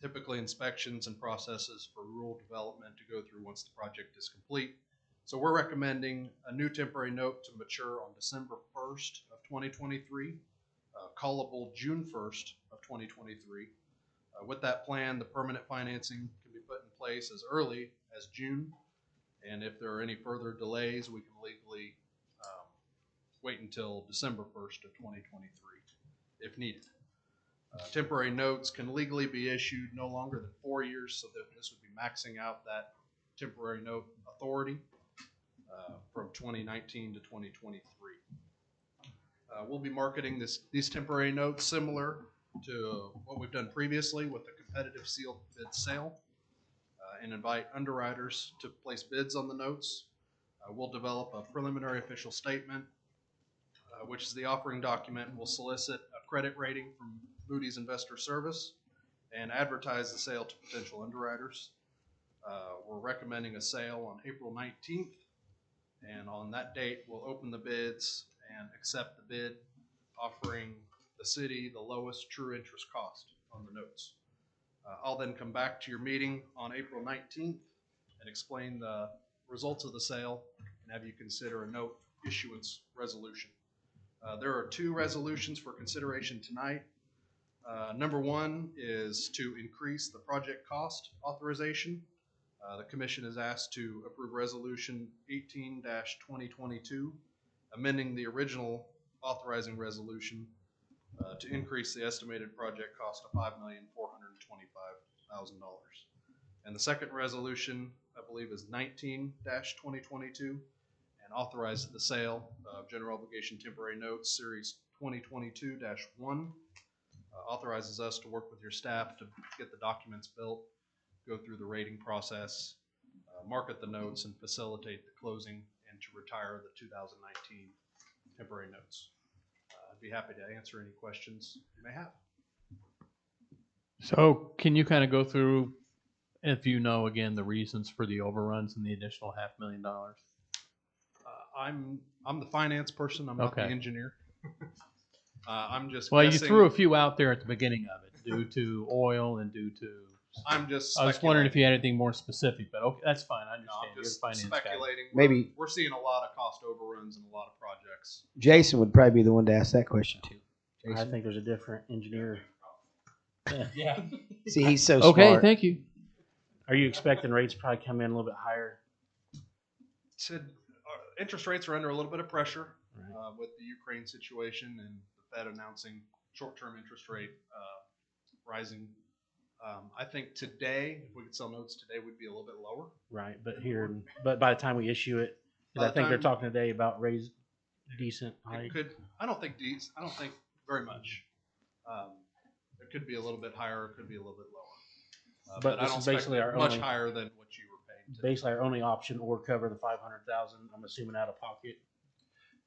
Speaker 16: Typically, inspections and processes for rural development to go through once the project is complete. So we're recommending a new temporary note to mature on December 1st of 2023, callable June 1st of 2023. With that plan, the permanent financing can be put in place as early as June. And if there are any further delays, we can legally wait until December 1st of 2023 if needed. Temporary notes can legally be issued no longer than 4 years, so that this would be maxing out that temporary note authority from 2019 to 2023. We'll be marketing these temporary notes similar to what we've done previously with the competitive sealed bid sale, and invite underwriters to place bids on the notes. We'll develop a preliminary official statement, which is the offering document. We'll solicit a credit rating from Moody's Investor Service and advertise the sale to potential underwriters. We're recommending a sale on April 19th, and on that date, we'll open the bids and accept the bid, offering the city the lowest true interest cost on the notes. I'll then come back to your meeting on April 19th and explain the results of the sale and have you consider a note issuance resolution. There are 2 resolutions for consideration tonight. Number 1 is to increase the project cost authorization. The commission is asked to approve resolution 18-2022, amending the original authorizing resolution to increase the estimated project cost to $5,425,000. And the second resolution, I believe, is 19-2022 and authorizes the sale of general obligation temporary notes series 2022-1. Authorizes us to work with your staff to get the documents built, go through the rating process, market the notes, and facilitate the closing and to retire the 2019 temporary notes. I'd be happy to answer any questions you may have.
Speaker 7: So can you kind of go through, if you know, again, the reasons for the overruns and the additional $500,000?
Speaker 16: I'm the finance person. I'm not the
Speaker 7: Okay.
Speaker 16: engineer. I'm just
Speaker 7: Well, you
Speaker 16: guessing.
Speaker 7: threw a few out there at the beginning of it, due to oil and due to.
Speaker 16: I'm just.
Speaker 7: I was wondering if
Speaker 16: speculating.
Speaker 7: you had anything more specific, but okay, that's fine. I
Speaker 16: No,
Speaker 7: understand.
Speaker 16: I'm
Speaker 7: You're
Speaker 16: just
Speaker 7: the finance guy.
Speaker 16: speculating.
Speaker 1: Maybe-
Speaker 16: we're seeing a lot of cost overruns and a lot of projects.
Speaker 1: Jason would probably be the one to ask that question too.
Speaker 10: I
Speaker 1: Jason?
Speaker 10: think there's a different engineer.
Speaker 7: Yeah.
Speaker 1: See, he's so
Speaker 7: Okay,
Speaker 1: smart.
Speaker 7: thank you.
Speaker 10: Are you expecting rates to probably come in a little bit higher?
Speaker 16: Said interest rates are under a little bit of pressure
Speaker 10: Right.
Speaker 16: with the Ukraine situation and the Fed announcing short-term interest rate rising. I think today, if we could sell notes today, we'd be a little bit lower.
Speaker 10: Right, but by the time we issue it, 'cause
Speaker 16: By
Speaker 10: I
Speaker 16: the
Speaker 10: think they're
Speaker 16: time-
Speaker 10: talking today about raise decent hike.
Speaker 16: It could. I don't think very much. It could be a little bit higher. It could be a little bit lower.
Speaker 10: But
Speaker 16: I
Speaker 10: this
Speaker 16: don't
Speaker 10: is basically
Speaker 16: expect
Speaker 10: our
Speaker 16: much
Speaker 10: only-
Speaker 16: higher than what you were paying. Today.
Speaker 10: Basically, our only option or cover the 500,000. I'm assuming out of pocket.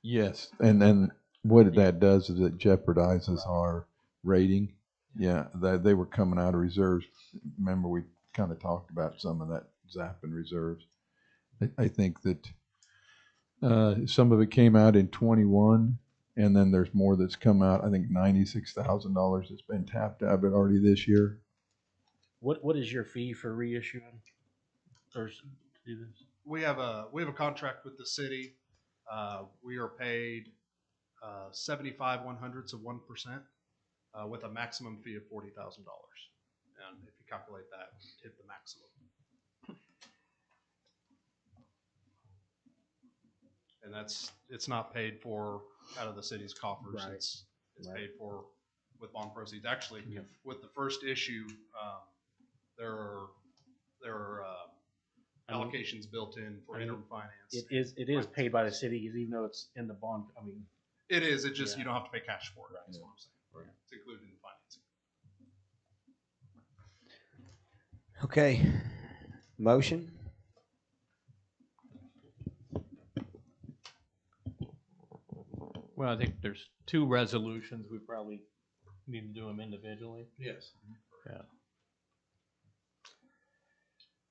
Speaker 8: Yes, and then what that does is it jeopardizes our rating. Yeah, they were coming out of reserves. Remember, we kind of talked about some of that zapping reserves. I think that some of it came out in 21, and then there's more that's come out. I think $96,000 has been tapped out of it already this year.
Speaker 10: What is your fee for reissuing or to do this?
Speaker 16: We have a contract with the city. We are paid 75/100ths of 1% with a maximum fee of $40,000. And if you calculate that, hit the maximum. And it's not paid for out of the city's coffers.
Speaker 10: Right.
Speaker 16: It's
Speaker 10: Right.
Speaker 16: paid for with bond proceeds. Actually, with the first issue, there are allocations built in for interim finance.
Speaker 10: It is paid by the city, even though it's in the bond. I mean,
Speaker 16: It is. It just
Speaker 10: Yeah.
Speaker 16: you don't have to pay cash for it. That's what I'm saying.
Speaker 10: Right.
Speaker 16: It's included in the financing.
Speaker 1: Okay. Motion?
Speaker 7: Well, I think there's two resolutions. We probably need to do them individually.
Speaker 16: Yes.
Speaker 7: Yeah.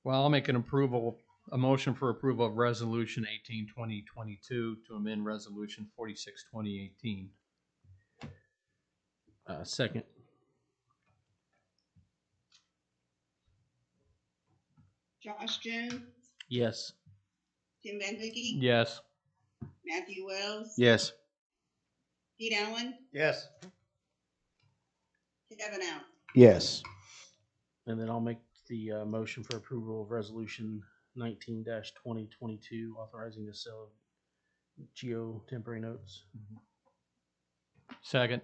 Speaker 7: Well, I'll make a motion for approval of Resolution 18/2022 to amend Resolution 46/2018.
Speaker 10: second.
Speaker 14: Josh Jones,
Speaker 10: Yes.
Speaker 14: Tim Van Hookey.
Speaker 7: Yes.
Speaker 14: Matthew Wells.
Speaker 6: Yes.
Speaker 14: Pete Allen,
Speaker 12: Yes.
Speaker 14: Kevin Allen.
Speaker 1: Yes.
Speaker 10: And then I'll make the motion for approval of Resolution 19-2022, authorizing the sale of GEO temporary notes.
Speaker 7: Second.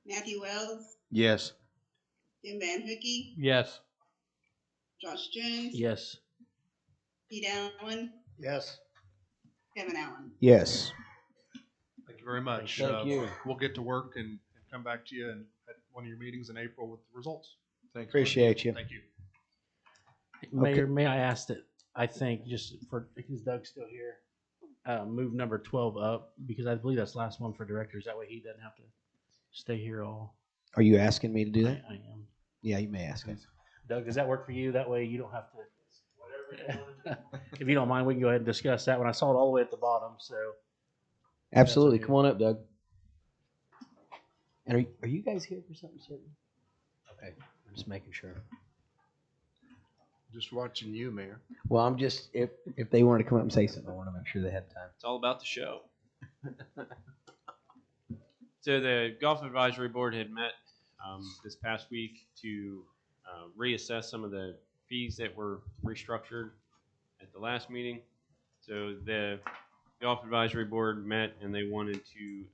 Speaker 14: Matthew Wells,
Speaker 6: Yes.
Speaker 14: Tim Van Hookey,
Speaker 7: Yes.
Speaker 14: Josh Jones.
Speaker 10: Yes.
Speaker 14: Pete Allen,
Speaker 12: Yes.
Speaker 14: Kevin Allen.
Speaker 1: Yes.
Speaker 16: Thank you very much.
Speaker 1: Thank you.
Speaker 16: We'll get to work and come back to you at one of your meetings in April with the results.
Speaker 8: Thanks.
Speaker 1: Appreciate you.
Speaker 16: Thank you.
Speaker 10: Mayor, may I ask that, I think, just for, because Doug's still here, move number 12 up, because I believe that's the last one for directors. That way he doesn't have to stay here all.
Speaker 1: Are you asking me to do that?
Speaker 10: I am.
Speaker 1: Yeah, you may ask him.
Speaker 10: Doug, does that work for you? That way you don't have to. If you don't mind, we can go ahead and discuss that one. I saw it all the way at the bottom, so.
Speaker 1: Absolutely. Come on up, Doug. And are you guys here for something certain? Okay. I'm just making sure.
Speaker 12: Just watching you, Mayor.
Speaker 1: Well, I'm just, if they wanted to come up and say something, I want to make sure they had time.
Speaker 18: It's all about the show. So the Golf Advisory Board had met this past week to reassess some of the fees that were restructured at the last meeting. So the Golf Advisory Board met and they wanted to,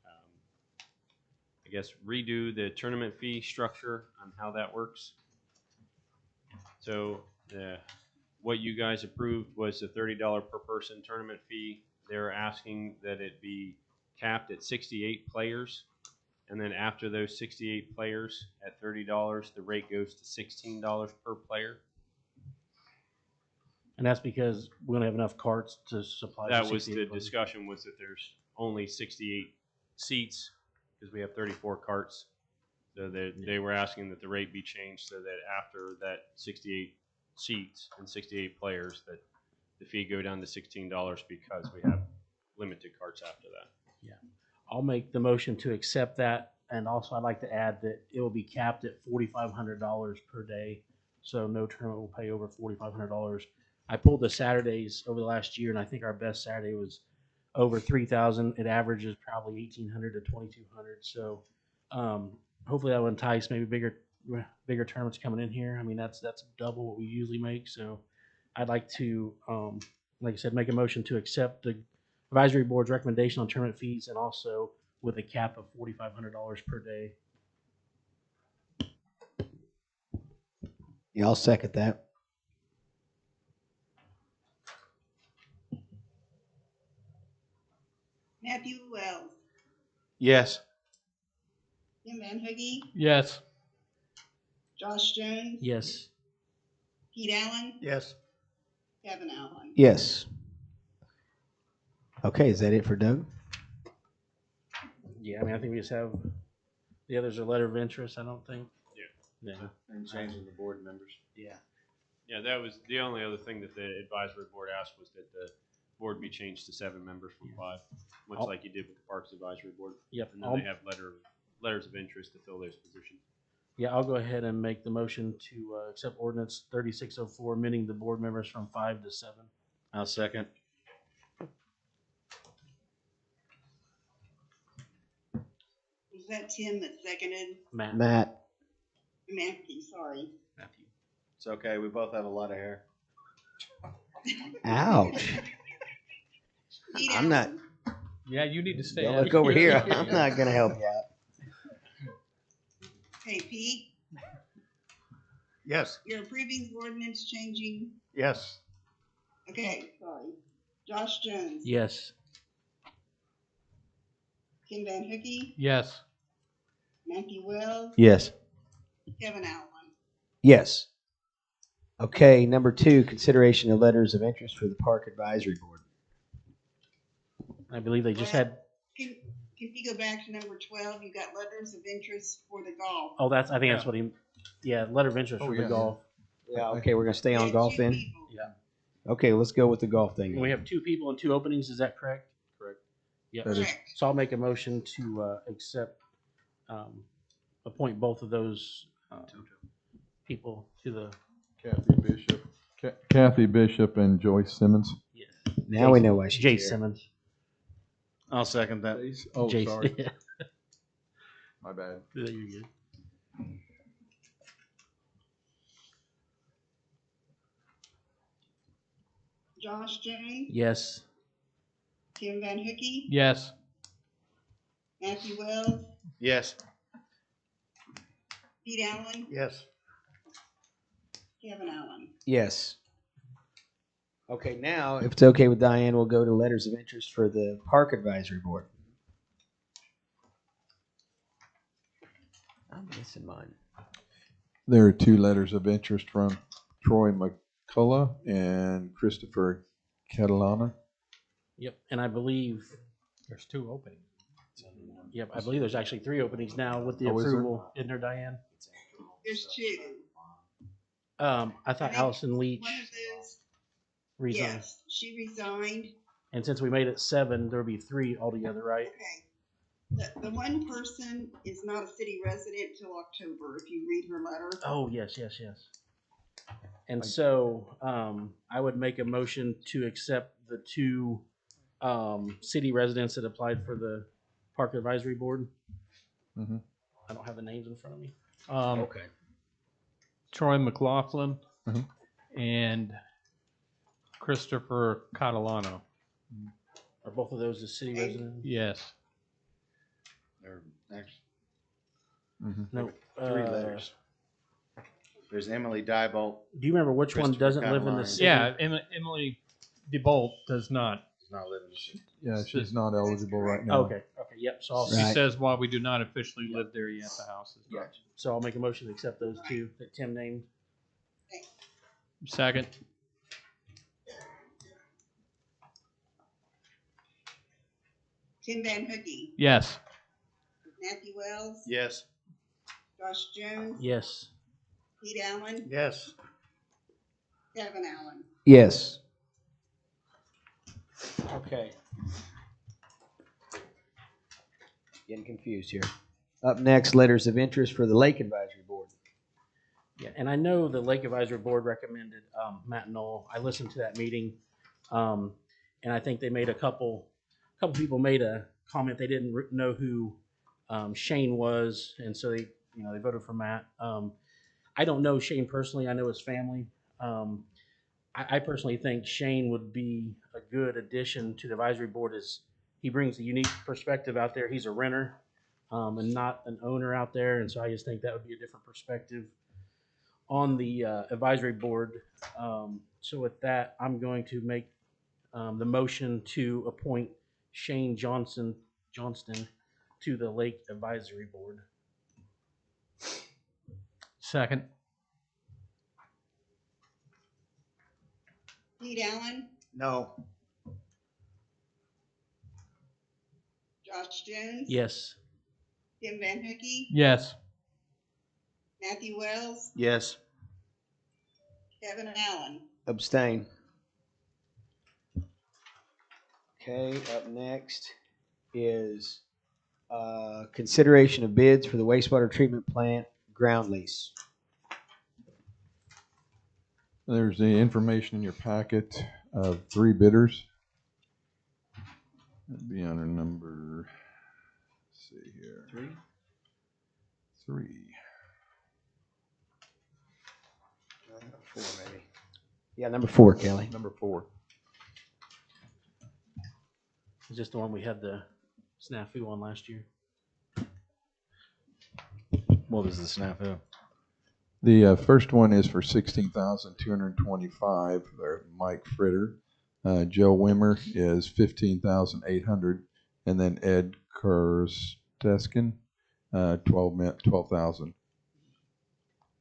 Speaker 18: I guess, redo the tournament fee structure on how that works. So what you guys approved was the $30 per person tournament fee. They're asking that it be capped at 68 players. And then after those 68 players at $30, the rate goes to $16 per player.
Speaker 10: And that's because we're going to have enough carts to supply.
Speaker 18: That was
Speaker 10: 68
Speaker 18: the
Speaker 10: players.
Speaker 18: discussion, was that there's only 68 seats because we have 34 carts. So they were asking that the rate be changed so that after that 68 seats and 68 players, that the fee go down to $16 because we have limited carts after that.
Speaker 10: Yeah. I'll make the motion to accept that. And also I'd like to add that it will be capped at $4,500 per day. So no tournament will pay over $4,500. I pulled the Saturdays over the last year, and I think our best Saturday was over 3,000. It averages probably 1,800 to 2,200. So hopefully that will entice maybe bigger tournaments coming in here. I mean, that's double what we usually make. So I'd like to, like I said, make a motion to accept the advisory board's recommendation on tournament fees, and also with a cap of $4,500 per day.
Speaker 1: Yeah, I'll second that.
Speaker 14: Matthew Wells,
Speaker 6: Yes.
Speaker 14: Tim Van Hoogie,
Speaker 7: Yes.
Speaker 14: Josh Jones,
Speaker 10: Yes.
Speaker 14: Pete Allen,
Speaker 11: Yes.
Speaker 14: Kevin Allen.
Speaker 1: Yes. Okay, is that it for Doug?
Speaker 10: Yeah, I mean, I think we just have the others are letter of interest. I don't think.
Speaker 18: Yeah.
Speaker 10: Yeah.
Speaker 6: And changing the board members.
Speaker 10: Yeah.
Speaker 18: Yeah, that was the only other thing that the advisory board asked, was that the board be changed to 7 members from 5, much
Speaker 10: I'll-
Speaker 18: like you did with the Parks Advisory Board.
Speaker 10: Yep.
Speaker 18: And then they have letters of interest to fill those positions.
Speaker 10: Yeah, I'll go ahead and make the motion to accept ordinance 3604, amending the board members from 5 to 7.
Speaker 6: I'll second.
Speaker 14: Was that Tim that seconded?
Speaker 10: Matt.
Speaker 14: Matthew, sorry.
Speaker 10: Matthew.
Speaker 6: It's okay. We both have a lot of hair.
Speaker 1: Ouch.
Speaker 14: Pete
Speaker 1: I'm not.
Speaker 14: Allen,
Speaker 7: Yeah, you need to stay.
Speaker 1: Don't
Speaker 7: out
Speaker 1: look over here.
Speaker 7: here.
Speaker 1: I'm not going to help you out.
Speaker 14: Okay, Pete,
Speaker 11: Yes.
Speaker 14: you're approving the ordinance changing,
Speaker 11: Yes.
Speaker 14: okay, sorry. Josh Jones,
Speaker 10: Yes.
Speaker 14: Tim Van Hoogie,
Speaker 7: Yes.
Speaker 14: Matthew Wells,
Speaker 1: Yes.
Speaker 14: Kevin Allen.
Speaker 1: Yes. Okay, number 2, consideration of letters of interest for the Park Advisory Board.
Speaker 10: I believe they just had.
Speaker 14: Can you go back to number 12? You got letters of interest for the golf.
Speaker 10: Oh, I think that's what he. Yeah, letter of interest
Speaker 8: Oh,
Speaker 10: for
Speaker 8: yeah.
Speaker 10: the golf.
Speaker 1: Yeah, okay, we're going to stay on golf then?
Speaker 10: Yeah.
Speaker 1: Okay, let's go with the golf thing.
Speaker 10: We have 2 people and 2 openings. Is that correct?
Speaker 9: Correct.
Speaker 10: Yeah.
Speaker 8: That is-
Speaker 10: So I'll make a motion to accept, appoint both of those people to the.
Speaker 8: Kathy Bishop and Joyce Simmons.
Speaker 10: Yes.
Speaker 1: Now we know why she's
Speaker 10: Jay
Speaker 1: here.
Speaker 10: Simmons.
Speaker 6: I'll second that.
Speaker 8: Oh,
Speaker 10: Jason.
Speaker 8: sorry. My bad.
Speaker 10: There you go.
Speaker 14: Josh Jones,
Speaker 10: Yes.
Speaker 14: Tim Van Hoogie,
Speaker 7: Yes.
Speaker 14: Matthew Wells,
Speaker 6: Yes.
Speaker 14: Pete Allen,
Speaker 11: Yes.
Speaker 14: Kevin Allen.
Speaker 1: Yes. Okay, now, if it's okay with Diane, we'll go to letters of interest for the Park Advisory Board. I'm missing mine.
Speaker 8: There are 2 letters of interest from Troy McCullough and Christopher Catalana.
Speaker 10: Yep. And I believe.
Speaker 7: There's 2 openings.
Speaker 10: Yep. I believe there's actually 3 openings now with the
Speaker 8: Oh, is there?
Speaker 10: approval. Isn't there, Diane?
Speaker 14: There's 2.
Speaker 10: I thought
Speaker 14: think
Speaker 10: Allison Leach
Speaker 14: One of those,
Speaker 10: resigned.
Speaker 14: yes, she resigned.
Speaker 10: And since we made it 7, there'll be 3 altogether, right?
Speaker 14: Okay. The one person is not a city resident till October, if you read her letter.
Speaker 10: Oh, yes. And so I would make a motion to accept the 2 city residents that applied for the Park Advisory Board.
Speaker 8: Mhm.
Speaker 10: I don't have the names in front of me.
Speaker 1: Okay.
Speaker 7: Troy McLaughlin
Speaker 8: Mhm.
Speaker 7: and Christopher Catalano.
Speaker 10: Are both of those the city residents?
Speaker 7: Yes.
Speaker 6: Or actually,
Speaker 10: No.
Speaker 6: 3 letters. There's Emily Diebolt.
Speaker 10: Do you remember which one
Speaker 6: Christopher
Speaker 10: doesn't live in the
Speaker 6: Catalano.
Speaker 10: city?
Speaker 7: Yeah, Emily DeBolt does not.
Speaker 6: Does not live in the city.
Speaker 8: Yeah, she's not eligible right now.
Speaker 10: Okay. Yep. So I'll
Speaker 7: She says while we do not officially live there yet, the house is not.
Speaker 10: So I'll make a motion to accept those 2 that Tim named.
Speaker 7: Second.
Speaker 14: Tim Van Hoogie,
Speaker 7: Yes.
Speaker 14: Matthew Wells,
Speaker 6: Yes.
Speaker 14: Josh Jones,
Speaker 10: Yes.
Speaker 14: Pete Allen,
Speaker 11: Yes.
Speaker 14: Kevin Allen.
Speaker 1: Yes. Okay. Getting confused here. Up next, letters of interest for the Lake Advisory Board.
Speaker 10: Yeah, and I know the Lake Advisory Board recommended Matt Knoll. I listened to that meeting, and I think they made a couple people made a comment they didn't know who Shane was, and so they voted for Matt. I don't know Shane personally. I know his family. I personally think Shane would be a good addition to the advisory board. As he brings a unique perspective out there. He's a renter and not an owner out there, and so I just think that would be a different perspective on the advisory board. So with that, I'm going to make the motion to appoint Shane Johnston to the Lake Advisory Board.
Speaker 7: Second.
Speaker 14: Pete Allen,
Speaker 3: No.
Speaker 14: Josh Jones.
Speaker 10: Yes.
Speaker 14: Tim Van Hookey,
Speaker 7: Yes.
Speaker 14: Matthew Wells,
Speaker 3: Yes.
Speaker 14: Kevin Allen.
Speaker 1: Abstain. Okay, up next is consideration of bids for the wastewater treatment plant ground lease.
Speaker 8: There's the information in your packet of 3 bidders. That'd be under number, let's see here. 3.
Speaker 1: 4 maybe. Yeah, number 4, Kelly.
Speaker 8: Number 4.
Speaker 10: Is this the one we had the snafu on last year?
Speaker 6: What was the snafu?
Speaker 8: The first one is for $16,225. Mike Fritter. Joe Wimmer is $15,800, and then Ed Kersteskin, $12,000.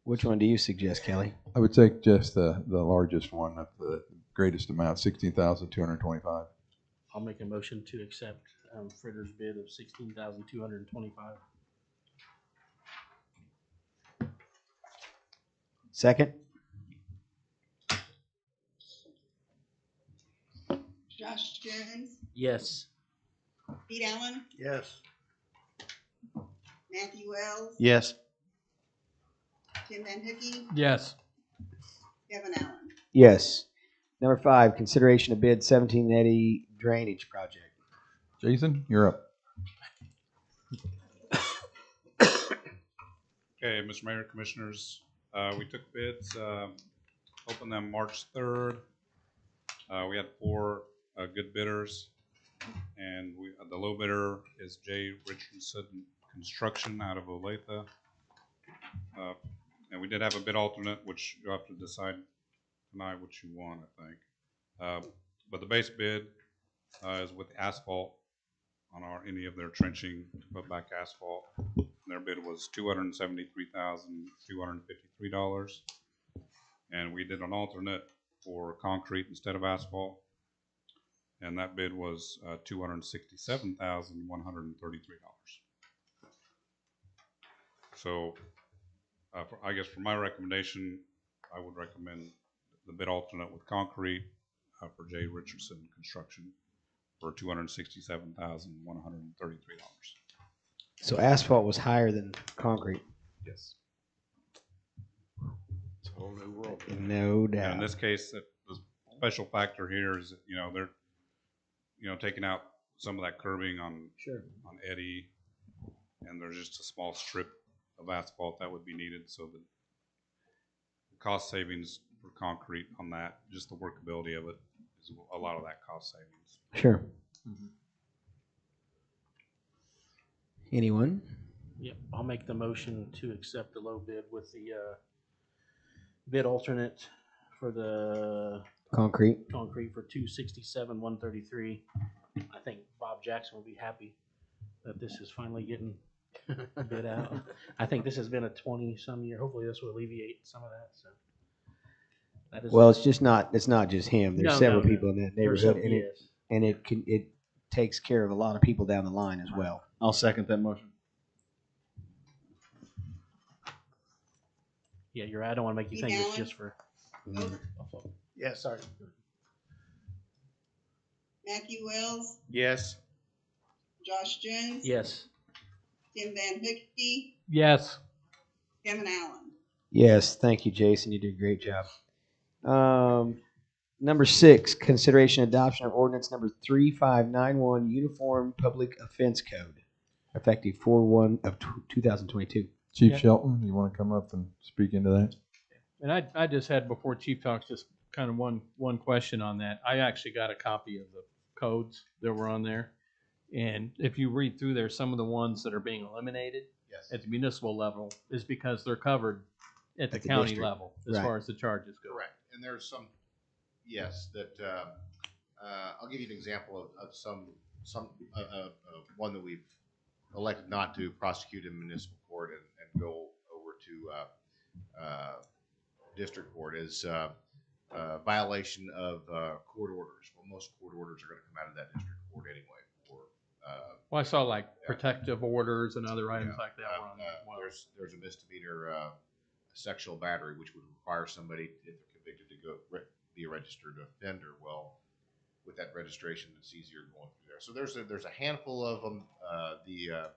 Speaker 1: Which one do you suggest, Kelly?
Speaker 8: I would take just the largest one at the greatest amount, $16,225.
Speaker 10: I'll make a motion to accept Fritter's bid of $16,225.
Speaker 1: Second?
Speaker 14: Josh Jones,
Speaker 10: Yes.
Speaker 14: Pete Allen,
Speaker 3: Yes.
Speaker 14: Matthew Wells,
Speaker 3: Yes.
Speaker 14: Tim Van Hookey,
Speaker 7: Yes.
Speaker 14: Kevin Allen.
Speaker 1: Yes. Number 5, consideration of bid 1780 drainage project.
Speaker 8: Jason, you're up.
Speaker 9: Okay, Mr. Mayor, Commissioners, we took bids, opened them March 3rd. We had 4 good bidders, and the low bidder is J. Richardson Construction out of Olathe. And we did have a bid alternate, which you'll have to decide tonight what you want, I think. But the base bid is with asphalt on any of their trenching to put back asphalt. Their bid was $273,253, and we did an alternate for concrete instead of asphalt, and that bid was $267,133. So, I guess for my recommendation, I would recommend the bid alternate with concrete for J. Richardson Construction for $267,133.
Speaker 1: So asphalt was higher than concrete.
Speaker 9: Yes.
Speaker 3: It's a whole new world.
Speaker 1: No doubt.
Speaker 9: And in this case, the special factor here is that, they're, taking out some of that curbing on Eddy, and there's just a small strip of asphalt that would be needed, so the cost savings for concrete on that, just the workability of it, is a lot of that cost savings.
Speaker 1: Sure.
Speaker 10: Mm-hmm.
Speaker 1: Anyone?
Speaker 10: Yep, I'll make the motion to accept the low bid with the bid alternate for the
Speaker 1: Concrete.
Speaker 10: for $267,133. I think Bob Jackson will be happy that this is finally getting bid out. I think this has been a 20-some year. Hopefully, this will alleviate some of that. So that is
Speaker 1: Well, it's not just him. There's
Speaker 10: No,
Speaker 1: several
Speaker 10: no, no.
Speaker 1: people in that
Speaker 10: There's
Speaker 1: neighborhood,
Speaker 10: some-
Speaker 1: and
Speaker 10: yes.
Speaker 1: it takes care of a lot of people down the line as well.
Speaker 6: I'll second that motion.
Speaker 10: Yeah, you're right. I don't want to make you
Speaker 14: Pete
Speaker 10: think it's
Speaker 14: Allen?
Speaker 10: just for.
Speaker 14: Oh,
Speaker 3: Yes.
Speaker 10: Sorry.
Speaker 14: Matthew Wells,
Speaker 6: Yes.
Speaker 14: Josh Jones.
Speaker 10: Yes.
Speaker 14: Tim Van Hookey,
Speaker 7: Yes.
Speaker 14: Kevin Allen.
Speaker 1: Yes, thank you, Jason. You did a great job. Number 6, consideration adoption of ordinance number 3591, Uniform Public Offense Code, effective 4/1 of 2022.
Speaker 8: Chief
Speaker 7: Yeah.
Speaker 8: Shelton, you want to come up and speak into that?
Speaker 7: And I just had, before Chief talks, just kind of one question on that. I actually got a copy of the codes that were on there. And if you read through there, some of the ones that are being eliminated
Speaker 3: Yes.
Speaker 7: at the municipal level is because they're covered at the
Speaker 1: At the
Speaker 7: county
Speaker 1: district.
Speaker 7: level as
Speaker 1: Right.
Speaker 7: far as the charges go.
Speaker 3: Correct. And there's some, yes, that, I'll give you an example of some, one that we've elected not to prosecute in municipal court and go over to district court is violation of court orders. Well, most court orders are going to come out of that district court anyway.
Speaker 7: Well, I saw like protective orders and other items like that were on there as well.
Speaker 3: There's a misdemeanor sexual battery, which would require somebody, if they're convicted, to be a registered offender. Well, with that registration, it's easier going through there. So there's a handful of them. The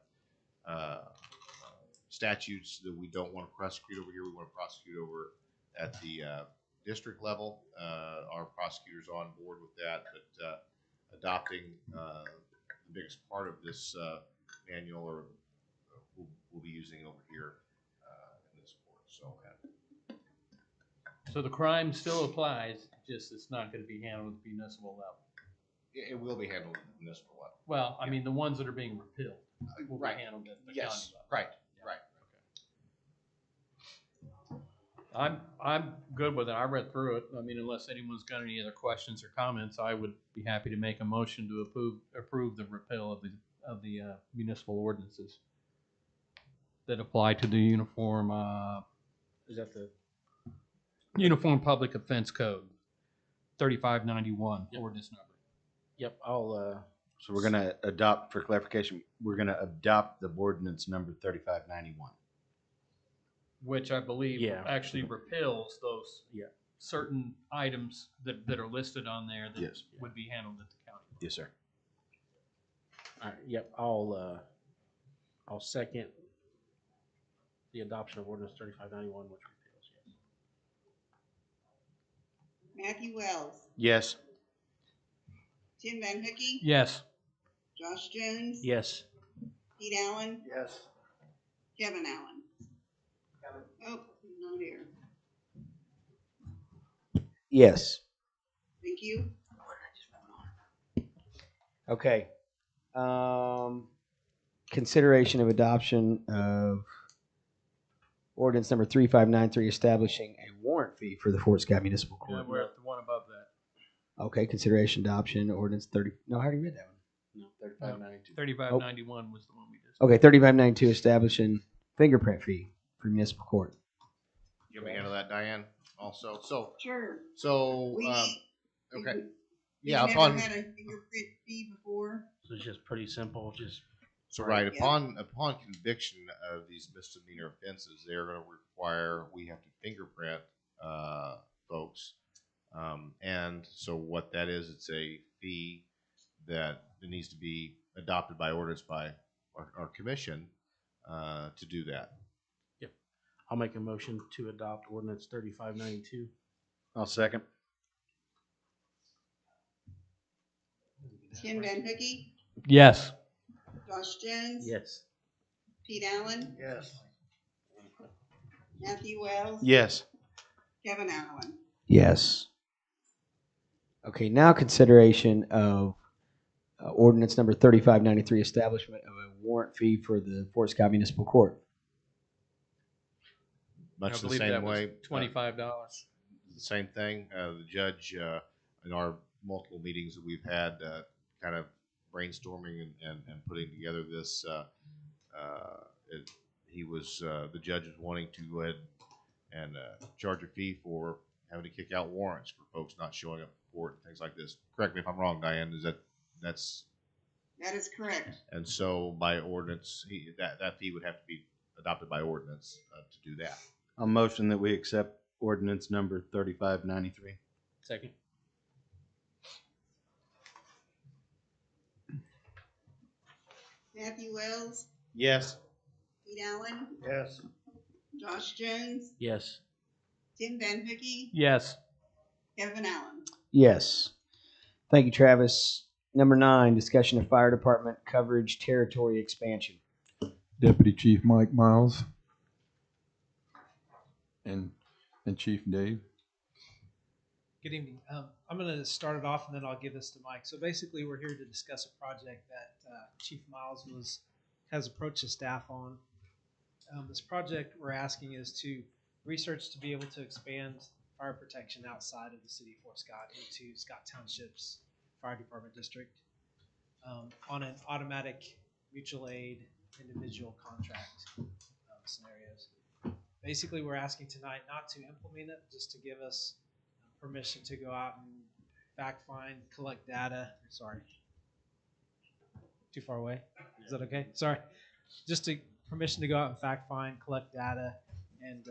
Speaker 3: statutes that we don't want to prosecute over here, we want to prosecute over at the district level. Our prosecutors are on board with that, but adopting the biggest part of this manual or we'll be using over here in this court.
Speaker 7: So the crime still applies, just it's not going to be handled at the municipal level.
Speaker 3: It will be handled at the municipal level.
Speaker 7: Well, I mean, the ones that are being repealed will
Speaker 3: Right.
Speaker 7: be handled at the
Speaker 3: Yes,
Speaker 7: county level.
Speaker 3: right.
Speaker 7: I'm good with it. I read through it. I mean, unless anyone's got any other questions or comments, I would be happy to make a motion to approve the repeal of the municipal ordinances that apply to the uniform
Speaker 10: Is that the?
Speaker 7: Uniform Public Offense Code, 3591 ordinance number.
Speaker 10: Yep. I'll.
Speaker 6: So we're gonna adopt, for clarification, we're gonna adopt the ordinance number 3591.
Speaker 7: Which I believe
Speaker 10: Yeah.
Speaker 7: actually repeals those
Speaker 10: Yeah.
Speaker 7: certain items that are listed on there that
Speaker 6: Yes.
Speaker 7: would be handled at the county.
Speaker 6: Yes, sir.
Speaker 10: All right. Yep. I'll second the adoption of ordinance 3591, which repeals. Yes.
Speaker 14: Matthew Wells,
Speaker 6: Yes.
Speaker 14: Tim Van Hookey,
Speaker 7: Yes.
Speaker 14: Josh Jones.
Speaker 10: Yes.
Speaker 14: Pete Allen,
Speaker 3: Yes.
Speaker 14: Kevin Allen. Oh, he's not here.
Speaker 1: Yes.
Speaker 14: Thank you.
Speaker 1: Okay. Consideration of adoption of ordinance number 3593, establishing a warrant fee for the Fort Scott Municipal
Speaker 7: Yeah,
Speaker 1: Court.
Speaker 7: we're at the one above that.
Speaker 1: Okay, consideration adoption ordinance 30. No, I already read that one.
Speaker 10: No. 3592.
Speaker 7: 3591 was the one we just.
Speaker 1: Okay, 3592, establishing fingerprint fee for municipal court.
Speaker 3: You want me to handle that, Diane? Also,
Speaker 14: Sure.
Speaker 3: so
Speaker 14: We,
Speaker 3: okay.
Speaker 14: We've
Speaker 3: Yeah,
Speaker 14: never
Speaker 3: upon
Speaker 14: had a fingerprint fee before.
Speaker 10: So it's just pretty simple. Just
Speaker 3: So right,
Speaker 14: Yeah.
Speaker 3: upon conviction of these misdemeanor offenses, they're going to require, we have to fingerprint folks. And so what that is, it's a fee that needs to be adopted by ordinance by our commission to do that.
Speaker 10: Yep. I'll make a motion to adopt ordinance 3592.
Speaker 6: I'll second.
Speaker 14: Tim Van Hookey,
Speaker 7: Yes.
Speaker 14: Josh Jones.
Speaker 10: Yes.
Speaker 14: Pete Allen,
Speaker 3: Yes.
Speaker 14: Matthew Wells.
Speaker 6: Yes.
Speaker 14: Kevin Allen.
Speaker 1: Yes. Okay, now consideration of ordinance number 3593, establishment of a warrant fee for the Fort Scott Municipal Court.
Speaker 3: Much
Speaker 7: I
Speaker 3: the
Speaker 7: believe
Speaker 3: same
Speaker 7: that was
Speaker 3: way.
Speaker 7: $25.
Speaker 3: The same thing. The judge, in our multiple meetings that we've had, kind of brainstorming and putting together this, the judge was wanting to go ahead and charge a fee for having to kick out warrants for folks not showing up for court and things like this. Correct me if I'm wrong, Diane. That's
Speaker 14: That is correct.
Speaker 3: and so by ordinance, that fee would have to be adopted by ordinance to do that.
Speaker 6: I'll motion that we accept ordinance number 3593.
Speaker 10: Second.
Speaker 14: Matthew Wells,
Speaker 6: Yes.
Speaker 14: Pete Allen,
Speaker 12: Yes.
Speaker 14: Josh Jones,
Speaker 10: Yes.
Speaker 14: Tim Van Hookey,
Speaker 7: Yes.
Speaker 14: Kevin Allen.
Speaker 1: Yes. Thank you, Travis. Number 9, discussion of fire department coverage territory expansion.
Speaker 8: Deputy Chief Mike Miles and Chief Dave.
Speaker 19: Good evening. I'm going to start it off and then I'll give this to Mike. So basically, we're here to discuss a project that Chief Miles has approached the staff on. This project we're asking is to research to be able to expand fire protection outside of the city of Fort Scott into Scott Township's fire department district on an automatic mutual aid individual contract scenarios. Basically, we're asking tonight not to implement it, just to give us permission to go out and fact find, collect data. Sorry. Too far away? Is that okay? Sorry. Just permission to go out and fact find, collect data, and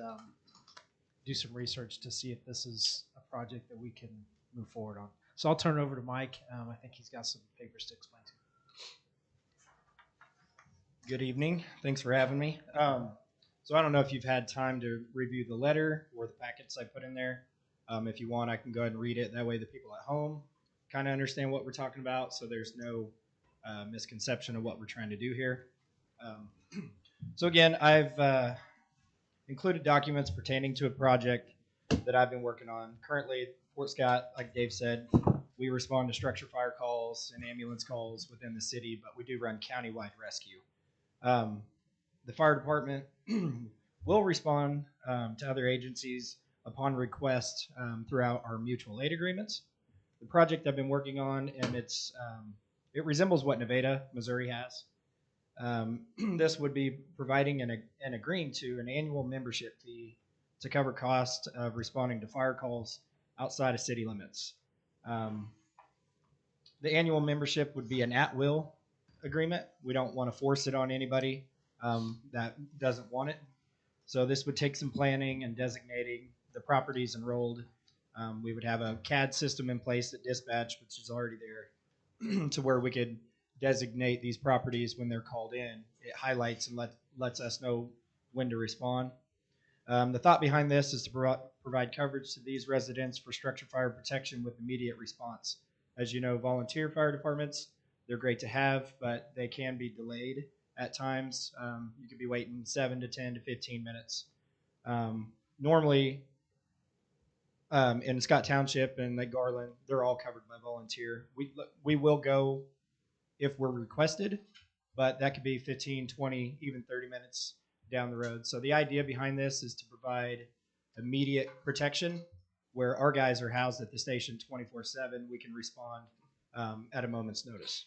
Speaker 19: do some research to see if this is a project that we can move forward on. So I'll turn it over to Mike. I think he's got some papers to explain to you.
Speaker 20: Good evening. Thanks for having me. So I don't know if you've had time to review the letter or the packets I put in there. If you want, I can go ahead and read it. That way the people at home kind of understand what we're talking about, so there's no misconception of what we're trying to do here. So again, I've included documents pertaining to a project that I've been working on. Currently, Fort Scott, like Dave said, we respond to structure fire calls and ambulance calls within the city, but we do run countywide rescue. The fire department will respond to other agencies upon request throughout our mutual aid agreements. The project I've been working on, and it resembles what Nevada, Missouri has. This would be providing and agreeing to an annual membership fee to cover costs of responding to fire calls outside of city limits. The annual membership would be an at-will agreement. We don't want to force it on anybody that doesn't want it. So this would take some planning and designating the properties enrolled. We would have a CAD system in place at dispatch, which is already there, to where we could designate these properties when they're called in. It highlights and lets us know when to respond. The thought behind this is to provide coverage to these residents for structure fire protection with immediate response. As you know, volunteer fire departments, they're great to have, but they can be delayed at times. You could be waiting 7 to 10 to 15 minutes. Normally, in Scott Township and Lake Garland, they're all covered by volunteer. We will go if we're requested, but that could be 15, 20, even 30 minutes down the road. So the idea behind this is to provide immediate protection where our guys are housed at the station 24/7. We can respond at a moment's notice.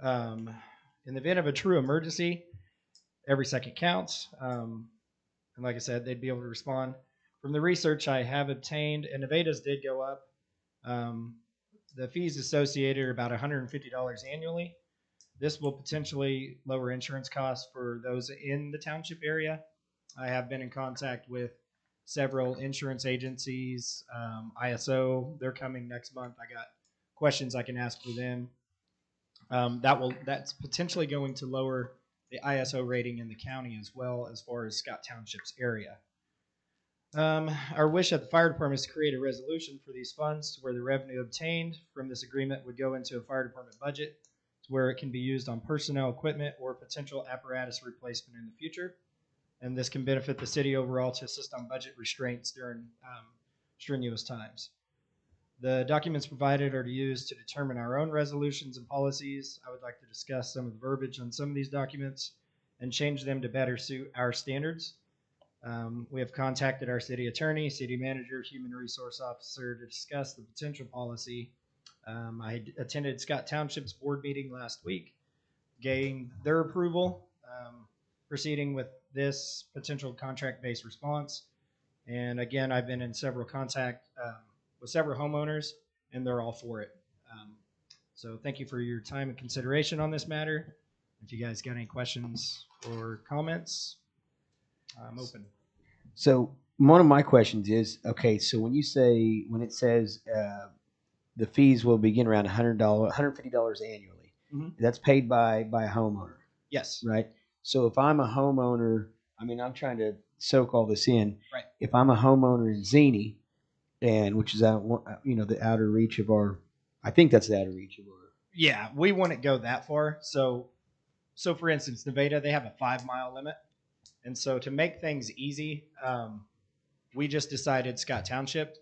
Speaker 20: In the event of a true emergency, every second counts. And like I said, they'd be able to respond. From the research I have obtained, and Nevada's did go up, the fees associated are about $150 annually. This will potentially lower insurance costs for those in the township area. I have been in contact with several insurance agencies, ISO. They're coming next month. I got questions I can ask for them. That's potentially going to lower the ISO rating in the county as well, as far as Scott Township's area. Our wish at the fire department is to create a resolution for these funds to where the revenue obtained from this agreement would go into a fire department budget to where it can be used on personnel, equipment, or potential apparatus replacement in the future. And this can benefit the city overall to assist on budget restraints during strenuous times. The documents provided are to use to determine our own resolutions and policies. I would like to discuss some of the verbiage on some of these documents and change them to better suit our standards. We have contacted our city attorney, city manager, human resource officer to discuss the potential policy. I attended Scott Township's board meeting last week, gained their approval, proceeding with this potential contract-based response. And again, I've been in several contact with several homeowners, and they're all for it. So thank you for your time and consideration on this matter. If you guys got any questions or comments, I'm open.
Speaker 1: So one of my questions is, okay, so when it says the fees will begin around $150 annually,
Speaker 20: Mhm.
Speaker 1: that's paid by a homeowner.
Speaker 20: Yes.
Speaker 1: right? So if I'm a homeowner, I mean, I'm trying to soak all this in.
Speaker 20: Right.
Speaker 1: If I'm a homeowner in Zini, and which is out, the outer reach of our, I think that's the outer reach of our.
Speaker 20: Yeah, we wouldn't go that far. So for instance, Nevada, they have a 5-mile limit. And so to make things easy, we just decided Scott Township.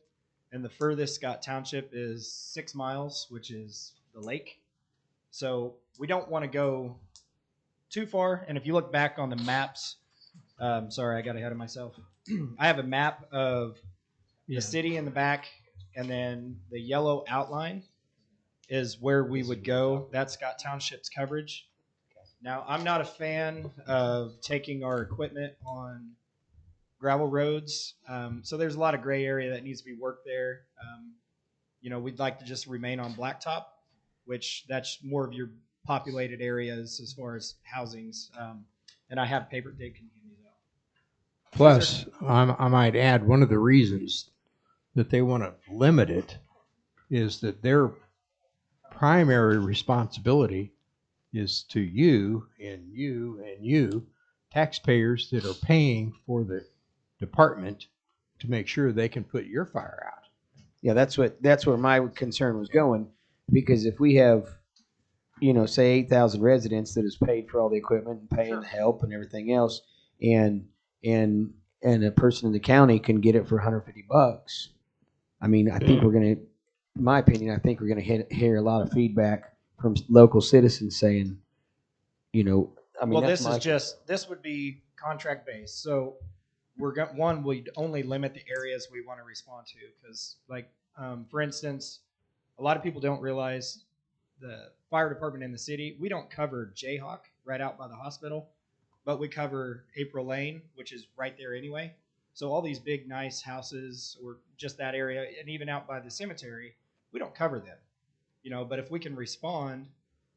Speaker 20: And the furthest Scott Township is 6 miles, which is the lake. So we don't want to go too far. And if you look back on the maps, sorry, I got ahead of myself. I have a map of the city in the back, and then the yellow outline is where we would go. That's Scott Township's coverage. Now, I'm not a fan of taking our equipment on gravel roads. So there's a lot of gray area that needs to be worked there. We'd like to just remain on blacktop, which that's more of your populated areas as far as housings. And I have paper. Dave, can you give me that?
Speaker 17: Plus, I might add, one of the reasons that they want to limit it is that their primary responsibility is to you and you and you, taxpayers that are paying for the department to make sure they can put your fire out.
Speaker 1: Yeah, that's where my concern was going, because if we have, say 8,000 residents that has paid for all the equipment and paying the help and everything else, and a person in the county can get it for $150. I mean, I think in my opinion, I think we're gonna hear a lot of feedback from local citizens saying,
Speaker 20: this would be contract based. So we'd only limit the areas we want to respond to, because for instance, a lot of people don't realize the fire department in the city, we don't cover Jayhawk right out by the hospital, but we cover April Lane, which is right there anyway. So all these big, nice houses, or just that area, and even out by the cemetery, we don't cover them. But if we can respond,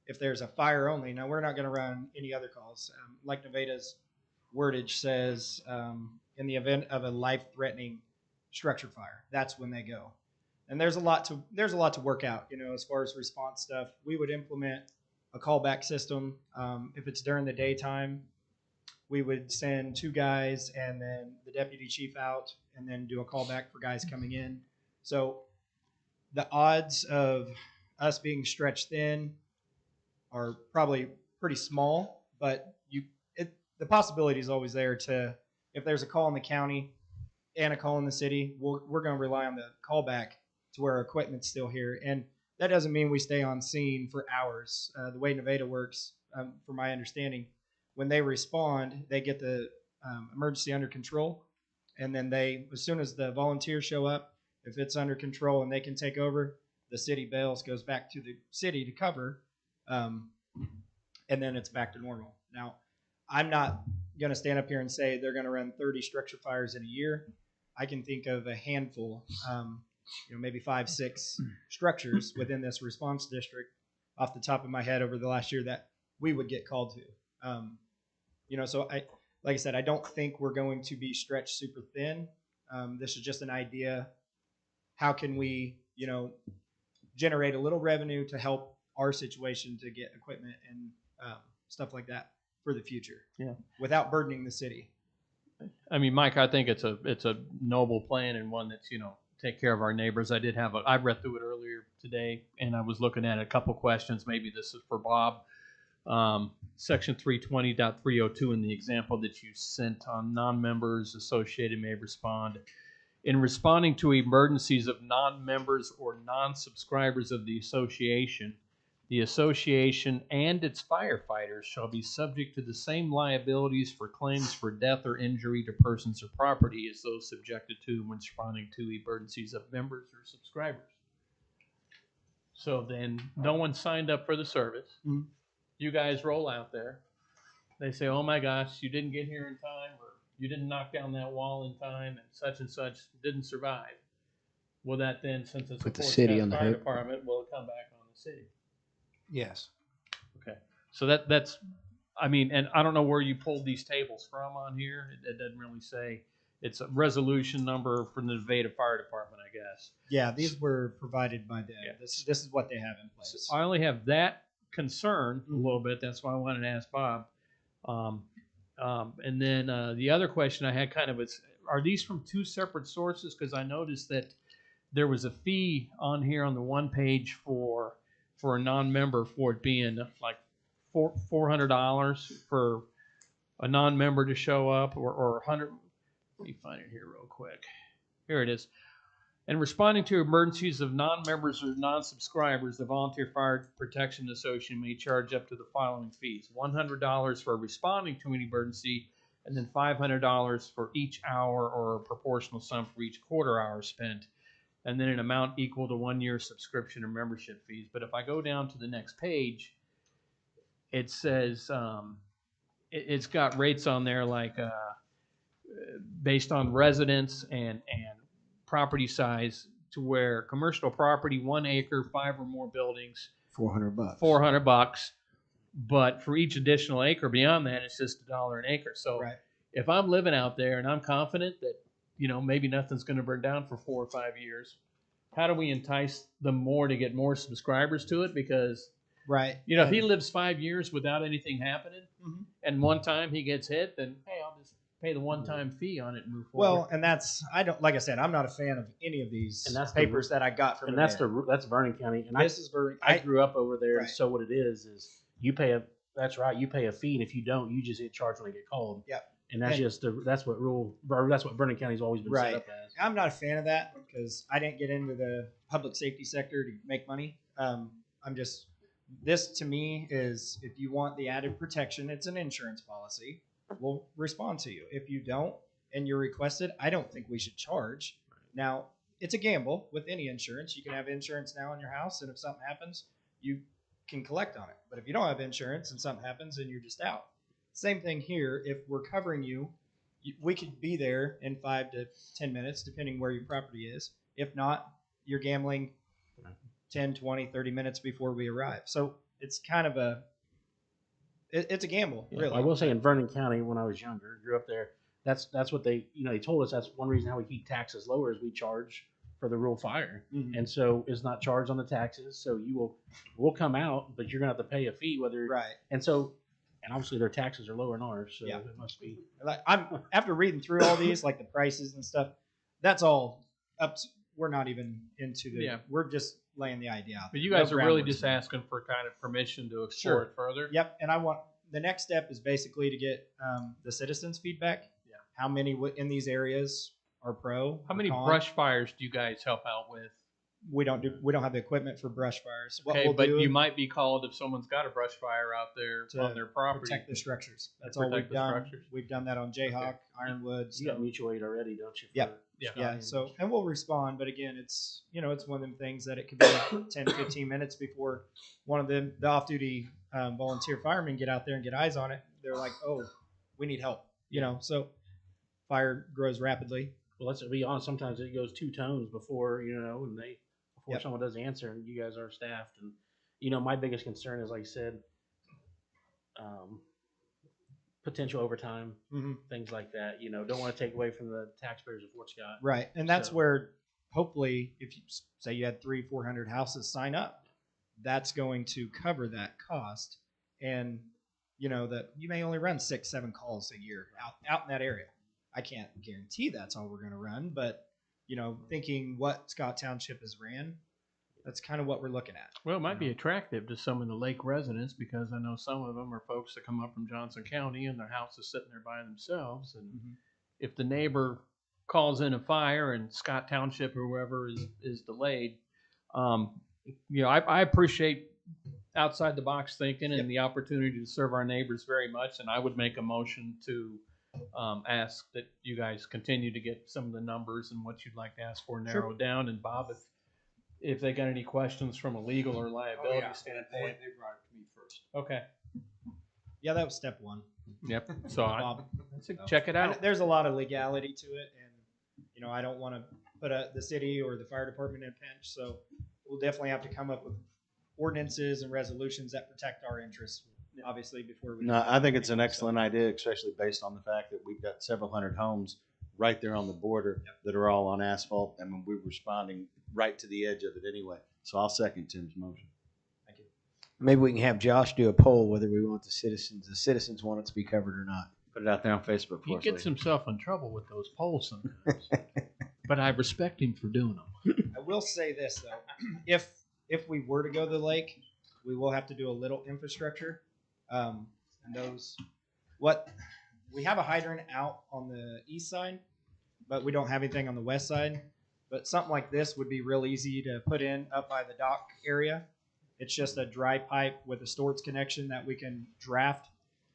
Speaker 20: if there's a fire only, now we're not going to run any other calls. Like Nevada's wordage says, in the event of a life-threatening structure fire, that's when they go. And there's a lot to work out, as far as response stuff. We would implement a callback system. If it's during the daytime, we would send 2 guys and then the deputy chief out, and then do a callback for guys coming in. So the odds of us being stretched thin are probably pretty small, but the possibility is always there to, if there's a call in the county and a call in the city, we're going to rely on the callback to where our equipment's still here. And that doesn't mean we stay on scene for hours. The way Nevada works, from my understanding, when they respond, they get the emergency under control. And then as soon as the volunteers show up, if it's under control and they can take over, the city bails, goes back to the city to cover, and then it's back to normal. Now, I'm not going to stand up here and say they're going to run 30 structure fires in a year. I can think of a handful, maybe 5, 6 structures within this response district off the top of my head over the last year that we would get called to. So like I said, I don't think we're going to be stretched super thin. This is just an idea. How can we, generate a little revenue to help our situation to get equipment and stuff like that for the future?
Speaker 7: Yeah.
Speaker 20: Without burdening the city.
Speaker 7: I mean, Mike, I think it's a noble plan, and one that's, take care of our neighbors. I read through it earlier today, and I was looking at a couple questions. Maybe this is for Bob. Section 320.302 in the example that you sent on non-members associated may respond. In responding to emergencies of non-members or non-subscribers of the association and its firefighters shall be subject to the same liabilities for claims for death or injury to persons or property as those subjected to when responding to emergencies of members or subscribers. So then no one signed up for the service.
Speaker 20: Mm-hmm.
Speaker 7: You guys roll out there. They say, oh my gosh, you didn't get here in time, or you didn't knock down that wall in time, and such didn't survive. Will that then, since it's
Speaker 1: Put
Speaker 7: a
Speaker 1: the city on the
Speaker 7: fire
Speaker 1: hook?
Speaker 7: department, will it come back on the city?
Speaker 20: Yes.
Speaker 7: Okay. So that's, I mean, and I don't know where you pulled these tables from on here. It doesn't really say. It's a resolution number from the Nevada Fire Department, I guess.
Speaker 20: Yeah, these were provided by them. Yeah. This is what they have in place.
Speaker 7: So I only have that concern a little bit. That's why I wanted to ask Bob. And then the other question I had kind of is, are these from two separate sources? Because I noticed that there was a fee on here on the one page for a non-member for it being like $400 for a non-member to show up, or 100. Let me find it here real quick. Here it is. In responding to emergencies of non-members or non-subscribers, the Volunteer Fire Protection Association may charge up to the following fees: $100 for responding to an emergency, and then $500 for each hour, or a proportional sum for each quarter hour spent, and then an amount equal to 1 year subscription or membership fees. But if I go down to the next page, it says it's got rates on there like based on residence and property size, to where commercial property, 1 acre, 5 or more buildings,
Speaker 1: $400.
Speaker 7: $400. But for each additional acre beyond that, it's just $1 an acre. So if I'm living out there and I'm confident that, you know, maybe nothing's going to burn down for 4 or 5 years, how do we entice them more to get more subscribers to it? Because, you know, if he lives 5 years without anything happening, and one time he gets hit, then hey, I'll just pay the one-time fee on it and move forward.
Speaker 20: Well, and that's, I don't, like I said, I'm not a fan of any of these papers that I got from.
Speaker 10: And that's Vernon County. And
Speaker 20: This is Vernon.
Speaker 10: I grew up over there, and so what it is you pay a. That's right, you pay a fee, and if you don't, you just get charged when they get called.
Speaker 20: Yep.
Speaker 10: And that's that's what Vernon County's always been set up as.
Speaker 20: I'm not a fan of that because I didn't get into the public safety sector to make money. This to me is, if you want the added protection, it's an insurance policy. We'll respond to you. If you don't and you're requested, I don't think we should charge. Now, it's a gamble with any insurance. You can have insurance now in your house, and if something happens, you can collect on it. But if you don't have insurance and something happens, then you're just out. Same thing here. If we're covering you, we could be there in 5 to 10 minutes, depending where your property is. If not, you're gambling 10, 20, 30 minutes before we arrive. So it's kind of it's a gamble, really.
Speaker 10: I will say, in Vernon County, when I was younger, grew up there, that's what they told us. That's one reason how we keep taxes lower, is we charge for the rural fire, and so it's not charged on the taxes. So we'll come out, but you're gonna have to pay a fee, whether And so, and obviously their taxes are lower than ours, so it must be.
Speaker 20: I'm after reading through all these, like the prices and stuff. That's all up. We're not even into the. We're just laying the idea out.
Speaker 7: But you guys are really just asking for kind of permission to explore it further.
Speaker 20: Yep. And the next step is basically to get the citizens' feedback. Yeah. How many in these areas are pro?
Speaker 7: How many brush fires do you guys help out with?
Speaker 20: We don't have the equipment for brush fires. What
Speaker 7: Okay,
Speaker 20: we'll
Speaker 7: but
Speaker 20: do
Speaker 7: you might be called if someone's got a brush fire out there on their property.
Speaker 20: Protect the structures. That's all we've done. We've done that on Jayhawk, Ironwood.
Speaker 10: You got mutual aid already, don't you?
Speaker 20: Yep. Yeah. So, and we'll respond, but again, it's it's one of them things that it could be 10, 15 minutes before one of the off-duty volunteer firemen get out there and get eyes on it. They're like, oh, we need help. So fire grows rapidly.
Speaker 10: Well, let's be honest. Sometimes it goes 2 tones before and before someone does answer, and you guys are staffed. And my biggest concern is, like I said, potential overtime, things like that. Don't want to take away from the taxpayers of Fort Scott.
Speaker 20: Right, and that's where hopefully, if you say you had 300-400 houses sign up, that's going to cover that cost, and that you may only run 6-7 calls a year out in that area. I can't guarantee that's all we're going to run, but thinking what Scott Township has ran, that's kind of what we're looking at.
Speaker 7: Well, it might be attractive to some of the lake residents, because I know some of them are folks that come up from Johnson County and their house is sitting there by themselves. And if the neighbor calls in a fire and Scott Township or whoever is delayed, I appreciate outside the box thinking and the opportunity to serve our neighbors very much. And I would make a motion to ask that you guys continue to get some of the numbers and what you'd like to ask for narrowed down. And Bob, if they got any questions from a legal or liability standpoint.
Speaker 12: They brought it to me first.
Speaker 7: Okay.
Speaker 20: Yeah, that was step one.
Speaker 7: Yep. So
Speaker 20: Bob,
Speaker 7: check it out.
Speaker 20: And there's a lot of legality to it, and I don't want to put the city or the fire department in a pinch. So we'll definitely have to come up with ordinances and resolutions that protect our interests. Obviously, before we.
Speaker 6: No, I think it's an excellent idea, especially based on the fact that we've got several hundred homes right there on the border that are all on asphalt, and we're responding right to the edge of it anyway. So I'll second Tim's motion.
Speaker 20: Thank you.
Speaker 1: Maybe we can have Josh do a poll whether we want the citizens want it to be covered or not.
Speaker 6: Put it out there on Facebook
Speaker 7: He
Speaker 6: for us.
Speaker 7: gets himself in trouble with those polls sometimes. But I respect him for doing them.
Speaker 20: I will say this though, if we were to go to the lake, we will have to do a little infrastructure. And we have a hydrant out on the east side, but we don't have anything on the west side. But something like this would be real easy to put in up by the dock area. It's just a dry pipe with a storage connection that we can draft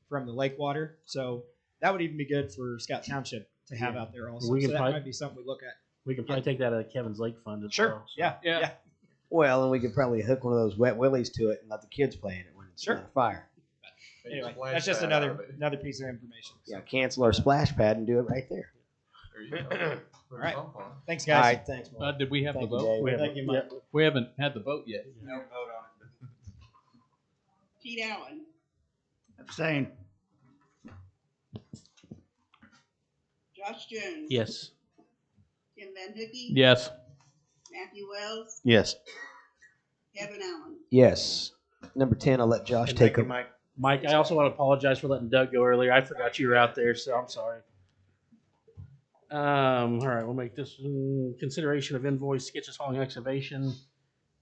Speaker 20: from the lake water. So that would even be good for Scott Township to have out there also.
Speaker 10: We can
Speaker 20: So that
Speaker 10: probably-
Speaker 20: might be something we look at.
Speaker 10: We can probably take that out of Kevin's Lake Fund as
Speaker 20: Sure.
Speaker 10: well. so.
Speaker 20: Yeah.
Speaker 1: Well, and we could probably hook one of those wet willies to it and let the kids play in it when it's
Speaker 20: Sure.
Speaker 1: on fire.
Speaker 20: Anyway, that's just another piece of information.
Speaker 1: Yeah, cancel our splash pad and do it right there.
Speaker 8: There you go.
Speaker 20: All right. Thanks,
Speaker 1: All
Speaker 20: guys.
Speaker 1: right, thanks, Mark.
Speaker 7: Did we have
Speaker 1: Thank
Speaker 7: the
Speaker 1: you,
Speaker 7: vote?
Speaker 1: Dave.
Speaker 7: We
Speaker 20: Thank you, Mike.
Speaker 7: We haven't had the vote yet.
Speaker 12: No vote on it.
Speaker 14: Pete Allen,
Speaker 11: Abstain.
Speaker 14: Josh Jones.
Speaker 10: Yes.
Speaker 14: Tim Van Hookey.
Speaker 7: Yes.
Speaker 14: Matthew Wells,
Speaker 6: Yes.
Speaker 14: Kevin Allen.
Speaker 1: Yes. Number 10, I'll let Josh
Speaker 10: And
Speaker 1: take
Speaker 10: thank you,
Speaker 1: over.
Speaker 10: Mike, I also want to apologize for letting Doug go earlier. I forgot you were out there, so I'm sorry. All right, we'll make this consideration of invoice Sketches Hauling Excavation.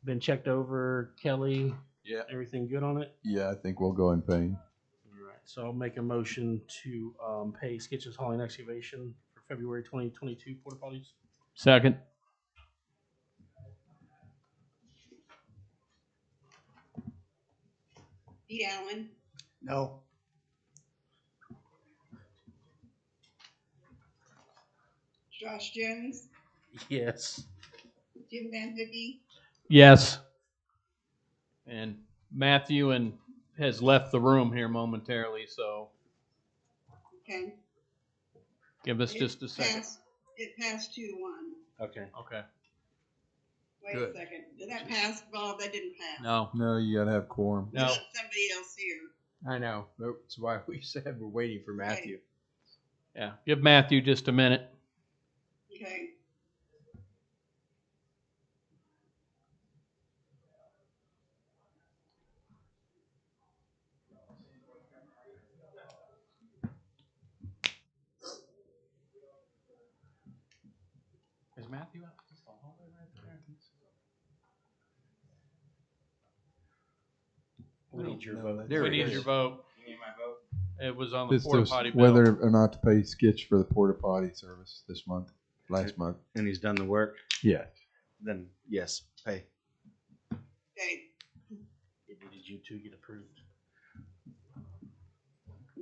Speaker 10: Been checked over. Kelly,
Speaker 8: Yeah.
Speaker 10: everything good on it?
Speaker 8: Yeah, I think we'll go and pay.
Speaker 10: All right, so I'll make a motion to pay Sketches Hauling Excavation for February 2022 porta potties.
Speaker 7: Second.
Speaker 14: Pete Allen,
Speaker 11: No.
Speaker 14: Josh Jones,
Speaker 10: Yes.
Speaker 14: Tim Van Hookey,
Speaker 7: Yes. And Matthew has left the room here momentarily, so
Speaker 14: okay.
Speaker 7: give us just a second.
Speaker 14: It passed 2-1.
Speaker 10: Okay.
Speaker 7: Okay.
Speaker 14: Wait
Speaker 8: Good.
Speaker 14: a second. Did that pass, Bob? That didn't pass.
Speaker 7: No.
Speaker 8: No, you gotta have quorum.
Speaker 14: We got somebody else here.
Speaker 17: I know. That's why we said we're waiting for Matthew.
Speaker 7: Yeah. Give Matthew just a minute.
Speaker 14: Okay.
Speaker 7: Is Matthew up?
Speaker 10: We need your vote.
Speaker 7: We need your vote.
Speaker 12: You need my vote?
Speaker 7: It was on the
Speaker 8: It's
Speaker 7: porta
Speaker 8: just
Speaker 7: potty bill.
Speaker 8: whether or not to pay Skitch for the porta potty service this month, last month.
Speaker 6: And he's done the work,
Speaker 8: Yeah.
Speaker 6: then yes, pay.
Speaker 14: Okay.
Speaker 10: Did you two get approved?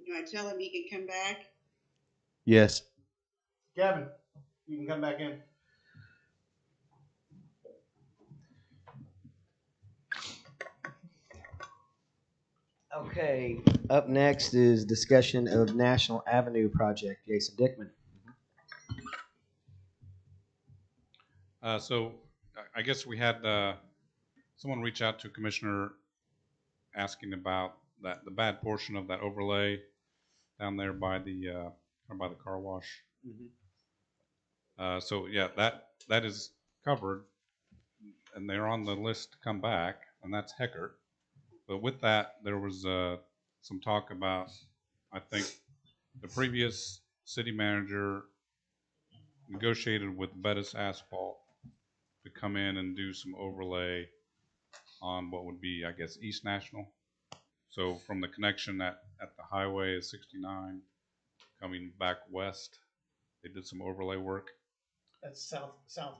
Speaker 14: Do I tell him he can come back?
Speaker 6: Yes.
Speaker 3: Kevin, you can come back in.
Speaker 1: Okay, up next is discussion of National Avenue project. Jason Dickman.
Speaker 9: So I guess we had someone reach out to Commissioner asking about the bad portion of that overlay down there by the car wash. So yeah, that is covered, and they're on the list to come back, and that's Heckert. But with that, there was some talk about, I think, the previous city manager negotiated with Bettis Asphalt to come in and do some overlay on what would be, I guess, East National. So from the connection at the highway is 69, coming back west, they did some overlay work.
Speaker 11: That's south.
Speaker 9: South.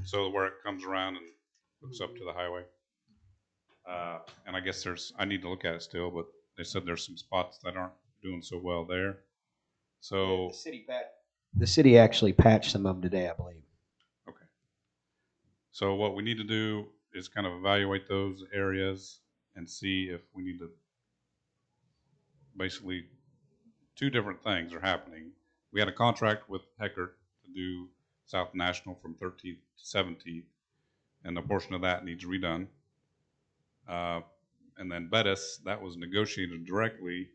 Speaker 9: So where it comes around and hooks up to the highway. And I guess I need to look at it still, but they said there's some spots that aren't doing so well there. So
Speaker 1: The city actually patched some of them today, I believe.
Speaker 9: So what we need to do is kind of evaluate those areas and see if we need to, basically, two different things are happening. We had a contract with Heckert to do South National from 13th to 17th, and a portion of that needs redone. And then Bettis, that was negotiated directly.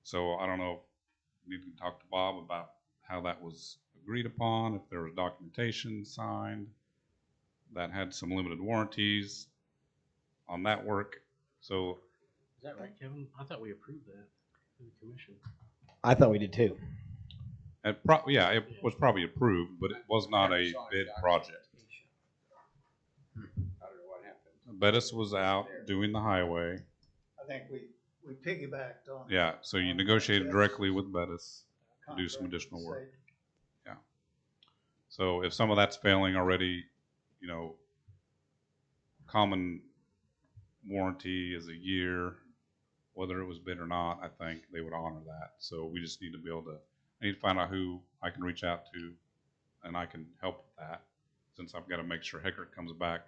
Speaker 9: So I don't know if we need to talk to Bob about how that was agreed upon, if there was documentation signed that had some limited warranties. on that work. So
Speaker 10: Is that right, Kevin? I thought we approved that in the commission.
Speaker 1: I thought we did too.
Speaker 9: it was probably approved, but it was not a bid project. Bettis was out doing the highway.
Speaker 11: I think we piggybacked on.
Speaker 9: Yeah, so you negotiated directly with Bettis to do some additional work. Yeah. So if some of that's failing already, you know, common warranty is a year, whether it was bid or not, I think they would honor that. So we just need to be able to, I need to find out who I can reach out to and I can help with that. Since I've got to make sure Heckert comes back,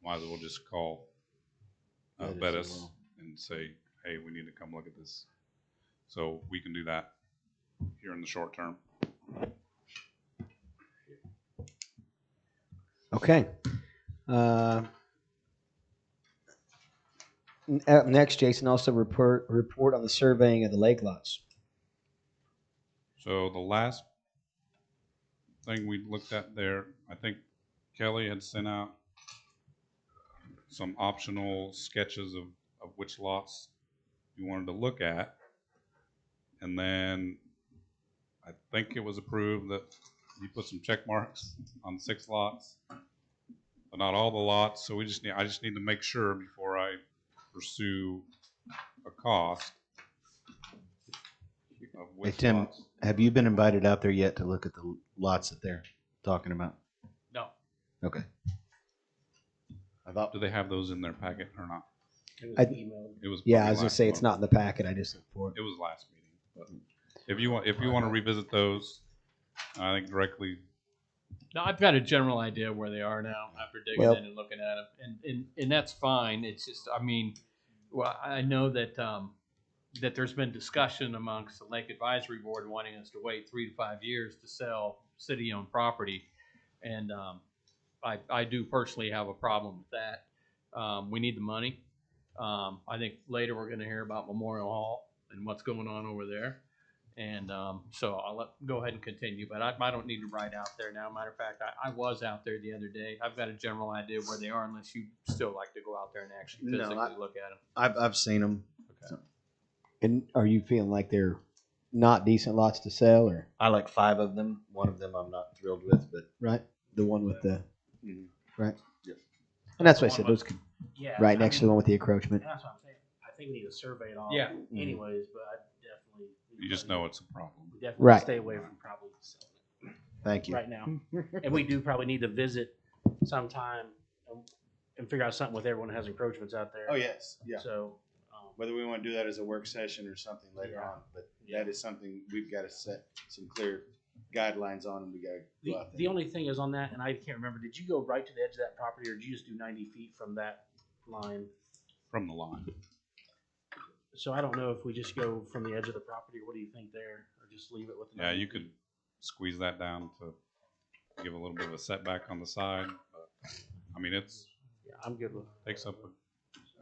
Speaker 9: might as well just call Bettis and say, hey, we need to come look at this. So we can do that here in the short term.
Speaker 1: Okay. Up next, Jason, also report on the surveying of the lake lots.
Speaker 9: So the last thing we looked at there, I think Kelly had sent out some optional sketches of which lots you wanted to look at. And then I think it was approved that you put some check marks on 6 lots, but not all the lots. So I just need to make sure before I pursue a cost of
Speaker 3: Hey,
Speaker 9: which
Speaker 3: Tim,
Speaker 9: lots.
Speaker 3: have you been invited out there yet to look at the lots that they're talking about?
Speaker 7: No.
Speaker 3: Okay.
Speaker 9: Do they have those in their packet or not? It was
Speaker 1: Yeah,
Speaker 9: probably
Speaker 1: I was gonna
Speaker 9: last
Speaker 1: say it's
Speaker 9: month.
Speaker 1: not in the packet. I just looked for it.
Speaker 9: It was last meeting. But if you want to revisit those, I think directly.
Speaker 7: No, I've got a general idea where they are now after digging
Speaker 1: Well-
Speaker 7: in and looking at them, and that's fine. It's just, I mean, well, I know that that there's been discussion amongst the Lake Advisory Board wanting us to wait 3 to 5 years to sell city-owned property, and I do personally have a problem with that. We need the money. I think later we're going to hear about Memorial Hall and what's going on over there. And so I'll go ahead and continue, but I don't need to ride out there now. Matter of fact, I was out there the other day. I've got a general idea where they are, unless you still like to go out there and actually
Speaker 3: No,
Speaker 7: physically look at them.
Speaker 3: I've seen them.
Speaker 7: Okay.
Speaker 1: And are you feeling like they're not decent lots to sell, or
Speaker 3: I like 5 of them. One of them I'm not thrilled with, but
Speaker 1: right? The one with the
Speaker 3: Mhm.
Speaker 1: right.
Speaker 3: Yep.
Speaker 1: And that's what I said. Those could
Speaker 10: Yeah,
Speaker 1: right
Speaker 10: I
Speaker 1: next to the
Speaker 10: mean,
Speaker 1: one with the encroachment.
Speaker 10: And that's what I'm saying. I think we need to survey it all.
Speaker 7: Yeah.
Speaker 10: Anyways, but I definitely.
Speaker 9: You just know it's a problem.
Speaker 10: We definitely
Speaker 1: Right.
Speaker 10: stay away from probably selling it
Speaker 3: thank you.
Speaker 10: right now. And we do probably need to visit sometime and figure out something with everyone that has encroachments out there.
Speaker 3: Oh, yes, yeah.
Speaker 10: So,
Speaker 3: Whether we want to do that as a work session or something later
Speaker 10: Yeah.
Speaker 3: on, but that is something we've got to set some clear guidelines on, and we got to go out there.
Speaker 10: the only thing is on that, and I can't remember, did you go right to the edge of that property or did you just do 90 feet from that line?
Speaker 9: From the line.
Speaker 10: So I don't know if we just go from the edge of the property, or what do you think there? Or just leave it with the
Speaker 9: Yeah,
Speaker 10: 90
Speaker 9: you
Speaker 10: feet?
Speaker 9: could squeeze that down to give a little bit of a setback on the side. But, I mean, it's
Speaker 10: Yeah, I'm good with
Speaker 9: takes up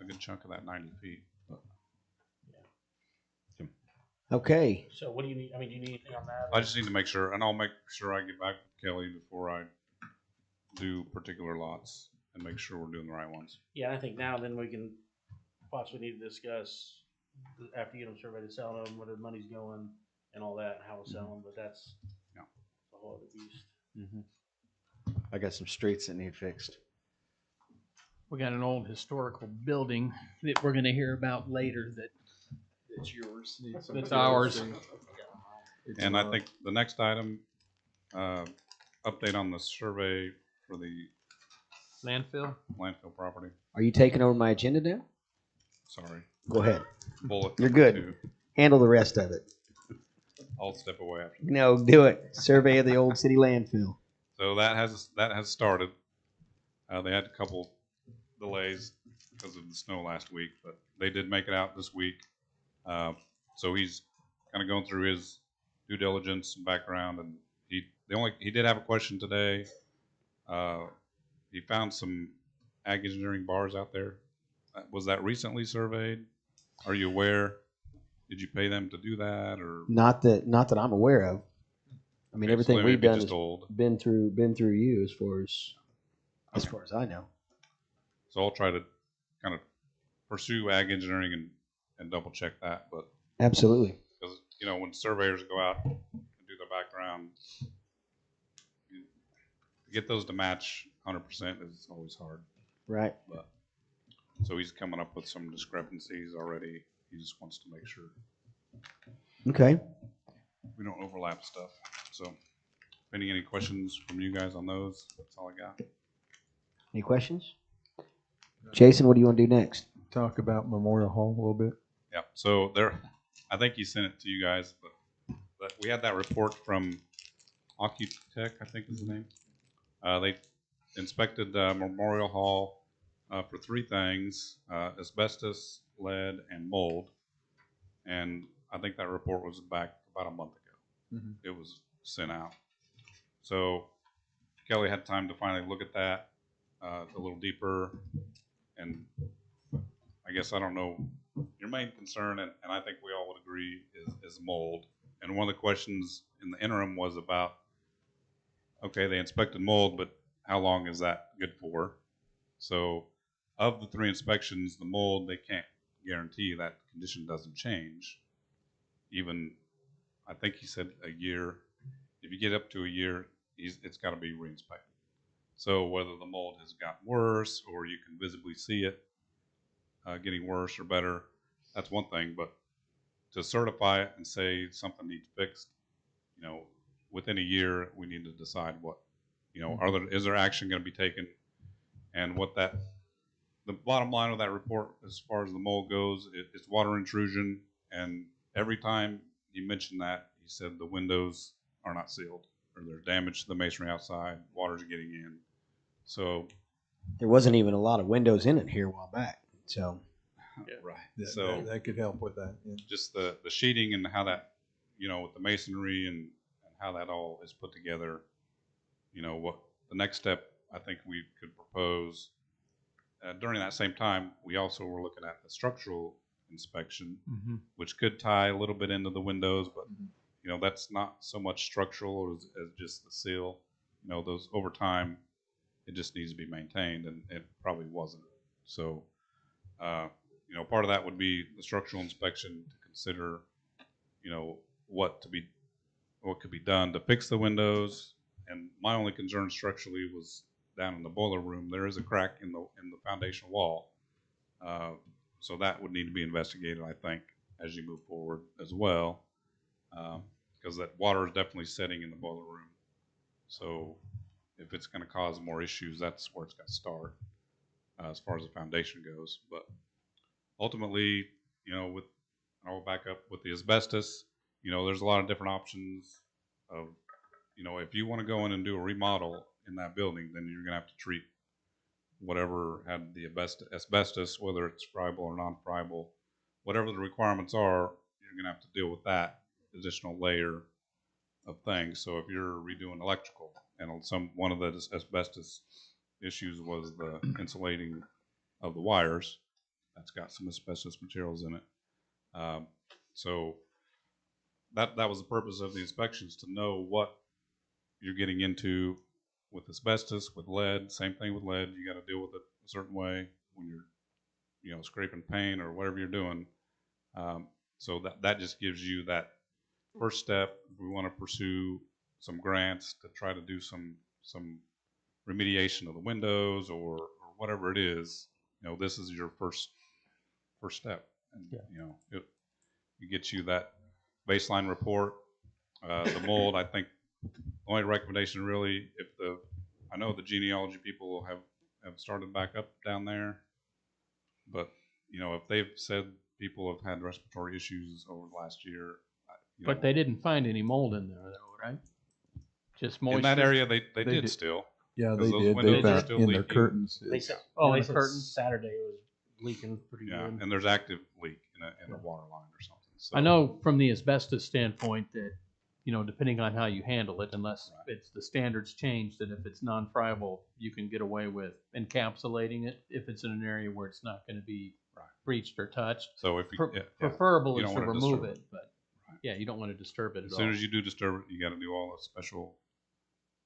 Speaker 9: a good chunk of that 90 feet. But
Speaker 1: Okay.
Speaker 10: So what do you need? I mean, do you need anything on that?
Speaker 9: I just need to make sure, and I'll make sure I get back with Kelly before I do particular lots and make sure we're doing the right ones.
Speaker 10: Yeah, I think now then we can possibly need to discuss after you get them surveyed to sell them, where the money's going and all that, and how to sell them, but that's
Speaker 9: Yeah.
Speaker 10: a whole other beast.
Speaker 3: I got some streets that need fixed.
Speaker 7: We got an old historical building that we're going to hear about later that
Speaker 8: It's yours.
Speaker 7: that's ours.
Speaker 9: And I think the next item, update on the survey for the
Speaker 7: Landfill.
Speaker 9: landfill property.
Speaker 1: Are you taking over my agenda now?
Speaker 9: Sorry.
Speaker 1: Go ahead.
Speaker 9: Bullet
Speaker 1: You're
Speaker 9: number
Speaker 1: good.
Speaker 9: 2.
Speaker 1: Handle the rest of it.
Speaker 9: I'll step away after.
Speaker 1: No, do it. Survey of the old city landfill.
Speaker 9: So that has started. They had a couple delays because of the snow last week, but they did make it out this week. So he's kind of going through his due diligence and background, and he did have a question today. He found some ag engineering bars out there. Was that recently surveyed? Are you aware? Did you pay them to do that, or
Speaker 1: Not that I'm aware of. I mean,
Speaker 9: Okay, so
Speaker 1: everything
Speaker 9: they may
Speaker 1: we've
Speaker 9: be
Speaker 1: done
Speaker 9: just
Speaker 1: has
Speaker 9: old.
Speaker 1: been through you as far as I know.
Speaker 9: So I'll try to kind of pursue ag engineering and double check that, but
Speaker 1: Absolutely.
Speaker 9: because, you know, when surveyors go out and do their background, to get those to match 100% is always hard.
Speaker 1: Right.
Speaker 9: But so he's coming up with some discrepancies already. He just wants to make sure
Speaker 1: Okay.
Speaker 9: we don't overlap stuff. So, any questions from you guys on those? That's all I got.
Speaker 1: Any questions? Jason, what do you want to do next?
Speaker 8: Talk about Memorial Hall a little bit.
Speaker 9: Yeah. So there, I think he sent it to you guys, but we had that report from Occutech, I think is the name. They inspected Memorial Hall for three things: asbestos, lead, and mold. And I think that report was back about a month ago. It was sent out. So Kelly had time to finally look at that a little deeper. And I guess, I don't know, your main concern, and I think we all would agree, is mold. And one of the questions in the interim was about, okay, they inspected mold, but how long is that good for? So of the three inspections, the mold, they can't guarantee that condition doesn't change. Even, I think he said a year. If you get up to a year, it's got to be re-inspected. So whether the mold has gotten worse or you can visibly see it getting worse or better, that's one thing. But to certify it and say something needs fixed, you know, within a year, we need to decide what, you know, is there action going to be taken, and what that, the bottom line of that report as far as the mold goes, it's water intrusion. And every time he mentioned that, he said the windows are not sealed, or there's damage to the masonry outside, water's getting in. So
Speaker 1: There wasn't even a lot of windows in it here a while back. So
Speaker 9: right. So
Speaker 8: that could help with that. Yeah.
Speaker 9: just the sheeting and how that, you know, with the masonry and how that all is put together, you know, what the next step I think we could propose. During that same time, we also were looking at the structural inspection, which could tie a little bit into the windows, but you know, that's not so much structural as just the seal. You know, those over time, it just needs to be maintained, and it probably wasn't. So, you know, part of that would be the structural inspection to consider, you know, what could be done to fix the windows. And my only concern structurally was down in the boiler room. There is a crack in the foundation wall, so that would need to be investigated, I think, as you move forward as well, because that water is definitely setting in the boiler room. So if it's going to cause more issues, that's where it's got to start as far as the foundation goes. But ultimately, you know, I'll back up with the asbestos. You know, there's a lot of different options of, you know, if you want to go in and do a remodel in that building, then you're going to have to treat whatever had the asbestos, whether it's friable or non-friable, whatever the requirements are, you're going to have to deal with that additional layer of things. So if you're redoing electrical, and one of the asbestos issues was the insulating of the wires, that's got some asbestos materials in it. So that was the purpose of the inspections, to know what you're getting into with asbestos, with lead. Same thing with lead. You got to deal with it a certain way when you're, you know, scraping paint or whatever you're doing. So that just gives you that first step. We want to pursue some grants to try to do some remediation of the windows or whatever it is. You know, this is your first step, and you know, it gets you that baseline report. The mold, I think, the only recommendation really, I know the genealogy people have started back up down there, but you know, if they've said people have had respiratory issues over the last year,
Speaker 7: but they didn't find any mold in there, though, right? Just moisture.
Speaker 9: In that area, they did still.
Speaker 8: Yeah,
Speaker 9: they
Speaker 8: did. They found in their curtains.
Speaker 10: They said,
Speaker 7: they
Speaker 10: curtains Saturday it was leaking pretty good.
Speaker 9: And there's active leak in a water line or something. So,
Speaker 7: I know from the asbestos standpoint that, you know, depending on how you handle it, unless it's the standards change, that if it's non-friable, you can get away with encapsulating it if it's in an area where it's not going to be breached or touched.
Speaker 9: So if
Speaker 7: preferable
Speaker 9: you
Speaker 7: is
Speaker 9: don't
Speaker 7: to
Speaker 9: wanna
Speaker 7: remove
Speaker 9: disturb
Speaker 7: it, but yeah, you don't want to disturb it at
Speaker 9: as
Speaker 7: all.
Speaker 9: soon as you do disturb it, you got to do all the special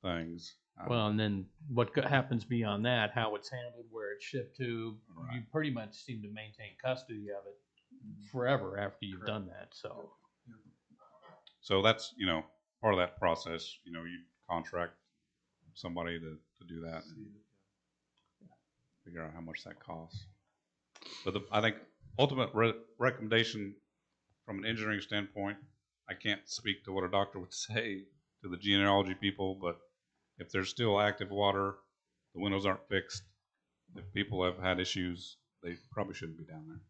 Speaker 9: things.
Speaker 7: Well, and then what happens beyond that, how it's handled, where it's shipped to, you pretty much seem to maintain custody of it forever after you've done that, so.
Speaker 9: So that's, you know, part of that process, you know, you contract somebody to do that and figure out how much that costs. But I think ultimate recommendation from an engineering standpoint, I can't speak to what a doctor would say to the genealogy people, but if there's still active water, the windows aren't fixed, if people have had issues, they probably shouldn't be down there.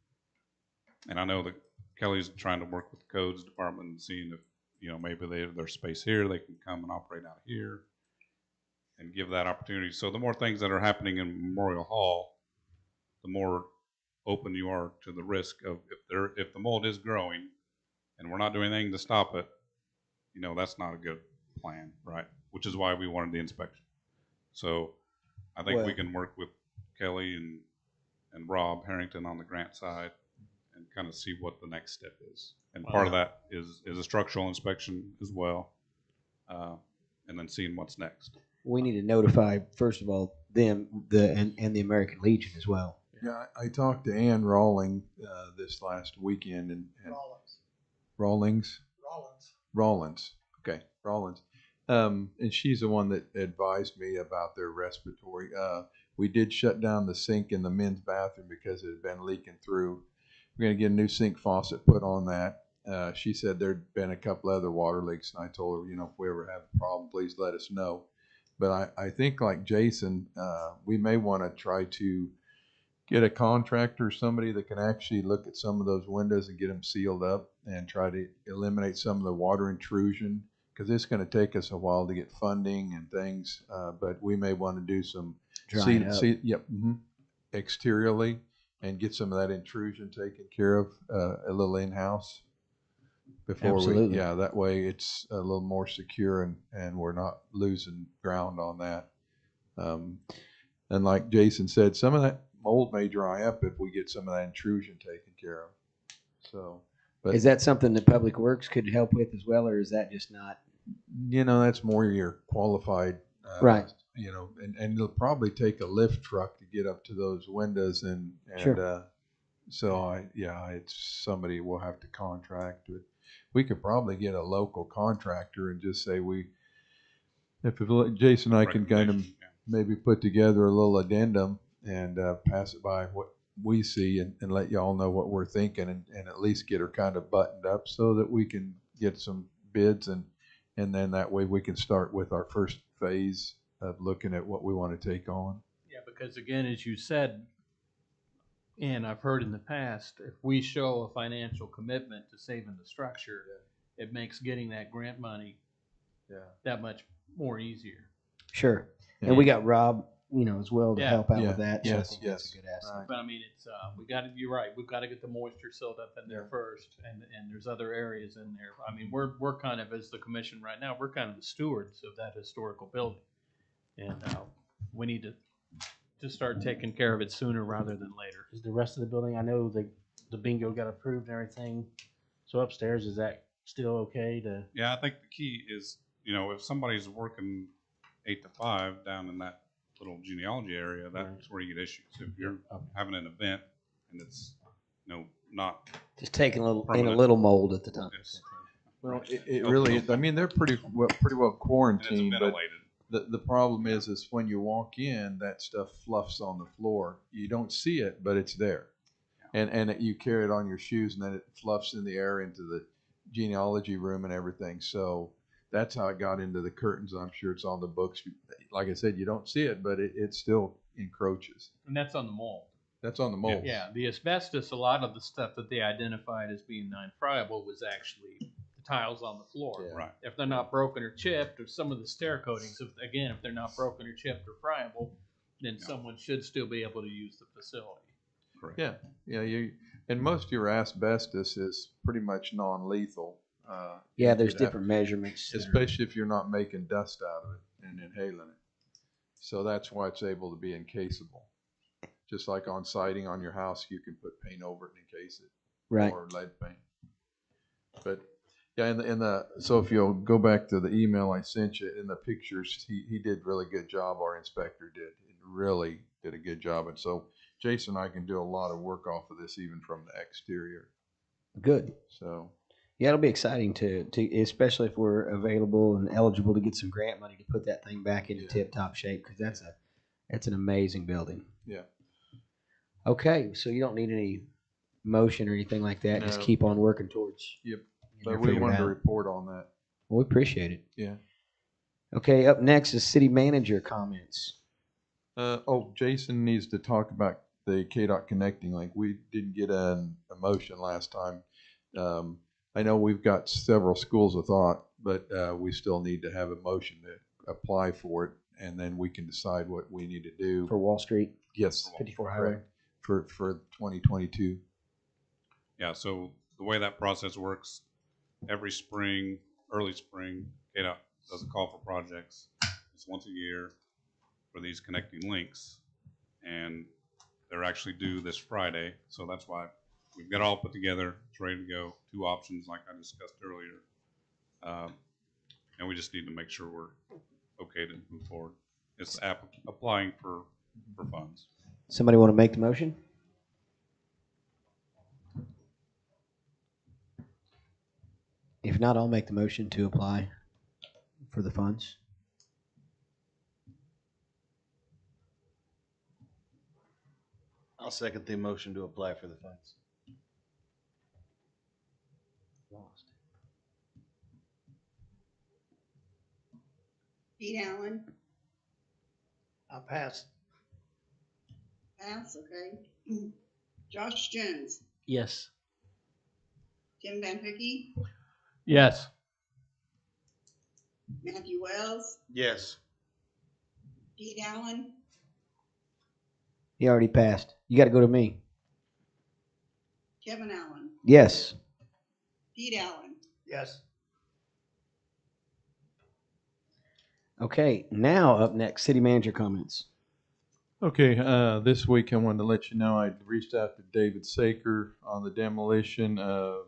Speaker 9: And I know that Kelly's trying to work with the codes department and seeing if, you know, maybe there's space here, they can come and operate out here and give that opportunity. So the more things that are happening in Memorial Hall, the more open you are to the risk of if the mold is growing and we're not doing anything to stop it, you know, that's not a good plan, right? Which is why we wanted the inspection. So I think we can work with Kelly and Rob Harrington on the grant side and kind of see what the next step is. And part of that is a structural inspection as well, and then seeing what's next.
Speaker 1: We need to notify, first of all, them and the American Legion as well.
Speaker 8: Yeah, I talked to Ann Rawling this last weekend, and Rawlings. Okay, Rawlins. And she's the one that advised me about their respiratory. We did shut down the sink in the men's bathroom because it had been leaking through. We're going to get a new sink faucet put on that. She said there'd been a couple other water leaks, and I told her, you know, if we ever have a problem, please let us know. But I think, like Jason, we may want to try to get a contractor, somebody that can actually look at some of those windows and get them sealed up and try to eliminate some of the water intrusion, because it's going to take us a while to get funding and things. But we may want to do some exteriorly and get some of that intrusion taken care of a little in-house before
Speaker 1: Absolutely.
Speaker 8: that way it's a little more secure and we're not losing ground on that. And like Jason said, some of that mold may dry up if we get some of that intrusion taken care of. So, but
Speaker 1: Is that something that Public Works could help with as well, or is that just not?
Speaker 8: You know, that's more your qualified,
Speaker 1: Right.
Speaker 8: You know, and it'll probably take a lift truck to get up to those windows and
Speaker 1: Sure.
Speaker 8: so it's somebody we'll have to contract with. We could probably get a local contractor and just say Jason and I can kind of maybe put together a little addendum and pass it by what we see and let y'all know what we're thinking and at least get her kind of buttoned up so that we can get some bids and then that way we can start with our first phase of looking at what we want to take on.
Speaker 7: Yeah, because again, as you said, and I've heard in the past, if we show a financial commitment to saving the structure, it makes getting that grant money that much more easier.
Speaker 1: Sure. And we got Rob, you know, as well to
Speaker 7: Yeah.
Speaker 1: help out
Speaker 8: Yeah.
Speaker 1: with that. So I
Speaker 8: Yes,
Speaker 1: think that's a good asset.
Speaker 8: Right.
Speaker 7: But I mean, it's you're right. We've got to get the moisture sealed up in there first, and there's other areas in there. I mean, we're kind of, as the commission right now, we're kind of the stewards of that historical building, and we need to start taking care of it sooner rather than later.
Speaker 10: Is the rest of the building, I know the bingo got approved and everything, so upstairs, is that still okay to?
Speaker 9: Yeah, I think the key is, you know, if somebody's working 8 to 5 down in that little genealogy area, that's where you get issues. If you're having an event and it's, you know, not
Speaker 1: Just taking a little
Speaker 9: permanent.
Speaker 1: in a little mold at the time.
Speaker 8: Well, it really is. I mean, they're pretty well quarantined, but
Speaker 9: ventilated.
Speaker 8: the problem is when you walk in, that stuff fluffs on the floor. You don't see it, but it's there. And you carry it on your shoes, and then it fluffs in the air into the genealogy room and everything. So that's how it got into the curtains. I'm sure it's on the books. Like I said, you don't see it, but it still encroaches.
Speaker 7: And that's on the mold.
Speaker 8: That's on the mold.
Speaker 7: Yeah, the asbestos, a lot of the stuff that they identified as being non-friable was actually the tiles on the floor.
Speaker 9: Right.
Speaker 7: If they're not broken or chipped, or some of the stair coatings, if they're not broken or chipped or friable, then someone should still be able to use the facility.
Speaker 9: Correct.
Speaker 8: Yeah. And most of your asbestos is pretty much non-lethal.
Speaker 1: Yeah,
Speaker 8: you
Speaker 1: there's
Speaker 8: could have-
Speaker 1: different measurements.
Speaker 8: especially if you're not making dust out of it and inhaling it. So that's why it's able to be encaseable. Just like on siding on your house, you can put paint over it and encase it,
Speaker 1: Right.
Speaker 8: or lead paint. But Yeah, so if you'll go back to the email I sent you, in the pictures, he did really good job. Our inspector did. He really did a good job. And so Jason and I can do a lot of work off of this, even from the exterior.
Speaker 1: Good.
Speaker 8: So
Speaker 1: Yeah, it'll be exciting to especially if we're available and eligible to get some grant money to put that thing back into tip-top shape, because that's an amazing building.
Speaker 8: Yeah.
Speaker 1: Okay, so you don't need any motion or anything like that. Just
Speaker 8: No.
Speaker 1: keep on working towards.
Speaker 8: Yep.
Speaker 1: getting
Speaker 8: But
Speaker 1: it
Speaker 8: we
Speaker 1: figured
Speaker 8: wanted to
Speaker 1: out.
Speaker 8: report on that.
Speaker 1: Well, we appreciate it.
Speaker 8: Yeah.
Speaker 1: Okay, up next is city manager comments.
Speaker 8: Jason needs to talk about the KDOT connecting link. We didn't get a motion last time. I know we've got several schools of thought, but we still need to have a motion to apply for it, and then we can decide what we need to do.
Speaker 1: For Wall Street?
Speaker 8: Yes.
Speaker 1: 54 Highway?
Speaker 8: For 2022.
Speaker 9: Yeah, so the way that process works, every spring, early spring, KDOT does a call for projects. It's once a year for these connecting links, and they're actually due this Friday, so that's why we've got it all put together. It's ready to go. 2 options, like I discussed earlier, and we just need to make sure we're okay to move forward. It's applying for funds.
Speaker 1: Somebody want to make the motion? If not, I'll make the motion to apply for the funds.
Speaker 6: I'll second the motion to apply for the funds.
Speaker 14: Pete Allen,
Speaker 11: I pass.
Speaker 14: pass, okay. Josh Jones,
Speaker 10: Yes.
Speaker 14: Tim Van Hickey,
Speaker 7: Yes.
Speaker 14: Matthew Wells,
Speaker 6: Yes.
Speaker 14: Pete Allen,
Speaker 1: He already passed. You got to go to me.
Speaker 14: Kevin Allen,
Speaker 1: Yes.
Speaker 14: Pete Allen.
Speaker 11: Yes.
Speaker 1: Okay, now up next, city manager comments.
Speaker 8: Okay, this week I wanted to let you know I reached out to David Saker on the demolition of,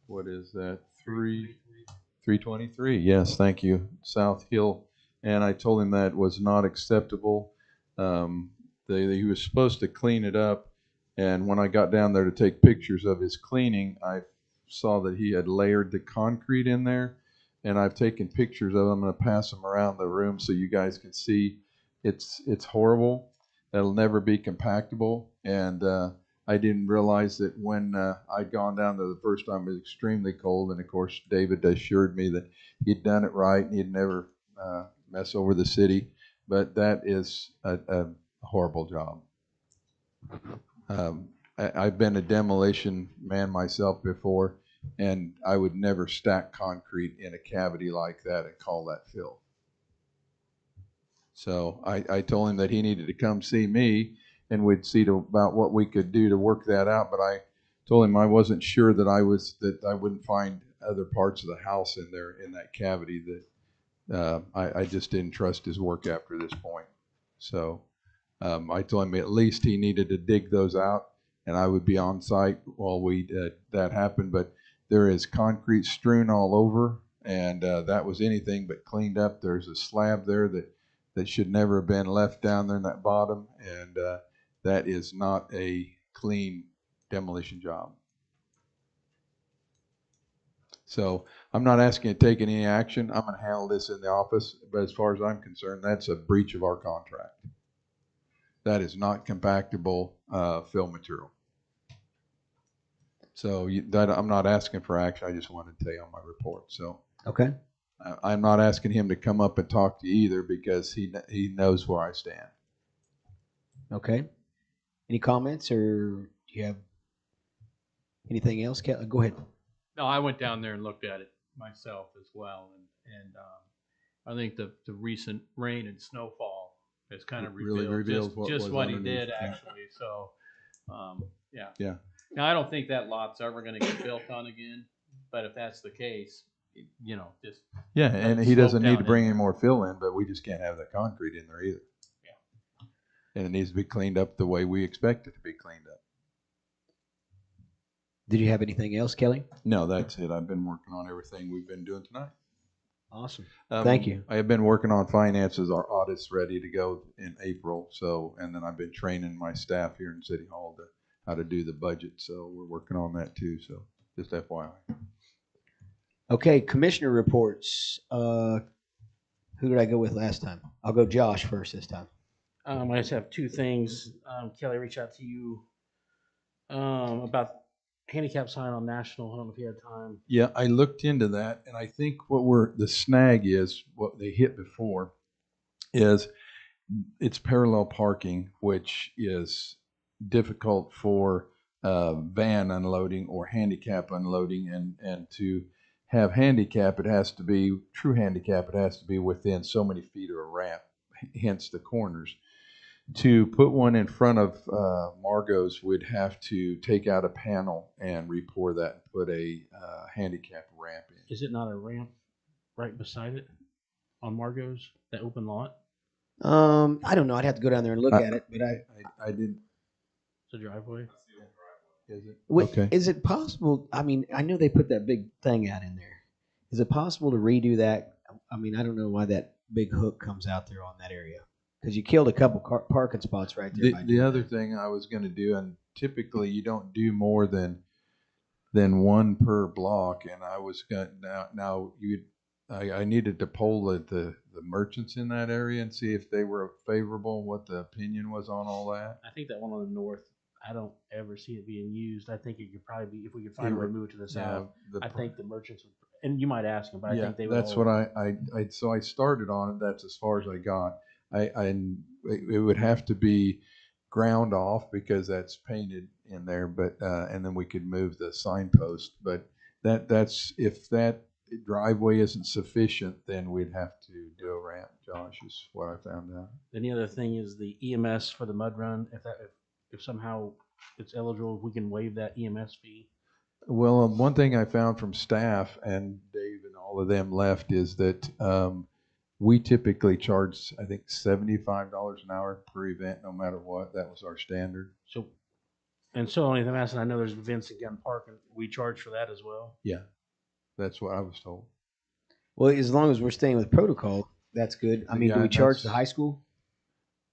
Speaker 8: what is that, 323? Yes, thank you, South Hill. And I told him that was not acceptable. He was supposed to clean it up, and when I got down there to take pictures of his cleaning, I saw that he had layered the concrete in there, and I've taken pictures of them. I'm going to pass them around the room so you guys can see. It's horrible. That'll never be compactable, and I didn't realize that when I'd gone down there the first time. It was extremely cold, and of course David assured me that he'd done it right and he'd never mess over the city, but that is a horrible job. I've been a demolition man myself before, and I would never stack concrete in a cavity like that and call that fill. So I told him that he needed to come see me, and we'd see about what we could do to work that out. But I told him I wasn't sure that I wouldn't find other parts of the house in there in that cavity that I just didn't trust his work after this point. So I told him at least he needed to dig those out, and I would be on site while that happened. But there is concrete strewn all over, and that was anything but cleaned up. There's a slab there that should never have been left down there in that bottom, and that is not a clean demolition job. So I'm not asking you to take any action. I'm going to handle this in the office, but as far as I'm concerned, that's a breach of our contract. That is not compactable fill material. So I'm not asking for action. I just wanted to tell you on my report. So
Speaker 1: okay.
Speaker 8: I'm not asking him to come up and talk to you either, because he knows where I stand.
Speaker 1: Okay. Any comments, or do you have anything else? Go ahead.
Speaker 7: No, I went down there and looked at it myself as well, and I think the recent rain and snowfall has kind of revealed just what he did actually. So, yeah.
Speaker 8: Yeah.
Speaker 7: Now I don't think that lot's ever going to get built on again, but if that's the case, just
Speaker 8: yeah, and he doesn't need to bring any more fill in, but we just can't have the concrete in there either. Yeah. And it needs to be cleaned up the way we expect it to be cleaned up.
Speaker 1: Did you have anything else, Kelly?
Speaker 8: No, that's it. I've been working on everything we've been doing tonight.
Speaker 1: Awesome. Thank you.
Speaker 8: I have been working on finances. Our audit's ready to go in April. So, and then I've been training my staff here in City Hall to how to do the budget. So we're working on that too. So just FYI.
Speaker 1: Okay, commissioner reports. Who did I go with last time? I'll go Josh first this time.
Speaker 10: I just have two things. Kelly, reached out to you about handicap sign on National. I don't know if you had time.
Speaker 8: Yeah, I looked into that, and I think the snag is what they hit before is it's parallel parking, which is difficult for van unloading or handicap unloading, and to have handicap, it has to be true handicap. It has to be within so many feet of a ramp, hence the corners. To put one in front of Margot's, would have to take out a panel and re-pour that and put a handicap ramp in.
Speaker 10: Is it not a ramp right beside it on Margot's, that open lot?
Speaker 1: I don't know. I'd have to go down there and look at it, but
Speaker 8: I didn't.
Speaker 10: It's a driveway.
Speaker 8: Is it?
Speaker 1: Okay. Is it possible? I mean, I know they put that big thing out in there. Is it possible to redo that? I mean, I don't know why that big hook comes out there on that area. Because you killed a couple parking spots right there.
Speaker 8: The other thing I was going to do, and typically you don't do more than one per block, and I was going I needed to poll the merchants in that area and see if they were favorable, what the opinion was on all that.
Speaker 10: I think that one on the north, I don't ever see it being used. I think it could probably be, if we could find a way to move it to the south, I think the merchants would, and you might ask them, but I think they would.
Speaker 8: That's what so I started on it. That's as far as I got. It would have to be ground off because that's painted in there, but and then we could move the signpost. But that's if that driveway isn't sufficient, then we'd have to do a ramp. Josh, is what I found out.
Speaker 10: Then the other thing is the EMS for the mud run. If somehow it's eligible, if we can waive that EMS fee.
Speaker 8: Well, one thing I found from staff, and Dave and all of them left, is that we typically charge, I think, $75 an hour per event, no matter what. That was our standard.
Speaker 10: So only I'm asking, I know there's events in Gun Park, and we charge for that as well.
Speaker 8: Yeah, that's what I was told.
Speaker 1: Well, as long as we're staying with protocol, that's good. I mean, do we charge the high school?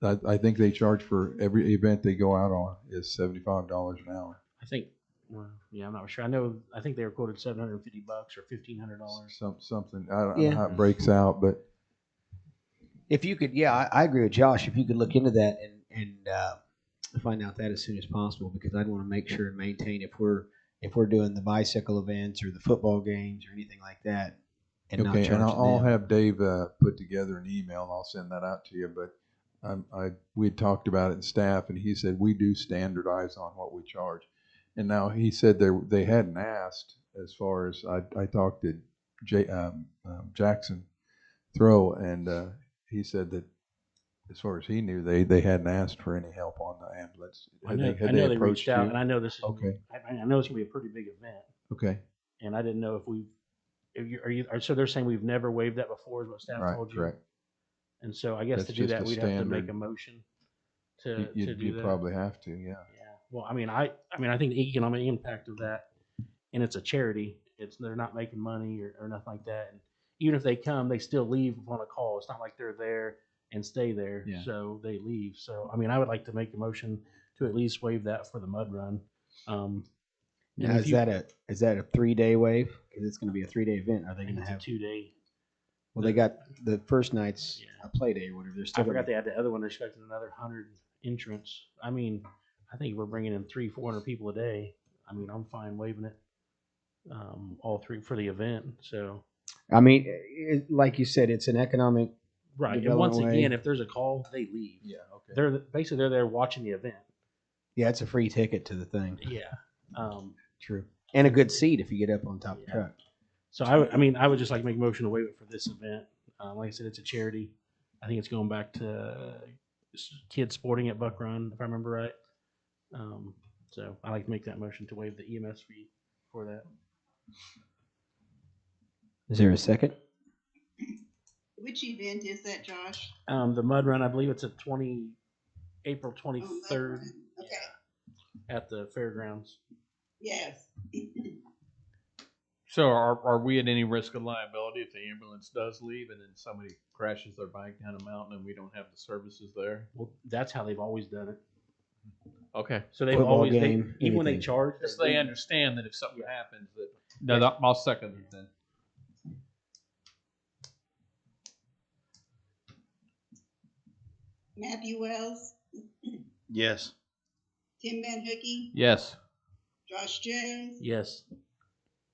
Speaker 8: I think they charge for every event they go out on is $75 an hour.
Speaker 10: I think, yeah, I'm not sure. I think they were quoted $750 or $1,500.
Speaker 8: Something. I don't know how it breaks out, but
Speaker 1: if you could, I agree with Josh. If you could look into that and find out that as soon as possible, because I'd want to make sure and maintain if we're doing the bicycle events or the football games or anything like that. And not
Speaker 8: okay, and I'll
Speaker 1: them.
Speaker 8: have Dave put together an email and I'll send that out to you. But we had talked about it in staff, and he said we do standardize on what we charge. And now he said they hadn't asked, as far as I talked to Jackson Throw, and he said that as far as he knew, they hadn't asked for any help on the ambulance.
Speaker 10: I know they reached out, and I know this is
Speaker 8: okay.
Speaker 10: I know it's gonna be a pretty big event.
Speaker 8: Okay.
Speaker 10: And I didn't know so they're saying we've never waived that before, is what staff told you?
Speaker 8: Correct.
Speaker 10: And so I guess to do that, we'd have to make a motion to do that.
Speaker 8: You probably have to, yeah.
Speaker 10: Yeah. Well, I mean, I think the economic impact of that, and it's a charity. They're not making money or nothing like that. And even if they come, they still leave on a call. It's not like they're there and stay there.
Speaker 8: Yeah.
Speaker 10: So they leave. So I mean, I would like to make a motion to at least waive that for the mud run.
Speaker 1: Now, is that a 3-day wave? Because it's going to be a 3-day event. Are they going to have
Speaker 10: a 2-day?
Speaker 1: Well, they got the first night's a play day or whatever. They're still.
Speaker 10: I forgot they had the other one. They're expecting another 100 entrants. I mean, I think we're bringing in 300-400 people a day. I mean, I'm fine waiving it, all three for the event. So.
Speaker 1: I mean, like you said, it's an economic.
Speaker 10: Right, and once again, if there's a call, they leave.
Speaker 8: Yeah, okay.
Speaker 10: They're there watching the event.
Speaker 1: Yeah, it's a free ticket to the thing.
Speaker 10: Yeah.
Speaker 1: True. And a good seat if you get up on top of the truck.
Speaker 10: So I would just like to make a motion to waive it for this event. Like I said, it's a charity. I think it's going back to kids sporting at Buck Run, if I remember right. So I like to make that motion to waive the EMS fee for that.
Speaker 1: Is there a second?
Speaker 14: Which event is that, Josh?
Speaker 10: The Mud Run, I believe it's April 23rd.
Speaker 14: Okay.
Speaker 10: At the fairgrounds.
Speaker 14: Yes.
Speaker 7: So are we at any risk of liability if the ambulance does leave and then somebody crashes their bike down a mountain and we don't have the services there?
Speaker 10: Well, that's how they've always done it.
Speaker 7: Okay.
Speaker 10: So they've
Speaker 1: Football
Speaker 10: always,
Speaker 1: game,
Speaker 10: even when they
Speaker 1: anything.
Speaker 10: charge,
Speaker 7: Just they understand that if something happens, that no, that, I'll second it then.
Speaker 14: Matthew Wells,
Speaker 6: Yes.
Speaker 14: Tim Van Hookey,
Speaker 7: Yes.
Speaker 14: Josh Jones,
Speaker 10: yes.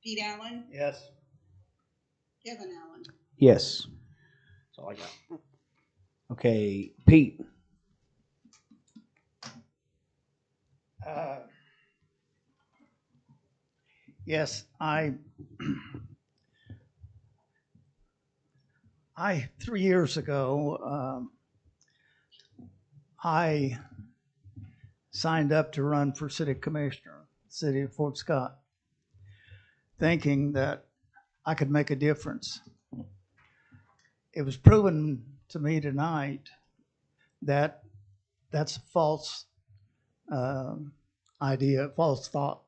Speaker 14: Pete Allen,
Speaker 11: Yes.
Speaker 14: Kevin Allen.
Speaker 1: Yes.
Speaker 10: That's all I got.
Speaker 1: Okay, Pete.
Speaker 11: Yes, I 3 years ago, I signed up to run for city commissioner, city of Fort Scott, thinking that I could make a difference. It was proven to me tonight that that's a false idea, false thought.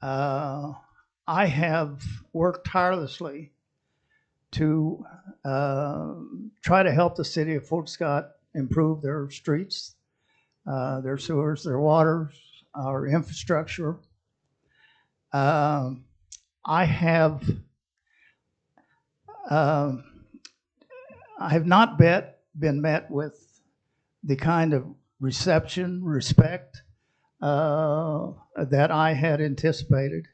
Speaker 11: I have worked tirelessly to try to help the city of Fort Scott improve their streets, their sewers, their waters, our infrastructure. I have not been met with the kind of reception, respect that I had anticipated.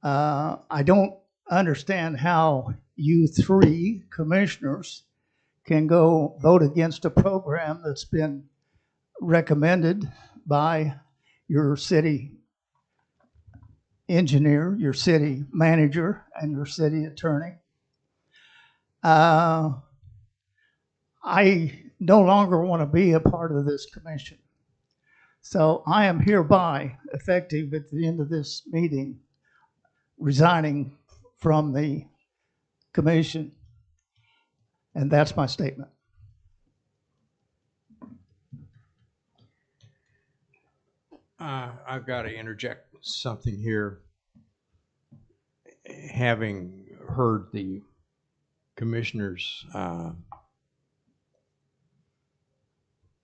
Speaker 11: I don't understand how you three commissioners can go vote against a program that's been recommended by your city engineer, your city manager, and your city attorney. I no longer want to be a part of this commission. So I am hereby, effective at the end of this meeting, resigning from the commission. And that's my statement.
Speaker 17: I've got to interject something here. Having heard the commissioner's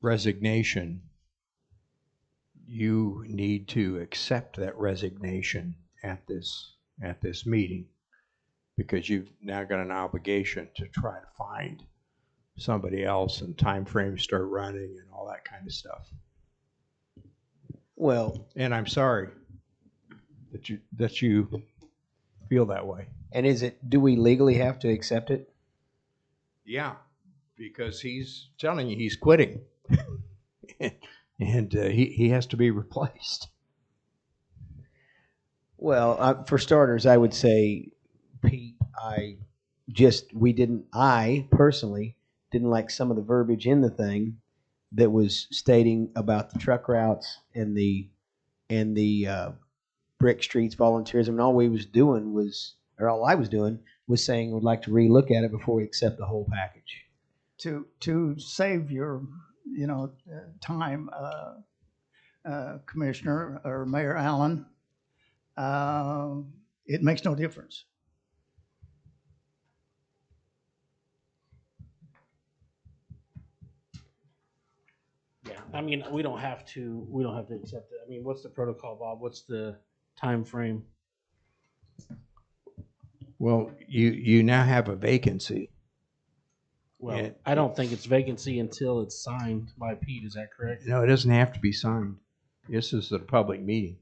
Speaker 17: resignation, you need to accept that resignation at this meeting, because you've now got an obligation to try to find somebody else and time frames start running and all that kind of stuff.
Speaker 1: Well,
Speaker 17: and I'm sorry that you feel that way.
Speaker 1: And do we legally have to accept it?
Speaker 17: Yeah, because he's telling you he's quitting. And he has to be replaced.
Speaker 1: Well, for starters, I would say, Pete, I personally didn't like some of the verbiage in the thing that was stating about the truck routes and the brick streets volunteerism. And all I was doing was saying we'd like to relook at it before we accept the whole package.
Speaker 11: To save your time, Commissioner or Mayor Allen, it makes no difference.
Speaker 10: Yeah, I mean, we don't have to accept it. I mean, what's the protocol, Bob? What's the time frame?
Speaker 17: Well, you now have a vacancy.
Speaker 10: Well, I don't think it's vacancy until it's signed by Pete. Is that correct?
Speaker 17: No, it doesn't have to be signed. This is a public meeting.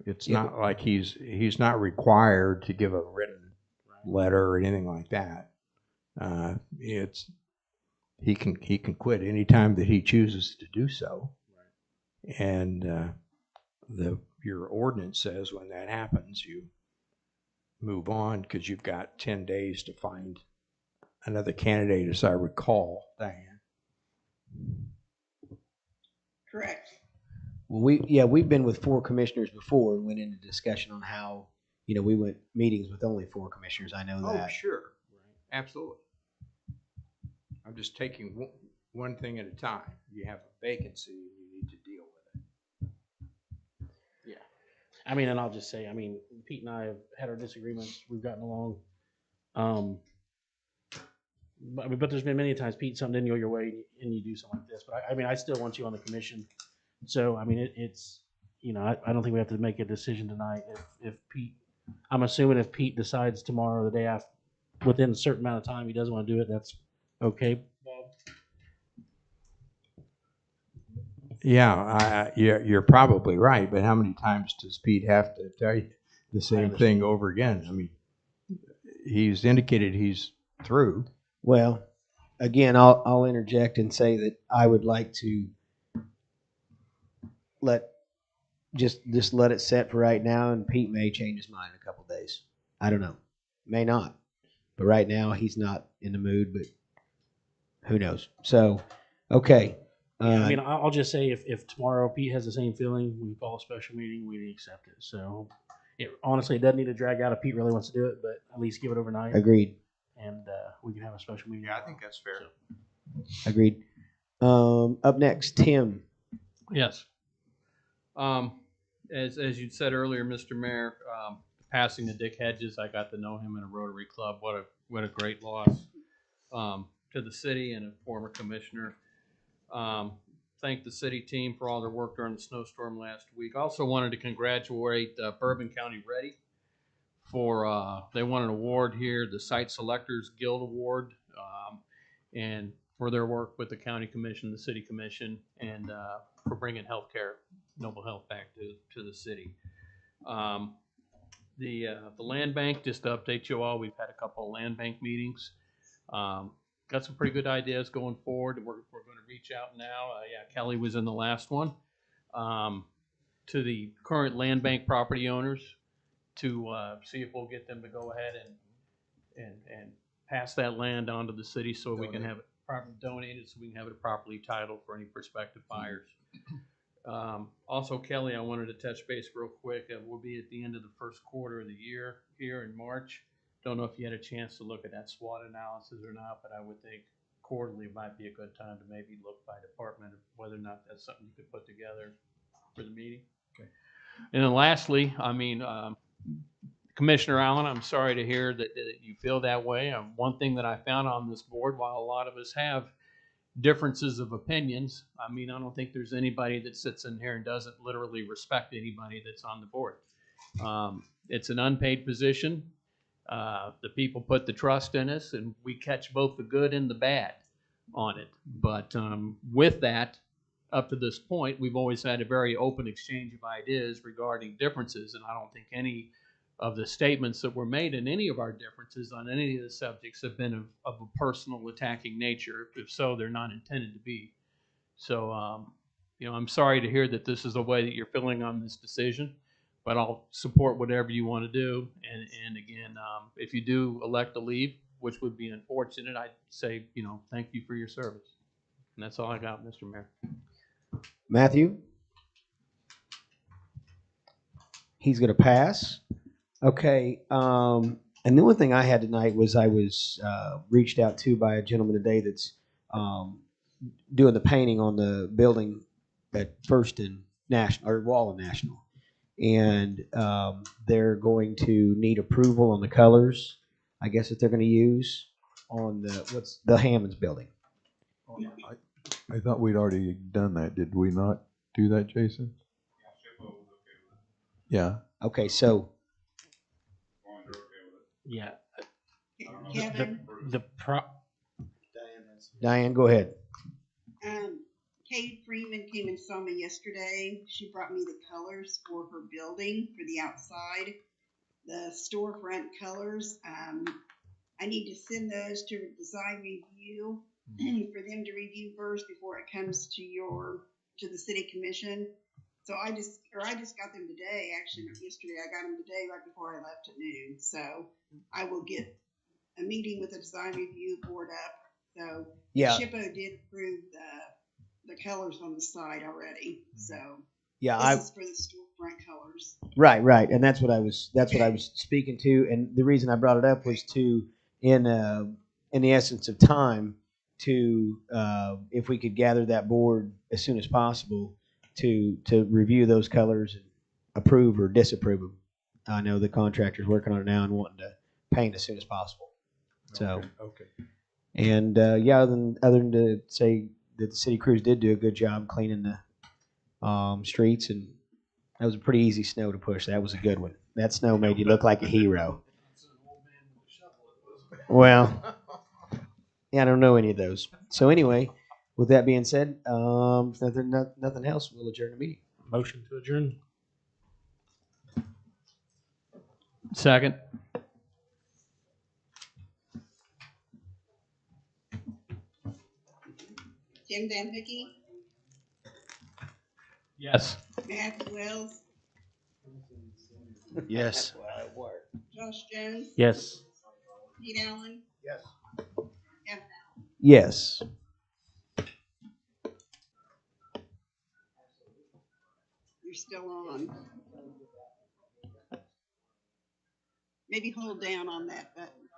Speaker 17: It's not like he's not required to give a written letter or anything like that. He can quit anytime that he chooses to do so. Right. And your ordinance says when that happens, you move on because you've got 10 days to find another candidate, as I recall, Diane.
Speaker 14: Correct.
Speaker 1: Well, we've been with 4 commissioners before and went into discussion on how, we went meetings with only 4 commissioners. I know that.
Speaker 17: Oh, sure. Absolutely. I'm just taking one thing at a time. You have a vacancy, you need to deal with it.
Speaker 10: I mean, and I'll just say, I mean, Pete and I have had our disagreements. We've gotten along. But there's been many times, Pete, something didn't go your way and you do something like this. But I mean, I still want you on the commission. So, I mean, it's, you know, I don't think we have to make a decision tonight. If Pete, I'm assuming if Pete decides tomorrow or the day after, within a certain amount of time, he doesn't want to do it, that's okay, Bob?
Speaker 17: Yeah, you're probably right, but how many times does Pete have to tell you the same thing over again? I mean, he's indicated he's through.
Speaker 1: Well, again, I'll interject and say that I would like to just let it set for right now, and Pete may change his mind in a couple days. I don't know, may not, but right now he's not in the mood. But who knows? So, okay.
Speaker 10: I mean, I'll just say if tomorrow Pete has the same feeling, we call a special meeting, we accept it. So, honestly, it doesn't need to drag out if Pete really wants to do it, but at least give it overnight.
Speaker 1: Agreed.
Speaker 10: And we can have a special meeting.
Speaker 12: Yeah, I think that's fair.
Speaker 1: Agreed. Up next, Tim.
Speaker 7: Yes. As you said earlier, Mr. Mayor, passing of Dick Hedges, I got to know him in a Rotary Club. What a great loss to the city and a former commissioner. Thank the city team for all their work during the snowstorm last week. Also wanted to congratulate Bourbon County Ready for they won an award here, the Site Selectors Guild Award, and for their work with the county commission, the city commission, and for bringing healthcare, noble health back to the city. The land bank, just to update you all, we've had a couple of land bank meetings. Got some pretty good ideas going forward. We're going to reach out now. Yeah, Kelly was in the last one, to the current land bank property owners to see if we'll get them to go ahead and pass that land on to the city so we can have it properly donated, so we can have it properly titled for any prospective buyers. Also, Kelly, I wanted to touch base real quick. We'll be at the end of the first quarter of the year here in March. Don't know if you had a chance to look at that SWOT analysis or not, but I would think quarterly might be a good time to maybe look by department of whether or not that's something you could put together for the meeting. Okay. And then lastly, I mean, Commissioner Allen, I'm sorry to hear that you feel that way. One thing that I found on this board, while a lot of us have differences of opinions, I mean, I don't think there's anybody that sits in here and doesn't literally respect anybody that's on the board. It's an unpaid position. The people put the trust in us, and we catch both the good and the bad on it. But with that, up to this point, we've always had a very open exchange of ideas regarding differences, and I don't think any of the statements that were made in any of our differences on any of the subjects have been of a personal attacking nature. If so, they're not intended to be. So, you know, I'm sorry to hear that this is the way that you're feeling on this decision, but I'll support whatever you want to do. And again, if you do elect to leave, which would be unfortunate, I'd say, you know, thank you for your service. And that's all I got, Mr. Mayor.
Speaker 1: Matthew? He's going to pass. Okay. And the only thing I had tonight was I was reached out to by a gentleman today that's doing the painting on the building at First and National, or Wall and National. And they're going to need approval on the colors, I guess, that they're going to use on the Hammonds building.
Speaker 8: I thought we'd already done that. Did we not do that, Jason? Yeah.
Speaker 1: Okay, so.
Speaker 10: Yeah.
Speaker 14: Kevin?
Speaker 1: Diane, go ahead.
Speaker 14: Kate Freeman came and saw me yesterday. She brought me the colors for her building for the outside, the storefront colors. I need to send those to design review for them to review first before it comes to the city commission. So I just got them today. Actually, yesterday I got them today right before I left at noon. So I will get a meeting with the design review board up. So
Speaker 1: yeah,
Speaker 14: SHPO did approve the colors on the side already. So
Speaker 1: yeah,
Speaker 14: this is for the storefront colors.
Speaker 1: Right, and that's what I was speaking to. And the reason I brought it up was to, in the essence of time, to if we could gather that board as soon as possible to review those colors approve or disapprove them. I know the contractor's working on it now and wanting to paint as soon as possible. So,
Speaker 17: Okay.
Speaker 1: and yeah, other than to say that the city crews did do a good job cleaning the streets, and that was a pretty easy snow to push. That was a good one. That snow made you look like a hero. Well, yeah, I don't know any of those. So anyway, with that being said, if nothing else, we'll adjourn the meeting.
Speaker 10: Motion to adjourn.
Speaker 7: Second.
Speaker 14: Tim Van Hickey,
Speaker 7: Yes.
Speaker 14: Matthew Wells,
Speaker 6: Yes.
Speaker 14: Josh Jones,
Speaker 10: Yes.
Speaker 14: Pete Allen.
Speaker 3: Yes.
Speaker 14: Jeff
Speaker 1: Yes.
Speaker 14: You're still on. Maybe hold down on that button.